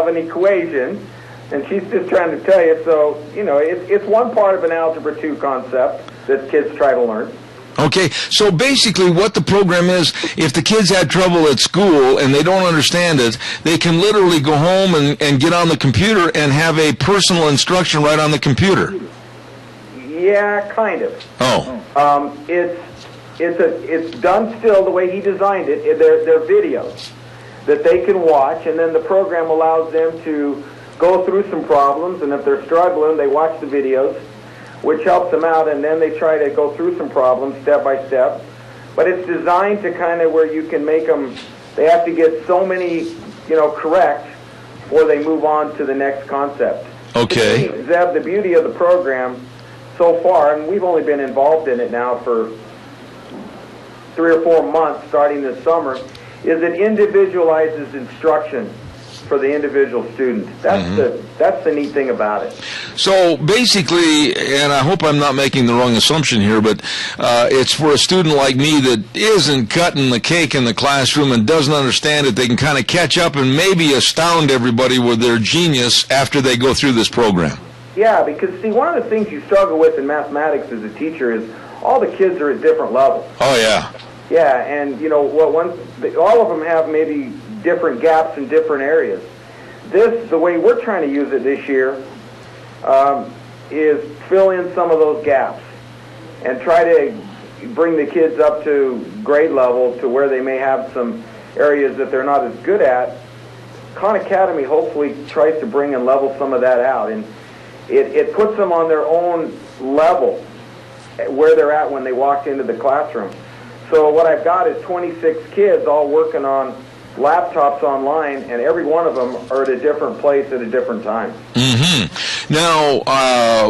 Speaker 21: an equation, and she's just trying to tell you. So, you know, it's one part of an Algebra 2 concept that kids try to learn.
Speaker 2: Okay, so basically what the program is, if the kids had trouble at school and they don't understand it, they can literally go home and get on the computer and have a personal instruction right on the computer.
Speaker 21: Yeah, kind of.
Speaker 2: Oh.
Speaker 21: It's done still the way he designed it. They're videos that they can watch, and then the program allows them to go through some problems, and if they're struggling, they watch the videos, which helps them out, and then they try to go through some problems step by step. But it's designed to kind of where you can make them, they have to get so many, correct before they move on to the next concept.
Speaker 2: Okay.
Speaker 21: Zeb, the beauty of the program so far, and we've only been involved in it now for 3 or 4 months starting this summer, is it individualizes instruction for the individual student. That's the neat thing about it.
Speaker 2: So basically, and I hope I'm not making the wrong assumption here, but it's for a student like me that isn't cutting the cake in the classroom and doesn't understand it. They can kind of catch up and maybe astound everybody with their genius after they go through this program.
Speaker 21: Yeah, because see, one of the things you struggle with in mathematics as a teacher is all the kids are at different levels.
Speaker 2: Oh, yeah.
Speaker 21: Yeah, and all of them have maybe different gaps in different areas. The way we're trying to use it this year is fill in some of those gaps and try to bring the kids up to grade level to where they may have some areas that they're not as good at. Khan Academy hopefully tries to bring and level some of that out, and it puts them on their own level where they're at when they walk into the classroom. So what I've got is 26 kids all working on laptops online, and every one of them are at a different place at a different time.
Speaker 2: Mm-hmm. Now,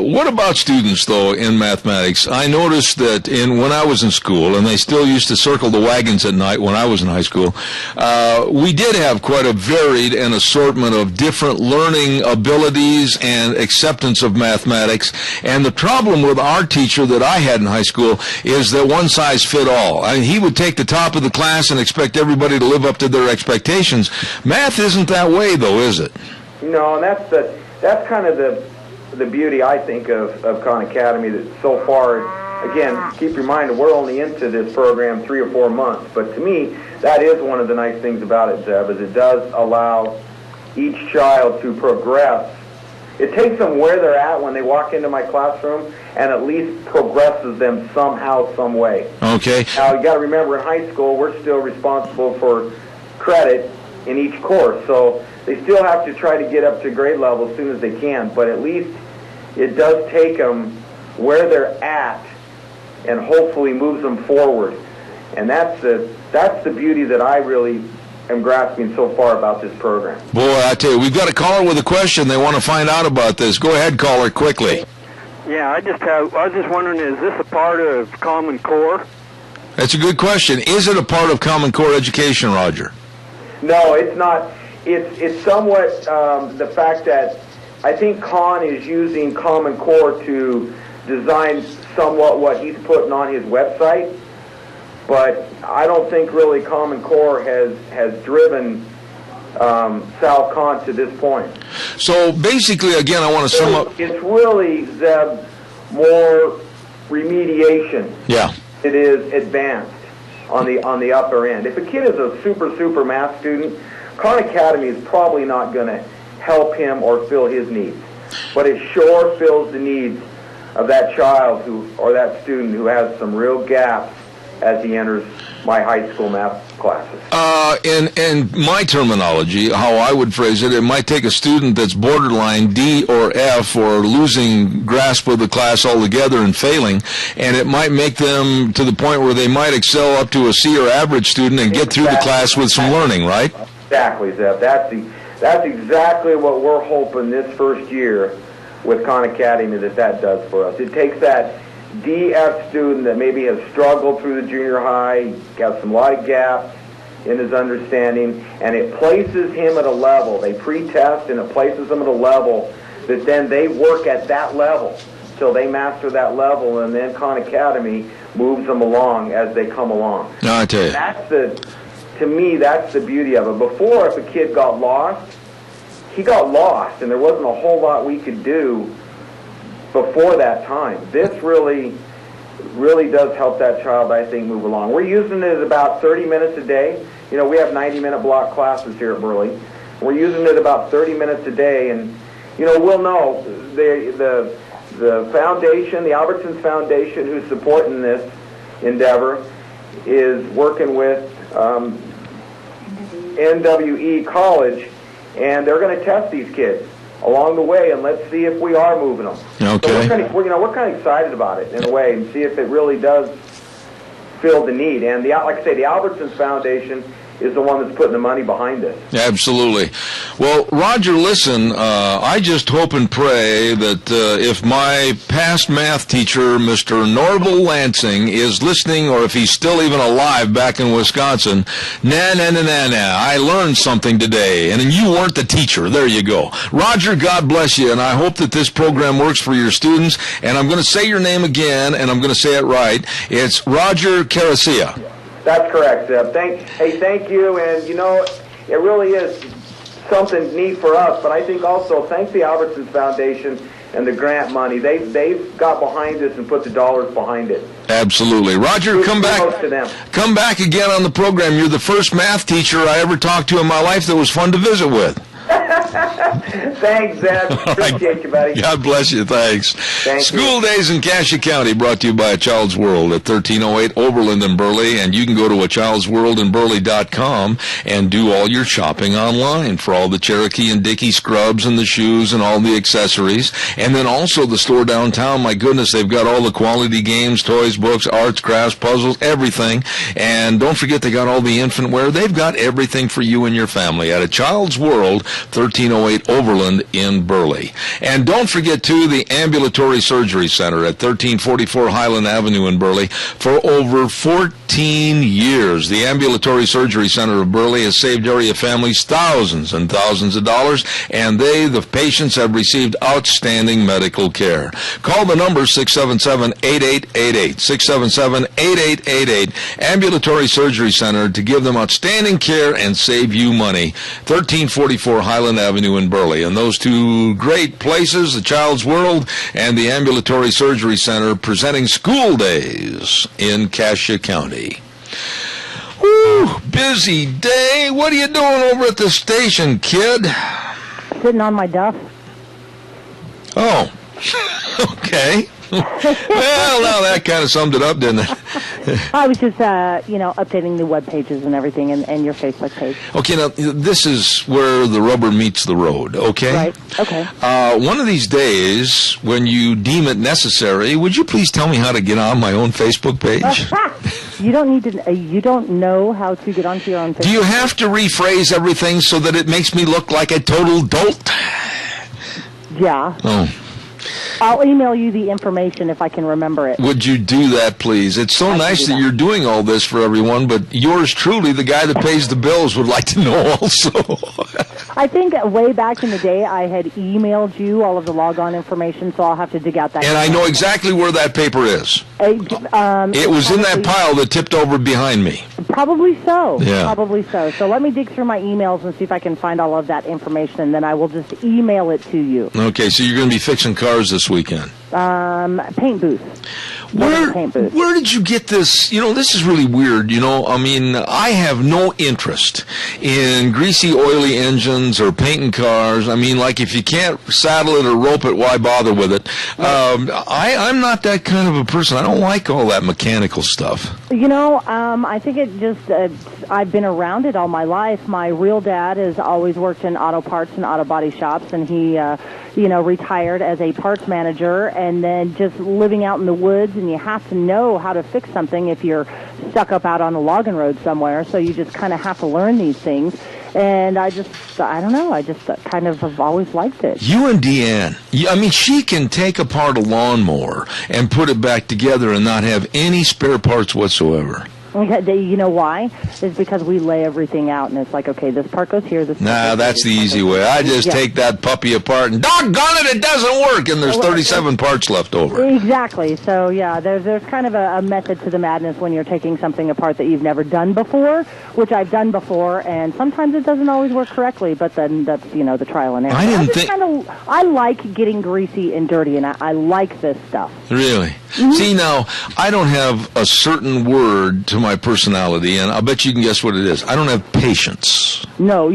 Speaker 2: what about students, though, in mathematics? I noticed that when I was in school, and they still used to circle the wagons at night when I was in high school, we did have quite a varied and assortment of different learning abilities and acceptance of mathematics. And the problem with our teacher that I had in high school is that one size fit all. I mean, he would take the top of the class and expect everybody to live up to their expectations. Math isn't that way, though, is it?
Speaker 21: No, and that's kind of the beauty, I think, of Khan Academy. That so far, again, keep in mind we're only into this program 3 or 4 months, but to me, that is one of the nice things about it, Zeb, is it does allow each child to progress. It takes them where they're at when they walk into my classroom and at least progresses them somehow, some way.
Speaker 2: Okay.
Speaker 21: Now, you got to remember, in high school, we're still responsible for credit in each course, so they still have to try to get up to grade level as soon as they can, but at least it does take them where they're at and hopefully moves them forward. And that's the beauty that I really am grasping so far about this program.
Speaker 2: Boy, I tell you, we've got a caller with a question. They want to find out about this. Go ahead, caller, quickly.
Speaker 15: Yeah, I was just wondering, is this a part of Common Core?
Speaker 2: That's a good question. Is it a part of Common Core education, Roger?
Speaker 21: No, it's not. It's somewhat the fact that I think Con is using Common Core to design somewhat what he's putting on his website, but I don't think really Common Core has driven Sal Khan to this point.
Speaker 2: So basically, again, I want to sum up.
Speaker 21: It's really, Zeb, more remediation.
Speaker 2: Yeah.
Speaker 21: It is advanced on the upper end. If a kid is a super math student, Khan Academy is probably not going to help him or fill his needs, but it sure fills the needs of that child or that student who has some real gaps as he enters my high school math classes.
Speaker 2: In my terminology, how I would phrase it, it might take a student that's borderline D or F or losing grasp of the class altogether and failing, and it might make them to the point where they might excel up to a C or average student and get through the class with some learning, right?
Speaker 21: Exactly, Zeb. That's exactly what we're hoping this first year with Khan Academy that does for us. It takes that DF student that maybe has struggled through the junior high, got some lot of gaps in his understanding, and it places him at a level. They pre-test, and it places them at a level that then they work at that level till they master that level, and then Khan Academy moves them along as they come along.
Speaker 2: No, I tell you.
Speaker 21: To me, that's the beauty of it. Before, if a kid got lost, he got lost, and there wasn't a whole lot we could do before that time. This really does help that child, I think, move along. We're using it about 30 minutes a day. You know, we have 90-minute block classes here at Burley. We're using it about 30 minutes a day, and, you know, we'll know the foundation, the Albertsons Foundation, who's supporting this endeavor, is working with NWE College, and they're going to test these kids along the way, and let's see if we are moving them.
Speaker 2: Okay.
Speaker 21: So we're kind of excited about it in a way, and see if it really does fill the need. And like I say, the Albertsons Foundation is the one that's putting the money behind this.
Speaker 2: Absolutely. Well, Roger, listen, I just hope and pray that if my past math teacher, Mr. Norval Lansing, is listening, or if he's still even alive back in Wisconsin, I learned something today, and you weren't the teacher. There you go. Roger, God bless you, and I hope that this program works for your students, and I'm going to say your name again, and I'm going to say it right. It's Roger Caracia.
Speaker 21: That's correct, Zeb. Thank you, and you know, it really is something neat for us, but I think also thank the Albertsons Foundation and the grant money. They've got behind this and put the dollars behind it.
Speaker 2: Absolutely. Roger, come back again on the program. You're the first math teacher I ever talked to in my life that was fun to visit with.
Speaker 21: Thanks, Zeb. Appreciate you, buddy.
Speaker 2: God bless you. Thanks. School Days in Cassia County, brought to you by A Child's World at 1308 Overland in Burley, and you can go to achildsworldinburley.com and do all your shopping online for all the Cherokee and Dickie scrubs and the shoes and all the accessories. And then also the store downtown, my goodness, they've got all the quality games, toys, books, arts, crafts, puzzles, everything. And don't forget they got all the infant wear. They've got everything for you and your family at A Child's World, 1308 Overland in Burley. And don't forget, too, the Ambulatory Surgery Center at 1344 Highland Avenue in Burley. For over 14 years, the Ambulatory Surgery Center of Burley has saved area families thousands and thousands of dollars, and the patients, have received outstanding medical care. Call the number 677-8888, 677-8888, Ambulatory Surgery Center, to give them outstanding care and save you money. 1344 Highland Avenue in Burley. And those two great places, the Child's World and the Ambulatory Surgery Center, presenting School Days in Cassia County. Woo, busy day. What are you doing over at the station, kid?
Speaker 3: Sitting on my duff.
Speaker 2: Oh, okay. Well, now that kind of summed it up, didn't it?
Speaker 3: I was just, updating the web pages and everything and your Facebook page.
Speaker 2: Okay, now, this is where the rubber meets the road, okay?
Speaker 3: Right, okay.
Speaker 2: One of these days, when you deem it necessary, would you please tell me how to get on my own Facebook page?
Speaker 3: You don't need to, you don't know how to get onto your own Facebook.
Speaker 2: Do you have to rephrase everything so that it makes me look like a total dolt?
Speaker 3: Yeah.
Speaker 2: Oh.
Speaker 3: I'll email you the information if I can remember it.
Speaker 2: Would you do that, please? It's so nice that you're doing all this for everyone, but yours truly, the guy that pays the bills, would like to know also.
Speaker 3: I think way back in the day, I had emailed you all of the logon information, so I'll have to dig out that.
Speaker 2: And I know exactly where that paper is. It was in that pile that tipped over behind me.
Speaker 3: Probably so.
Speaker 2: Yeah.
Speaker 3: Probably so. So let me dig through my emails and see if I can find all of that information, and then I will just email it to you.
Speaker 2: Okay, so you're going to be fixing cars this weekend.
Speaker 3: Paint booth.
Speaker 2: Where did you get this? This is really weird. I mean, I have no interest in greasy, oily engines or painting cars. I mean, like, if you can't saddle it or rope it, why bother with it? I'm not that kind of a person. I don't like all that mechanical stuff.
Speaker 3: I think it just, I've been around it all my life. My real dad has always worked in auto parts and auto body shops, and he, retired as a parts manager, and then just living out in the woods, and you have to know how to fix something if you're stuck up out on a logging road somewhere, so you just kind of have to learn these things. And I don't know, I just kind of have always liked it.
Speaker 2: You and Deanne, I mean, she can take apart a lawnmower and put it back together and not have any spare parts whatsoever.
Speaker 3: You know why? It's because we lay everything out, and it's like, okay, this part goes here, this part
Speaker 2: Nah,
Speaker 3: goes
Speaker 2: that's the
Speaker 3: here,
Speaker 2: easy way. I just take that puppy apart, and doggone it doesn't work, and there's 37 parts left over.
Speaker 3: Exactly. So, yeah, there's kind of a method to the madness when you're taking something apart that you've never done before, which I've done before, and sometimes it doesn't always work correctly, but then that's, the trial and error. I like getting greasy and dirty, and I like this stuff.
Speaker 2: Really?
Speaker 3: Mm-hmm.
Speaker 2: See, now, I don't have a certain word to my personality, and I'll bet you can guess what it is. I don't have patience.
Speaker 3: No.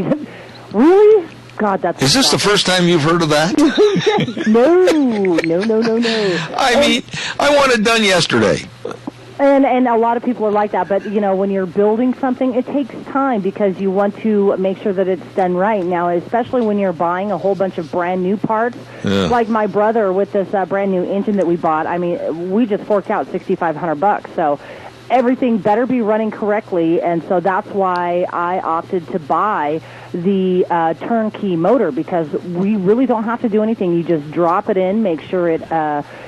Speaker 3: Really? God, that's...
Speaker 2: Is this the first time you've heard of that?
Speaker 3: No.
Speaker 2: I mean, I want it done yesterday.
Speaker 3: And a lot of people are like that, but, when you're building something, it takes time because you want to make sure that it's done right. Now, especially when you're buying a whole bunch of brand new parts, like my brother with this brand new engine that we bought, I mean, we just forked out $6,500, so everything better be running correctly, and so that's why I opted to buy the turnkey motor, because we really don't have to do anything. You just drop it in, make sure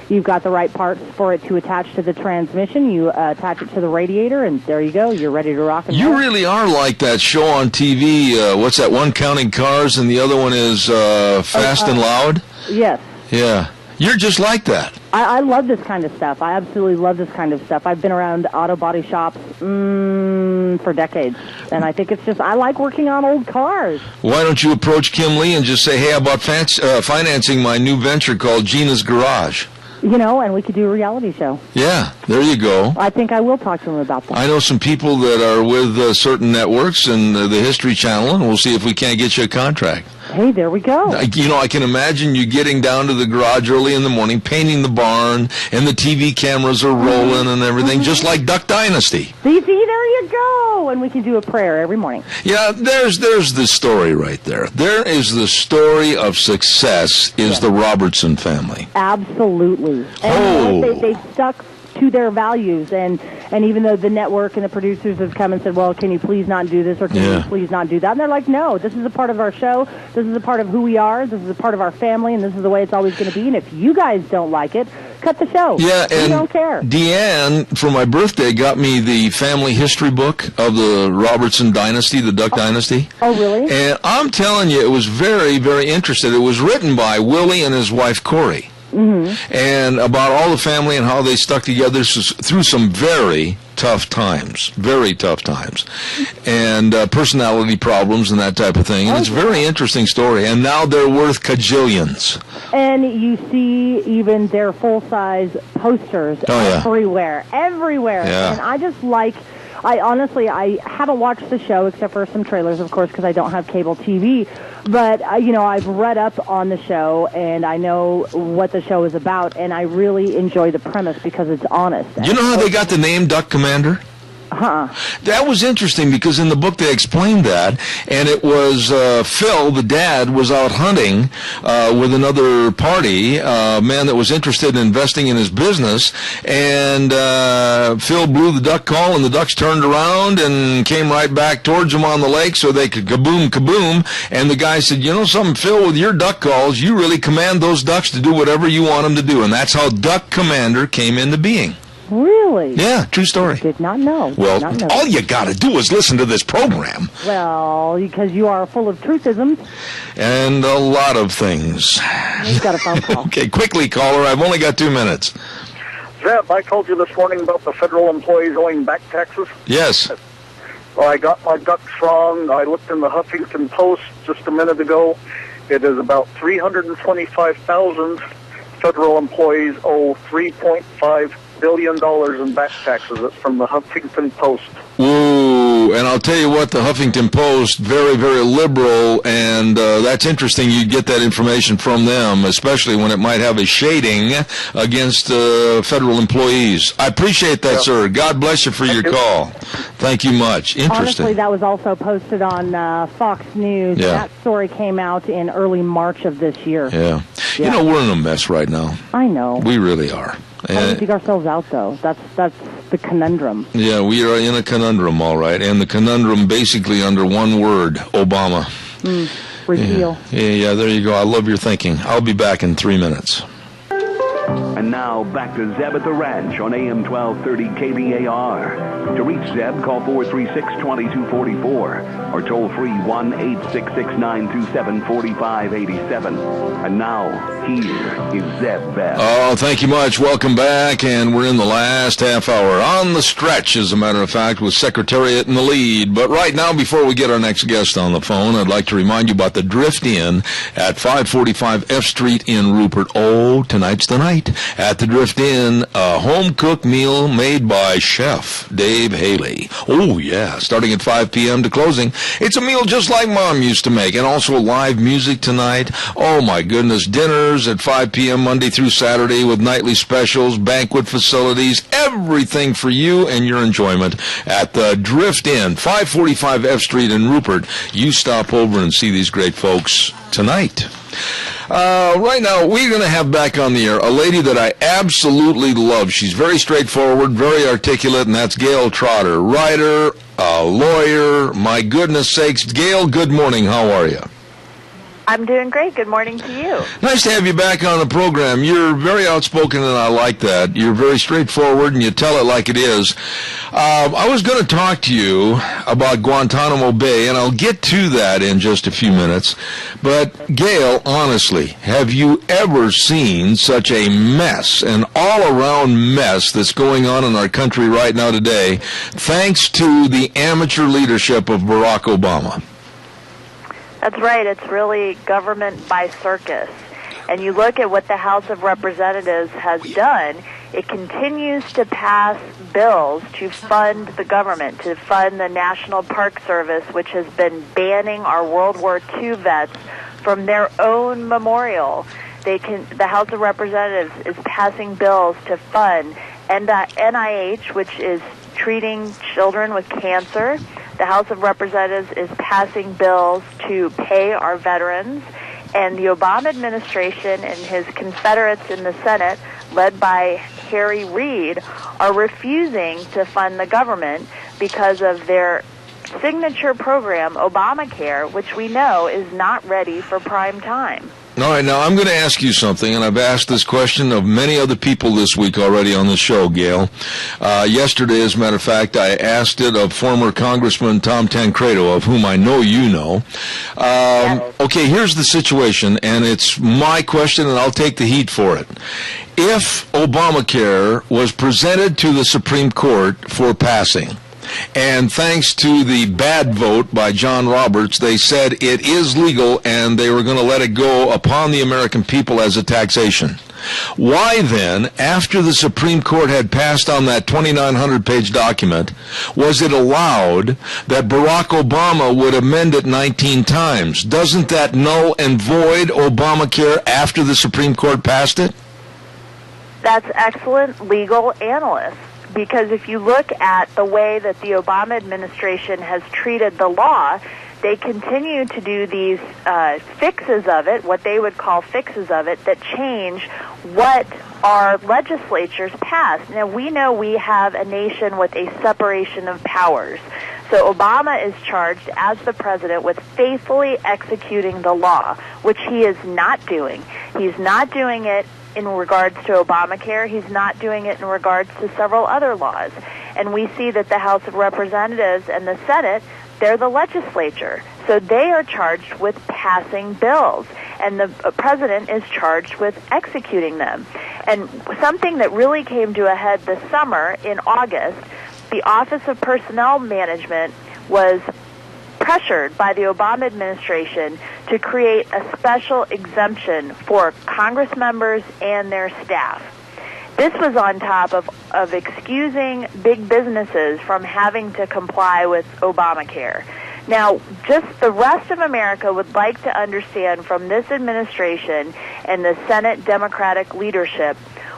Speaker 3: you've got the right parts for it to attach to the transmission. You attach it to the radiator, and there you go. You're ready to rock and roll.
Speaker 2: You really are like that show on TV. What's that one, Counting Cars, and the other one is Fast and Loud?
Speaker 3: Yes.
Speaker 2: Yeah. You're just like that.
Speaker 3: I love this kind of stuff. I absolutely love this kind of stuff. I've been around auto body shops for decades, and I think it's just, I like working on old cars.
Speaker 2: Why don't you approach Kim Lee and just say, hey, how about financing my new venture called Gina's Garage?
Speaker 3: And we could do a reality show.
Speaker 2: Yeah, there you go.
Speaker 3: I think I will talk to him about that.
Speaker 2: I know some people that are with certain networks and the History Channel, and we'll see if we can't get you a contract.
Speaker 3: Hey, there we go.
Speaker 2: I can imagine you getting down to the garage early in the morning, painting the barn, and the TV cameras are rolling and everything, just like Duck Dynasty.
Speaker 3: See, there you go. And we can do a prayer every morning.
Speaker 2: Yeah, there's the story right there. There is the story of success is the Robertson family.
Speaker 3: Absolutely. And they stuck to their values, and even though the network and the producers have come and said, well, can you please not do this, or can you please not do that, and they're like, no, this is a part of our show, this is a part of who we are, this is a part of our family, and this is the way it's always going to be, and if you guys don't like it, cut the show.
Speaker 2: Yeah, and
Speaker 3: we don't care.
Speaker 2: Deanne, for my birthday, got me the family history book of the Robertson dynasty, the Duck Dynasty.
Speaker 3: Oh, really?
Speaker 2: And I'm telling you, it was very, very interesting. It was written by Willie and his wife, Corey.
Speaker 3: Mm-hmm.
Speaker 2: And about all the family and how they stuck together through some very tough times, and personality problems and that type of thing. And it's a very interesting story. And now they're worth cajillions.
Speaker 3: And you see even their full-size posters everywhere.
Speaker 2: Yeah.
Speaker 3: And I just like... I honestly haven't watched the show except for some trailers, of course, because I don't have cable TV. But, I've read up on the show, and I know what the show is about, and I really enjoy the premise because it's honest.
Speaker 2: You know how they got the name Duck Commander? That was interesting because in the book they explained that, and it was Phil, the dad, was out hunting with another party, a man that was interested in investing in his business, and Phil blew the duck call, and the ducks turned around and came right back towards him on the lake so they could kaboom, kaboom, and the guy said, you know something, Phil, with your duck calls, you really command those ducks to do whatever you want them to do, and that's how Duck Commander came into being.
Speaker 3: Really?
Speaker 2: Yeah, true story.
Speaker 3: Did not know.
Speaker 2: Well, all you got to do is listen to this program.
Speaker 3: Well, because you are full of truthisms.
Speaker 2: And a lot of things.
Speaker 3: You've got a phone call.
Speaker 2: Okay, quickly, caller. I've only got 2 minutes.
Speaker 12: Zeb, I told you this morning about the federal employees owing back taxes.
Speaker 2: Yes.
Speaker 12: Well, I got my ducks wrong. I looked in the Huffington Post just a minute ago. It is about 325,000 federal employees owe $3.5 billion in back taxes. It's from the Huffington Post.
Speaker 2: Ooh, and I'll tell you what, the Huffington Post, very, very liberal, and that's interesting. You get that information from them, especially when it might have a shading against federal employees. I appreciate that, sir. God bless you for your call. Thank you much. Interesting.
Speaker 3: Honestly, that was also posted on Fox News.
Speaker 2: Yeah.
Speaker 3: That story came out in early March of this year.
Speaker 2: Yeah. You know, we're in a mess right now.
Speaker 3: I know.
Speaker 2: We really are.
Speaker 3: How do we dig ourselves out, though? That's the conundrum.
Speaker 2: Yeah, we are in a conundrum, all right. And the conundrum basically under one word, Obama.
Speaker 3: Repeal.
Speaker 2: Yeah, there you go. I love your thinking. I'll be back in 3 minutes.
Speaker 1: And now, back to Zeb at the Ranch on AM 1230 KBAR. To reach Zeb, call 436-2244 or toll free 1-866-927-4587. And now, here is Zeb Bell.
Speaker 2: Oh, thank you much. Welcome back, and we're in the last half hour. On the stretch, as a matter of fact, with Secretariat in the lead. But right now, before we get our next guest on the phone, I'd like to remind you about the Drift Inn at 545 F Street in Rupert. Oh, tonight's the night. At the Drift Inn, a home-cooked meal made by Chef Dave Haley. Oh, yeah, starting at 5 p.m. to closing. It's a meal just like Mom used to make, and also live music tonight. Oh, my goodness, dinners at 5 p.m. Monday through Saturday with nightly specials, banquet facilities, everything for you and your enjoyment at the Drift Inn, 545 F Street in Rupert. You stop over and see these great folks tonight. Right now, we're going to have back on the air a lady that I absolutely love. She's very straightforward, very articulate, and that's Gail Trotter, writer, lawyer. My goodness sakes. Gail, good morning. How are you?
Speaker 14: I'm doing great. Good morning to you.
Speaker 2: Nice to have you back on the program. You're very outspoken, and I like that. You're very straightforward, and you tell it like it is. I was going to talk to you about Guantanamo Bay, and I'll get to that in just a few minutes. But, Gail, honestly, have you ever seen such a mess, an all-around mess that's going on in our country right now today, thanks to the amateur leadership of Barack Obama?
Speaker 14: That's right. It's really government by circus. And you look at what the House of Representatives has done, it continues to pass bills to fund the government, to fund the National Park Service, which has been banning our World War II vets from their own memorial. The House of Representatives is passing bills to fund NIH, which is treating children with cancer. The House of Representatives is passing bills to pay our veterans, and the Obama administration and his Confederates in the Senate, led by Harry Reid, are refusing to fund the government because of their signature program, Obamacare, which we know is not ready for prime time.
Speaker 2: All right, now I'm going to ask you something, and I've asked this question of many other people this week already on the show, Gail. Yesterday, as a matter of fact, I asked it of former Congressman Tom Tancredo, of whom I know you know. Okay, here's the situation, and it's my question, and I'll take the heat for it. If Obamacare was presented to the Supreme Court for passing, and thanks to the bad vote by John Roberts, they said it is legal and they were going to let it go upon the American people as a taxation. Why then, after the Supreme Court had passed on that 2,900-page document, was it allowed that Barack Obama would amend it 19 times? Doesn't that null and void Obamacare after the Supreme Court passed it?
Speaker 14: That's excellent legal analysis, because if you look at the way that the Obama administration has treated the law, they continue to do these fixes of it, what they would call fixes of it, that change what our legislatures pass. Now, we know we have a nation with a separation of powers. So Obama is charged as the president with faithfully executing the law, which he is not doing. He's not doing it in regards to Obamacare. He's not doing it in regards to several other laws. And we see that the House of Representatives and the Senate, they're the legislature. So they are charged with passing bills, and the president is charged with executing them. And something that really came to a head this summer in August, the Office of Personnel Management was pressured by the Obama administration to create a special exemption for Congress members and their staff. This was on top of excusing big businesses from having to comply with Obamacare. Now, just the rest of America would like to understand from this administration and the Senate Democratic leadership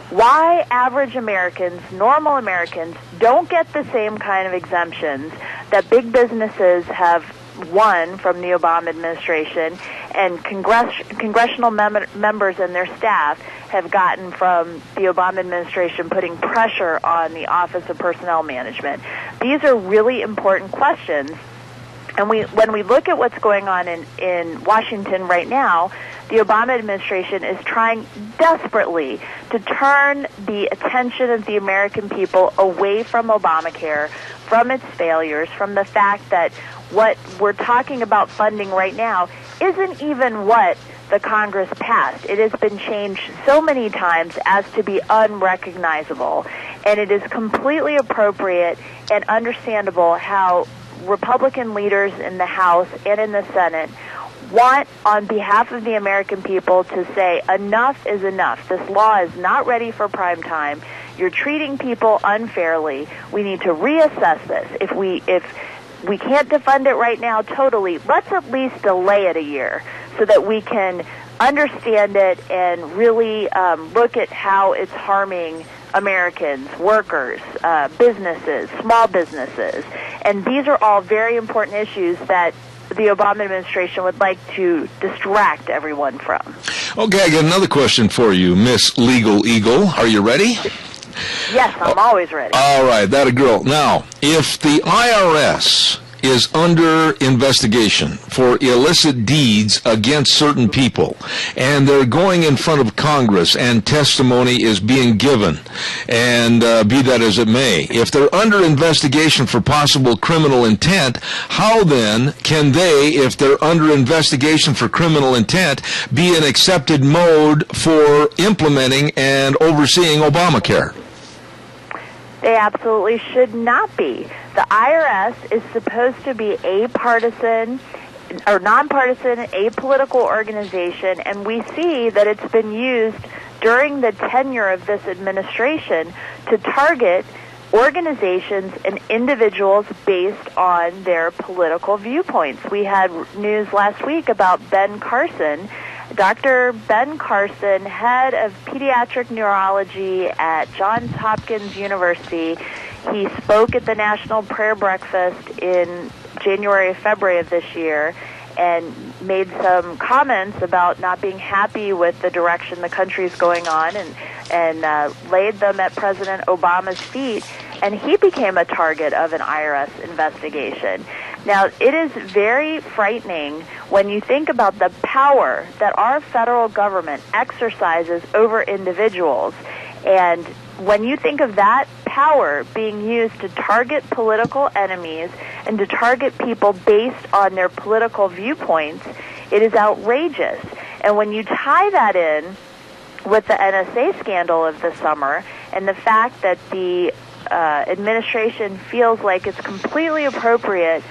Speaker 14: why average Americans, normal Americans, don't get the same kind of exemptions that big businesses have won from the Obama administration and congressional members and their staff have gotten from the Obama administration putting pressure on the Office of Personnel Management. These are really important questions. And when we look at what's going on in Washington right now, the Obama administration is trying desperately to turn the attention of the American people away from Obamacare, from its failures, from the fact that what we're talking about funding right now isn't even what the Congress passed. It has been changed so many times as to be unrecognizable. And it is completely appropriate and understandable how Republican leaders in the House and in the Senate want, on behalf of the American people, to say enough is enough. This law is not ready for prime time. You're treating people unfairly. We need to reassess this. If we can't defund it right now totally, let's at least delay it a year so that we can understand it and really look at how it's harming Americans, workers, businesses, small businesses. And these are all very important issues that the Obama administration would like to distract everyone from.
Speaker 2: Okay, I got another question for you, Miss Legal Eagle. Are you ready?
Speaker 14: Yes, I'm always ready.
Speaker 2: All right, that a girl. Now, if the IRS is under investigation for illicit deeds against certain people, and they're going in front of Congress and testimony is being given, and be that as it may, if they're under investigation for possible criminal intent, how then can they, if they're under investigation for criminal intent, be an accepted mode for implementing and overseeing Obamacare?
Speaker 14: They absolutely should not be. The IRS is supposed to be apolitical, or nonpartisan, apolitical organization, and we see that it's been used during the tenure of this administration to target organizations and individuals based on their political viewpoints. We had news last week about Ben Carson. Dr. Ben Carson, head of pediatric neurology at Johns Hopkins University, he spoke at the National Prayer Breakfast in January, February of this year, and made some comments about not being happy with the direction the country is going on, and laid them at President Obama's feet, and he became a target of an IRS investigation. Now, it is very frightening when you think about the power that our federal government exercises over individuals, and when you think of that power being used to target political enemies and to target people based on their political viewpoints, it is outrageous. And when you tie that in with the NSA scandal of the summer and the fact that the administration feels like it's completely appropriate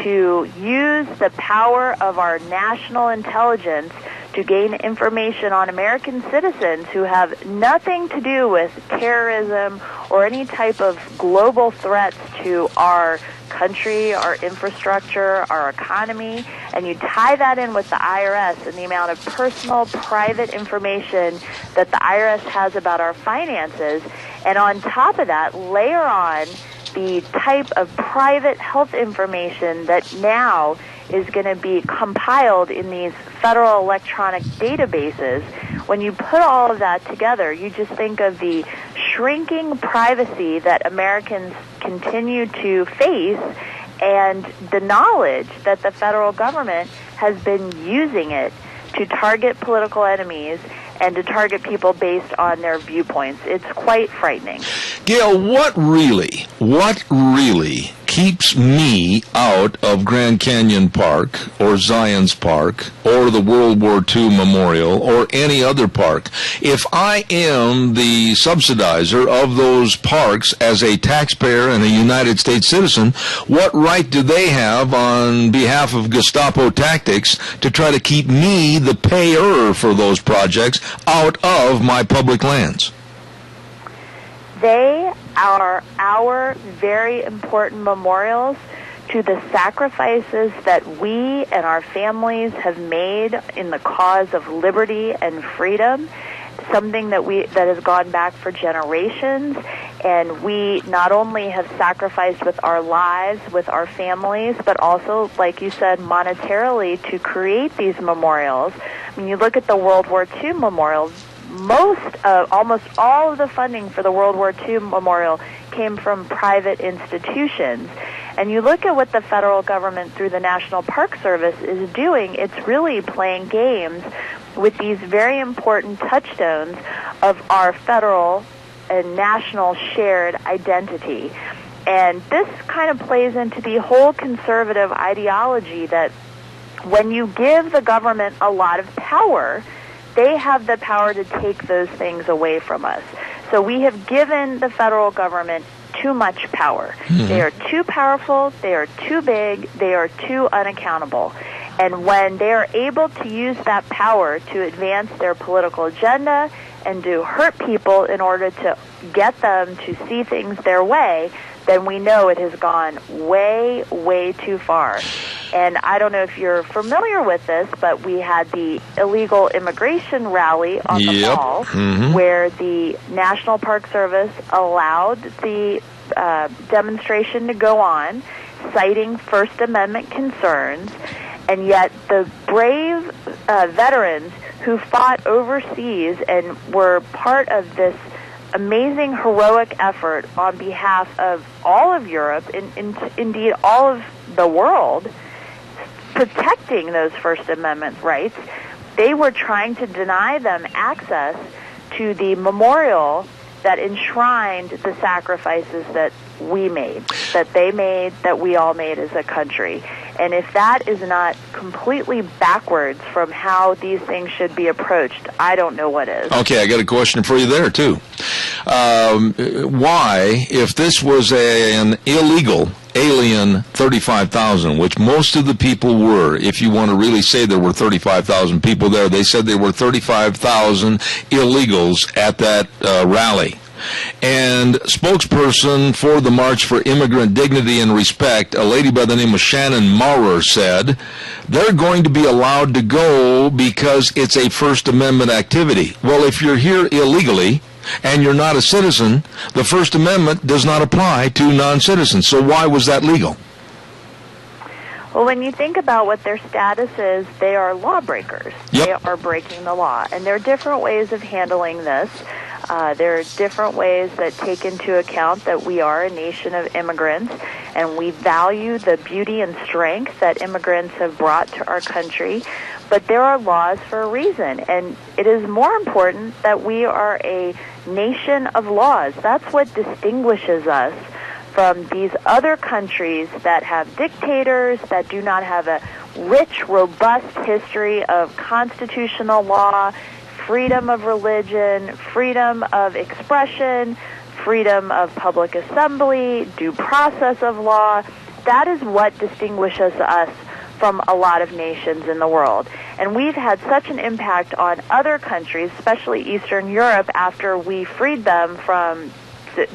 Speaker 14: to use the power of our national intelligence
Speaker 4: to gain information on American citizens who have nothing to do with terrorism or any type of global threats to our country, our infrastructure, our economy, and you tie that in with the IRS and the amount of personal, private information that the IRS has about our finances, and on top of that, layer on the type of private health information that now is going to be compiled in these federal electronic databases. When you put all of that together, you just think of the shrinking privacy that Americans continue to face and the knowledge that the federal government has been using it to target political enemies and to target people based on their viewpoints. It's quite frightening.
Speaker 2: Gail, what really keeps me out of Grand Canyon Park or Zion's Park or the World War II Memorial or any other park? If I am the subsidizer of those parks as a taxpayer and a United States citizen, what right do they have on behalf of Gestapo tactics to try to keep me, the payer for those projects, out of my public lands?
Speaker 4: They are our very important memorials to the sacrifices that we and our families have made in the cause of liberty and freedom, something that has gone back for generations, and we not only have sacrificed with our lives, with our families, but also, like you said, monetarily to create these memorials. I mean, you look at the World War II Memorial, almost all of the funding for the World War II Memorial came from private institutions. And you look at what the federal government through the National Park Service is doing, it's really playing games with these very important touchstones of our federal and national shared identity. And this kind of plays into the whole conservative ideology that when you give the government a lot of power, they have the power to take those things away from us. So we have given the federal government too much power. Mm-hmm. They are too powerful, they are too big, they are too unaccountable. And when they are able to use that power to advance their political agenda and to hurt people in order to get them to see things their way, then we know it has gone way, way too far. And I don't know if you're familiar with this, but we had the illegal immigration rally on the mall, where the National Park Service allowed the demonstration to go on, citing First Amendment concerns, and yet the brave veterans who fought overseas and were part of this amazing heroic effort on behalf of all of Europe, and indeed all of the world, protecting those First Amendment rights, they were trying to deny them access to the memorial that enshrined the sacrifices that we made, that they made, that we all made as a country. And if that is not completely backwards from how these things should be approached, I don't know what is.
Speaker 2: Okay, I got a question for you there, too. Why, if this was an illegal alien 35,000, which most of the people were, if you want to really say there were 35,000 people there, they said there were 35,000 illegals at that rally. And spokesperson for the March for Immigrant Dignity and Respect, a lady by the name of Shannon Maurer, said they're going to be allowed to go because it's a First Amendment activity. Well, if you're here illegally and you're not a citizen, the First Amendment does not apply to non-citizens. So why was that legal?
Speaker 4: Well, when you think about what their status is, they are lawbreakers. Yep. They are breaking the law. And there are different ways of handling this. There are different ways that take into account that we are a nation of immigrants, and we value the beauty and strength that immigrants have brought to our country. But there are laws for a reason, and it is more important that we are a nation of laws. That's what distinguishes us from these other countries that have dictators, that do not have a rich, robust history of constitutional law, freedom of religion, freedom of expression, freedom of public assembly, due process of law. That is what distinguishes us from a lot of nations in the world. And we've had such an impact on other countries, especially Eastern Europe, after we freed them from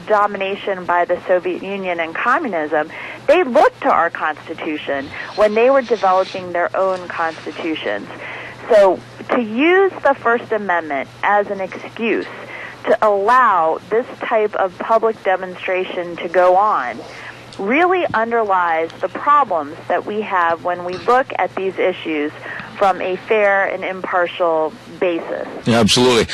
Speaker 4: domination by the Soviet Union and communism. They looked to our Constitution when they were developing their own constitutions. So to use the First Amendment as an excuse to allow this type of public demonstration to go on really underlies the problems that we have when we look at these issues from a fair and impartial basis.
Speaker 2: Absolutely.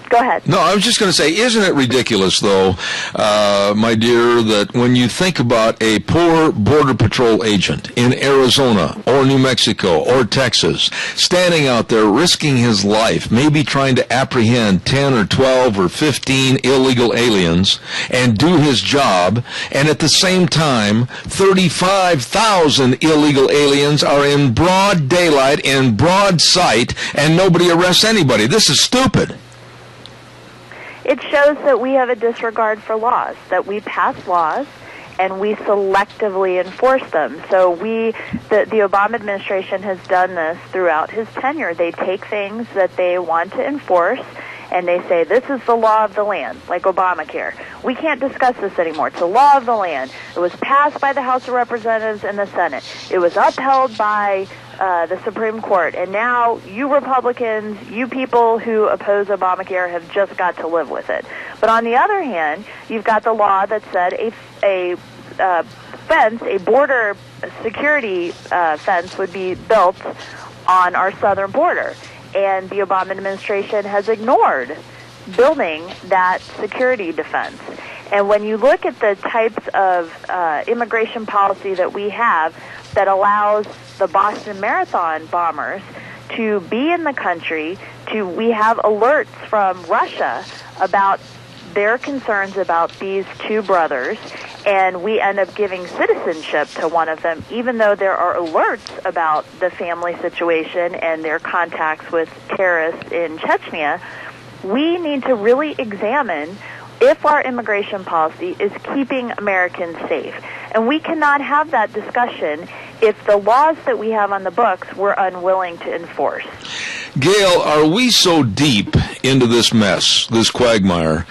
Speaker 4: Go ahead.
Speaker 2: No, I was just going to say, isn't it ridiculous, though, my dear, that when you think about a poor Border Patrol agent in Arizona or New Mexico or Texas standing out there risking his life, maybe trying to apprehend 10 or 12 or 15 illegal aliens and do his job, and at the same time, 35,000 illegal aliens are in broad daylight, in broad sight, and nobody arrests anybody. This is stupid.
Speaker 4: It shows that we have a disregard for laws, that we pass laws and we selectively enforce them. So the Obama administration has done this throughout his tenure. They take things that they want to enforce and they say, this is the law of the land, like Obamacare. We can't discuss this anymore. It's the law of the land. It was passed by the House of Representatives and the Senate. It was upheld by the Supreme Court. And now you Republicans, you people who oppose Obamacare have just got to live with it. But on the other hand, you've got the law that said a fence, a border security fence would be built on our southern border. And the Obama administration has ignored building that security defense. And when you look at the types of immigration policy that we have that allows the Boston Marathon bombers to be in the country, we have alerts from Russia about their concerns about these two brothers, and we end up giving citizenship to one of them, even though there are alerts about the family situation and their contacts with terrorists in Chechnya. We need to really examine if our immigration policy is keeping Americans safe. And we cannot have that discussion if the laws that we have on the books we're unwilling to enforce.
Speaker 2: Gail, are we so deep into this mess, this quagmire,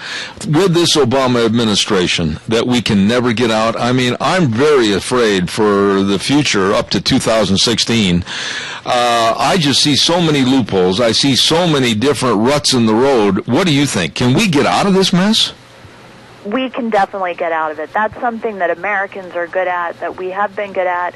Speaker 2: with this Obama administration that we can never get out? I mean, I'm very afraid for the future up to 2016. I just see so many loopholes. I see so many different ruts in the road. What do you think? Can we get out of this mess?
Speaker 4: We can definitely get out of it. That's something that Americans are good at, that we have been good at.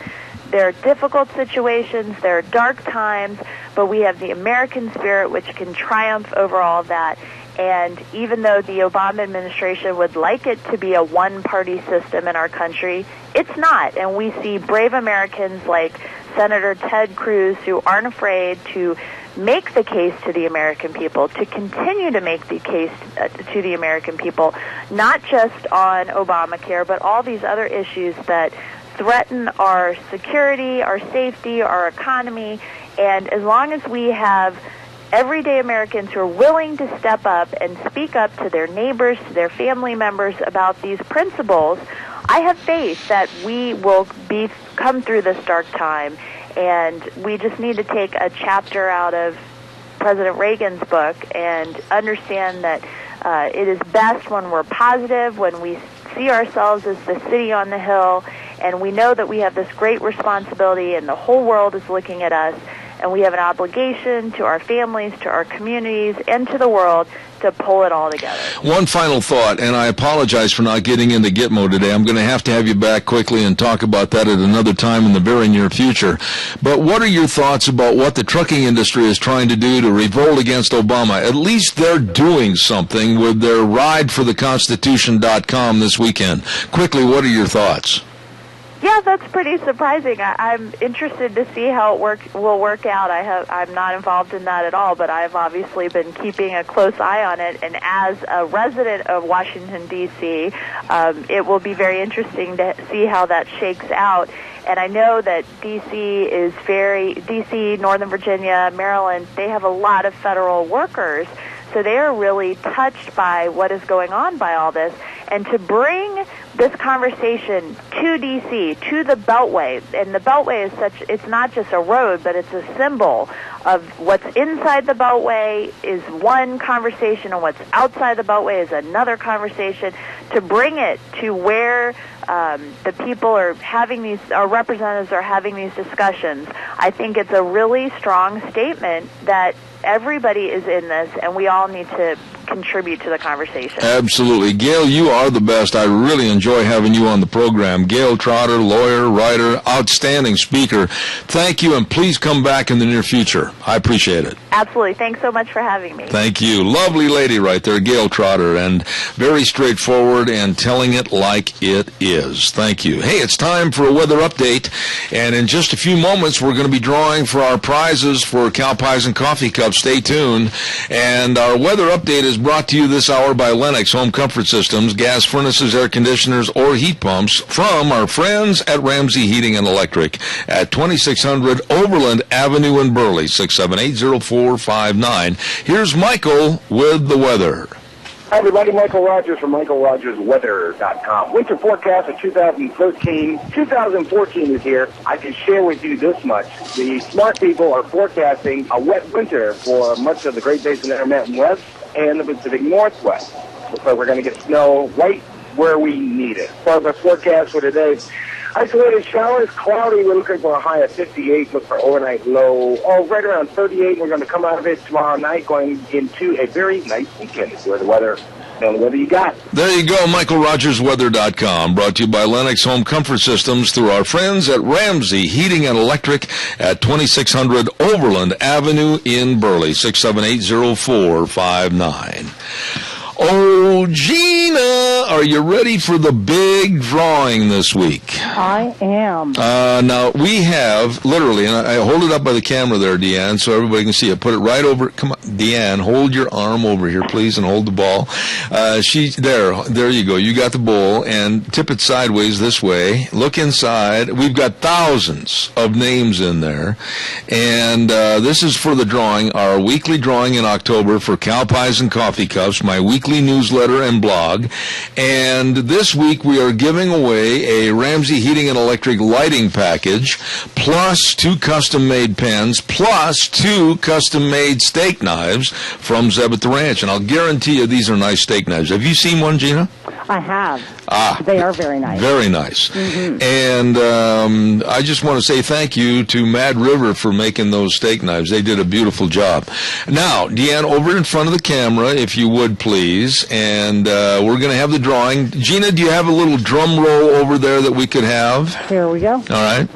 Speaker 4: There are difficult situations, there are dark times, but we have the American spirit which can triumph over all of that. And even though the Obama administration would like it to be a one-party system in our country, it's not. And we see brave Americans like Senator Ted Cruz who aren't afraid to make the case to the American people, to continue to make the case to the American people, not just on Obamacare, but all these other issues that threaten our security, our safety, our economy. And as long as we have everyday Americans who are willing to step up and speak up to their neighbors, to their family members about these principles, I have faith that we will come through this dark time. And we just need to take a chapter out of President Reagan's book and understand that it is best when we're positive, when we see ourselves as the city on the hill, and we know that we have this great responsibility and the whole world is looking at us, and we have an obligation to our families, to our communities, and to the world to pull it all together.
Speaker 2: One final thought, and I apologize for not getting into Gitmo today. I'm going to have you back quickly and talk about that at another time in the very near future. But what are your thoughts about what the trucking industry is trying to do to revolt against Obama? At least they're doing something with their ridefortheconstitution.com this weekend. Quickly, what are your thoughts?
Speaker 4: Yeah, that's pretty surprising. I'm interested to see how it will work out. I'm not involved in that at all, but I've obviously been keeping a close eye on it. And as a resident of Washington, D.C., it will be very interesting to see how that shakes out. And I know that D.C., Northern Virginia, Maryland, they have a lot of federal workers, so they are really touched by what is going on by all this. And to bring this conversation to D.C., to the Beltway. And the Beltway is it's not just a road, but it's a symbol of what's inside the Beltway is one conversation and what's outside the Beltway is another conversation, to bring it to where the people are having our representatives are having these discussions. I think it's a really strong statement that everybody is in this, and we all need to contribute to the conversation.
Speaker 2: Absolutely. Gail, you are the best. I really enjoy having you on the program. Gail Trotter, lawyer, writer, outstanding speaker. Thank you, and please come back in the near future. I appreciate it.
Speaker 4: Absolutely. Thanks so much for having me.
Speaker 2: Thank you. Lovely lady right there, Gail Trotter, and very straightforward and telling it like it is. Thank you. Hey, it's time for a weather update, and in just a few moments, we're going to be drawing for our prizes for Cow Pies and Coffee Cups. Stay tuned. And our weather update is brought to you this hour by Lennox Home Comfort Systems, gas furnaces, air conditioners, or heat pumps from our friends at Ramsey Heating and Electric at 2600 Overland Avenue in Burley, 678-0459. Here's Michael with the weather.
Speaker 5: Hi, everybody. Michael Rogers from MichaelRogersWeather.com. Winter forecast of 2013. 2014 is here. I can share with you this much. The smart people are forecasting a wet winter for much of the Great Basin Intermountain West and the Pacific Northwest. Looks like we're going to get snow right where we need it. So the forecast for today, isolated showers, cloudy. We're looking for a high of 58. Look for overnight low, right around 38. We're going to come out of it tomorrow night, going into a very nice weekend. Where the weather, the weather you got.
Speaker 2: There you go, MichaelRogersWeather.com, brought to you by Lennox Home Comfort Systems through our friends at Ramsey Heating and Electric at 2600 Overland Avenue in Burley, 678-0459. Oh, Gina, are you ready for the big drawing this week?
Speaker 3: I am.
Speaker 2: Now, we have, literally, and I hold it up by the camera there, Deanne, so everybody can see it. Put it right over, come on, Deanne, hold your arm over here, please, and hold the ball. There you go. You got the bowl, and tip it sideways this way. Look inside. We've got thousands of names in there, and this is for the drawing, our weekly drawing in October for Cow Pies and Coffee Cups, my weekly newsletter and blog. And this week we are giving away a Ramsey Heating and Electric lighting package, plus 2 custom-made pens, plus 2 custom-made steak knives from Zeb at the Ranch. And I'll guarantee you these are nice steak knives. Have you seen one, Gina?
Speaker 3: I have. They are very nice.
Speaker 2: Very nice. Mm-hmm. And I just want to say thank you to Mad River for making those steak knives. They did a beautiful job. Now, Deanne, over in front of the camera, if you would, please. And we're going to have the drawing. Gina, do you have a little drum roll over there that we could have?
Speaker 3: Here we go.
Speaker 2: All right.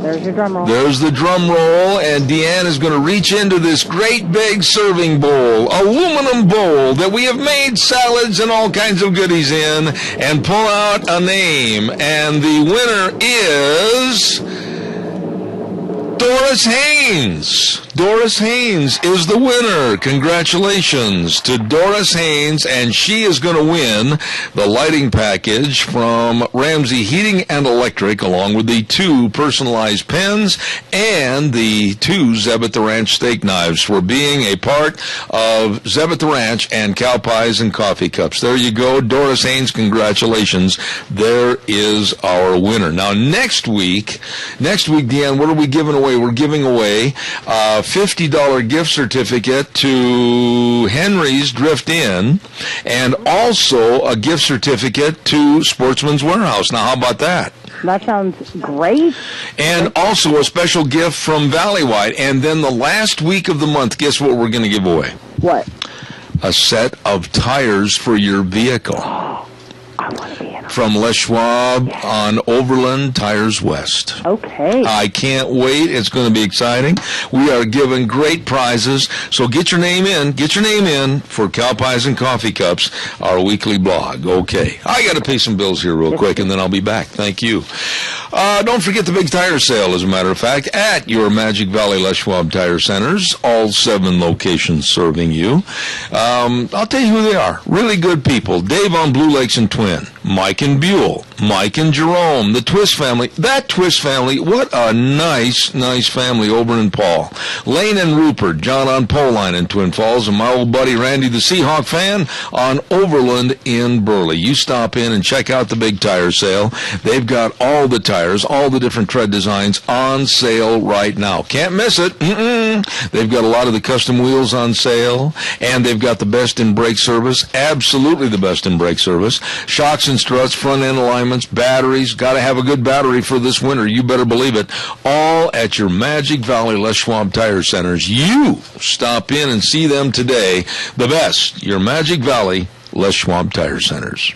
Speaker 3: There's your drum roll.
Speaker 2: There's the drum roll, and Deanne is going to reach into this great big serving bowl, aluminum bowl that we have made salads and all kinds of goodies in, and pull out a name. And the winner is Doris Haynes. Doris Haynes is the winner. Congratulations to Doris Haynes, and she is going to win the lighting package from Ramsey Heating and Electric, along with the 2 personalized pens and the 2 Zeb at the Ranch steak knives for being a part of Zeb at the Ranch and Cow Pies and Coffee Cups. There you go, Doris Haynes, congratulations. There is our winner. Now, next week, Deanne, what are we giving away? We're giving away a $50 gift certificate to Henry's Drift Inn, and also a gift certificate to Sportsman's Warehouse. Now, how about that?
Speaker 3: That sounds great.
Speaker 2: And also a special gift from Valley White. And then the last week of the month, guess what we're going to give away?
Speaker 3: What?
Speaker 2: A set of tires for your vehicle.
Speaker 3: I want to be in them.
Speaker 2: From Les Schwab on Overland Tires West.
Speaker 3: Okay.
Speaker 2: I can't wait. It's going to be exciting. We are giving great prizes. So get your name in. Get your name in for Cow Pies and Coffee Cups, our weekly blog. Okay. I got to pay some bills here real quick, and then I'll be back. Thank you. Don't forget the big tire sale, as a matter of fact, at your Magic Valley Les Schwab Tire Centers, all 7 locations serving you. I'll tell you who they are. Really good people. Dave on Blue Lakes and Twin. Mike in Buell. Mike and Jerome, the Twist family. That Twist family, what a nice family over in Paul. Lane and Rupert, John on Poline in Twin Falls, and my old buddy Randy the Seahawk fan on Overland in Burley. You stop in and check out the big tire sale. They've got all the tires, all the different tread designs on sale right now. Can't miss it. They've got a lot of the custom wheels on sale, and they've got the best in brake service, absolutely the best in brake service. Shocks and struts, front end alignments, batteries. Got to have a good battery for this winter. You better believe it. All at your Magic Valley Les Schwab Tire Centers. You stop in and see them today. The best, your Magic Valley Les Schwab Tire Centers.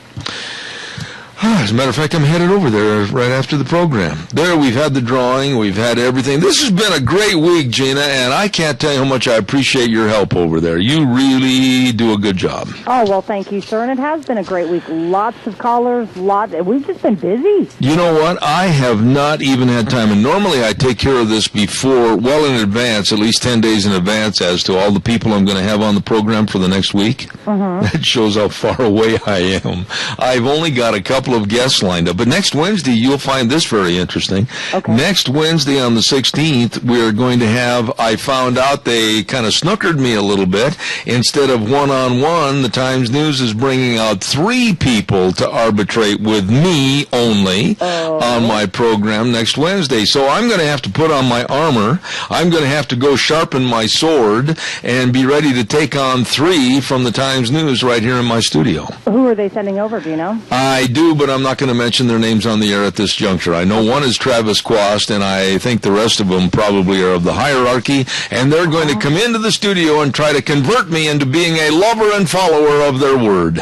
Speaker 2: As a matter of fact, I'm headed over there right after the program. There, we've had the drawing, we've had everything. This has been a great week, Gina, and I can't tell you how much I appreciate your help over there. You really do a good job.
Speaker 3: Oh, well, thank you, sir, and it has been a great week. Lots of callers, we've just been busy.
Speaker 2: You know what? I have not even had time, and normally I take care of this before, well in advance, at least 10 days in advance, as to all the people I'm going to have on the program for the next week. That shows how far away I am. I've only got a couple of guests lined up, but next Wednesday you'll find this very interesting. Next Wednesday on the 16th we're going to have, I found out they kind of snookered me a little bit. Instead of one-on-one, the Times News is bringing out 3 people to arbitrate with me only on my program next Wednesday. So I'm going to have to put on my armor. I'm going to have to go sharpen my sword and be ready to take on 3 from the Times News right here in my studio.
Speaker 3: Who are they sending over, do you know?
Speaker 2: I do, but I'm not going to mention their names on the air at this juncture. I know one is Travis Quast, and I think the rest of them probably are of the hierarchy, and they're going to come into the studio and try to convert me into being a lover and follower of their word.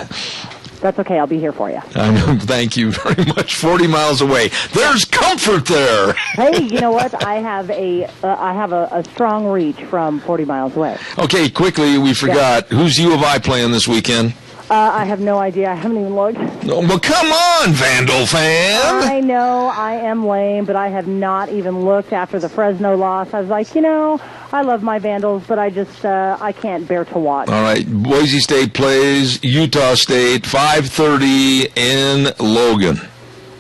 Speaker 3: That's okay. I'll be here for you.
Speaker 2: I know. Thank you very much. 40 miles away. There's comfort there.
Speaker 3: Hey, you know what? I have a strong reach from 40 miles away.
Speaker 2: Okay, quickly, we forgot. Yeah. Who's U of I playing this weekend?
Speaker 3: I have no idea. I haven't even looked.
Speaker 2: Oh, well, come on, Vandal fan.
Speaker 3: I know I am lame, but I have not even looked after the Fresno loss. I was like, I love my Vandals, but I just I can't bear to watch.
Speaker 2: All right, Boise State plays Utah State, 5:30 in Logan.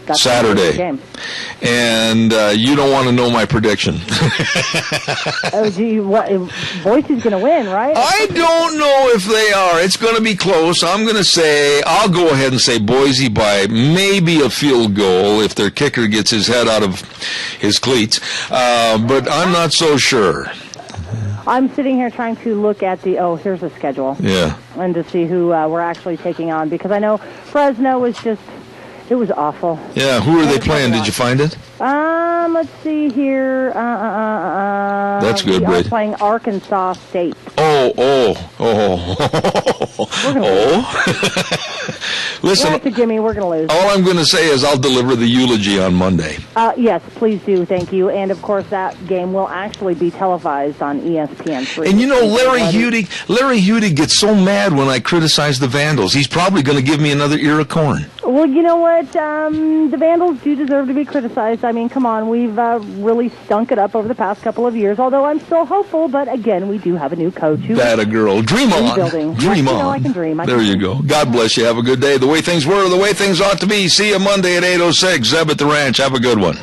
Speaker 3: That's
Speaker 2: Saturday.
Speaker 3: Game.
Speaker 2: And you don't want to know my prediction.
Speaker 3: Oh, gee, Boise's going to win, right?
Speaker 2: I don't know if they are. It's going to be close. I'll go ahead and say Boise by maybe a field goal if their kicker gets his head out of his cleats. But I'm not so sure.
Speaker 3: I'm sitting here trying to look at here's the schedule.
Speaker 2: Yeah.
Speaker 3: And to see who we're actually taking on, because I know Fresno was it was awful.
Speaker 2: Yeah, who are they playing? Did you find it?
Speaker 3: Let's see here.
Speaker 2: That's good,
Speaker 3: Brady. Playing Arkansas State.
Speaker 2: Listen,
Speaker 3: that's a gimme. We're going to lose.
Speaker 2: All I'm going to say is I'll deliver the eulogy on Monday.
Speaker 3: Yes, please do. Thank you. And, of course, that game will actually be televised on ESPN3.
Speaker 2: And, Larry Hudig gets so mad when I criticize the Vandals. He's probably going to give me another ear of corn.
Speaker 3: Well, you know what? The Vandals do deserve to be criticized. I mean, come on. We've really stunk it up over the past couple of years, although I'm still hopeful. But, again, we do have a new coach.
Speaker 2: That a girl. Dream on. Dream on.
Speaker 3: I can dream.
Speaker 2: There you go. God bless you. Have a good day. The way things were, the way things ought to be. See you Monday at 8:06. Zeb at the Ranch. Have a good one.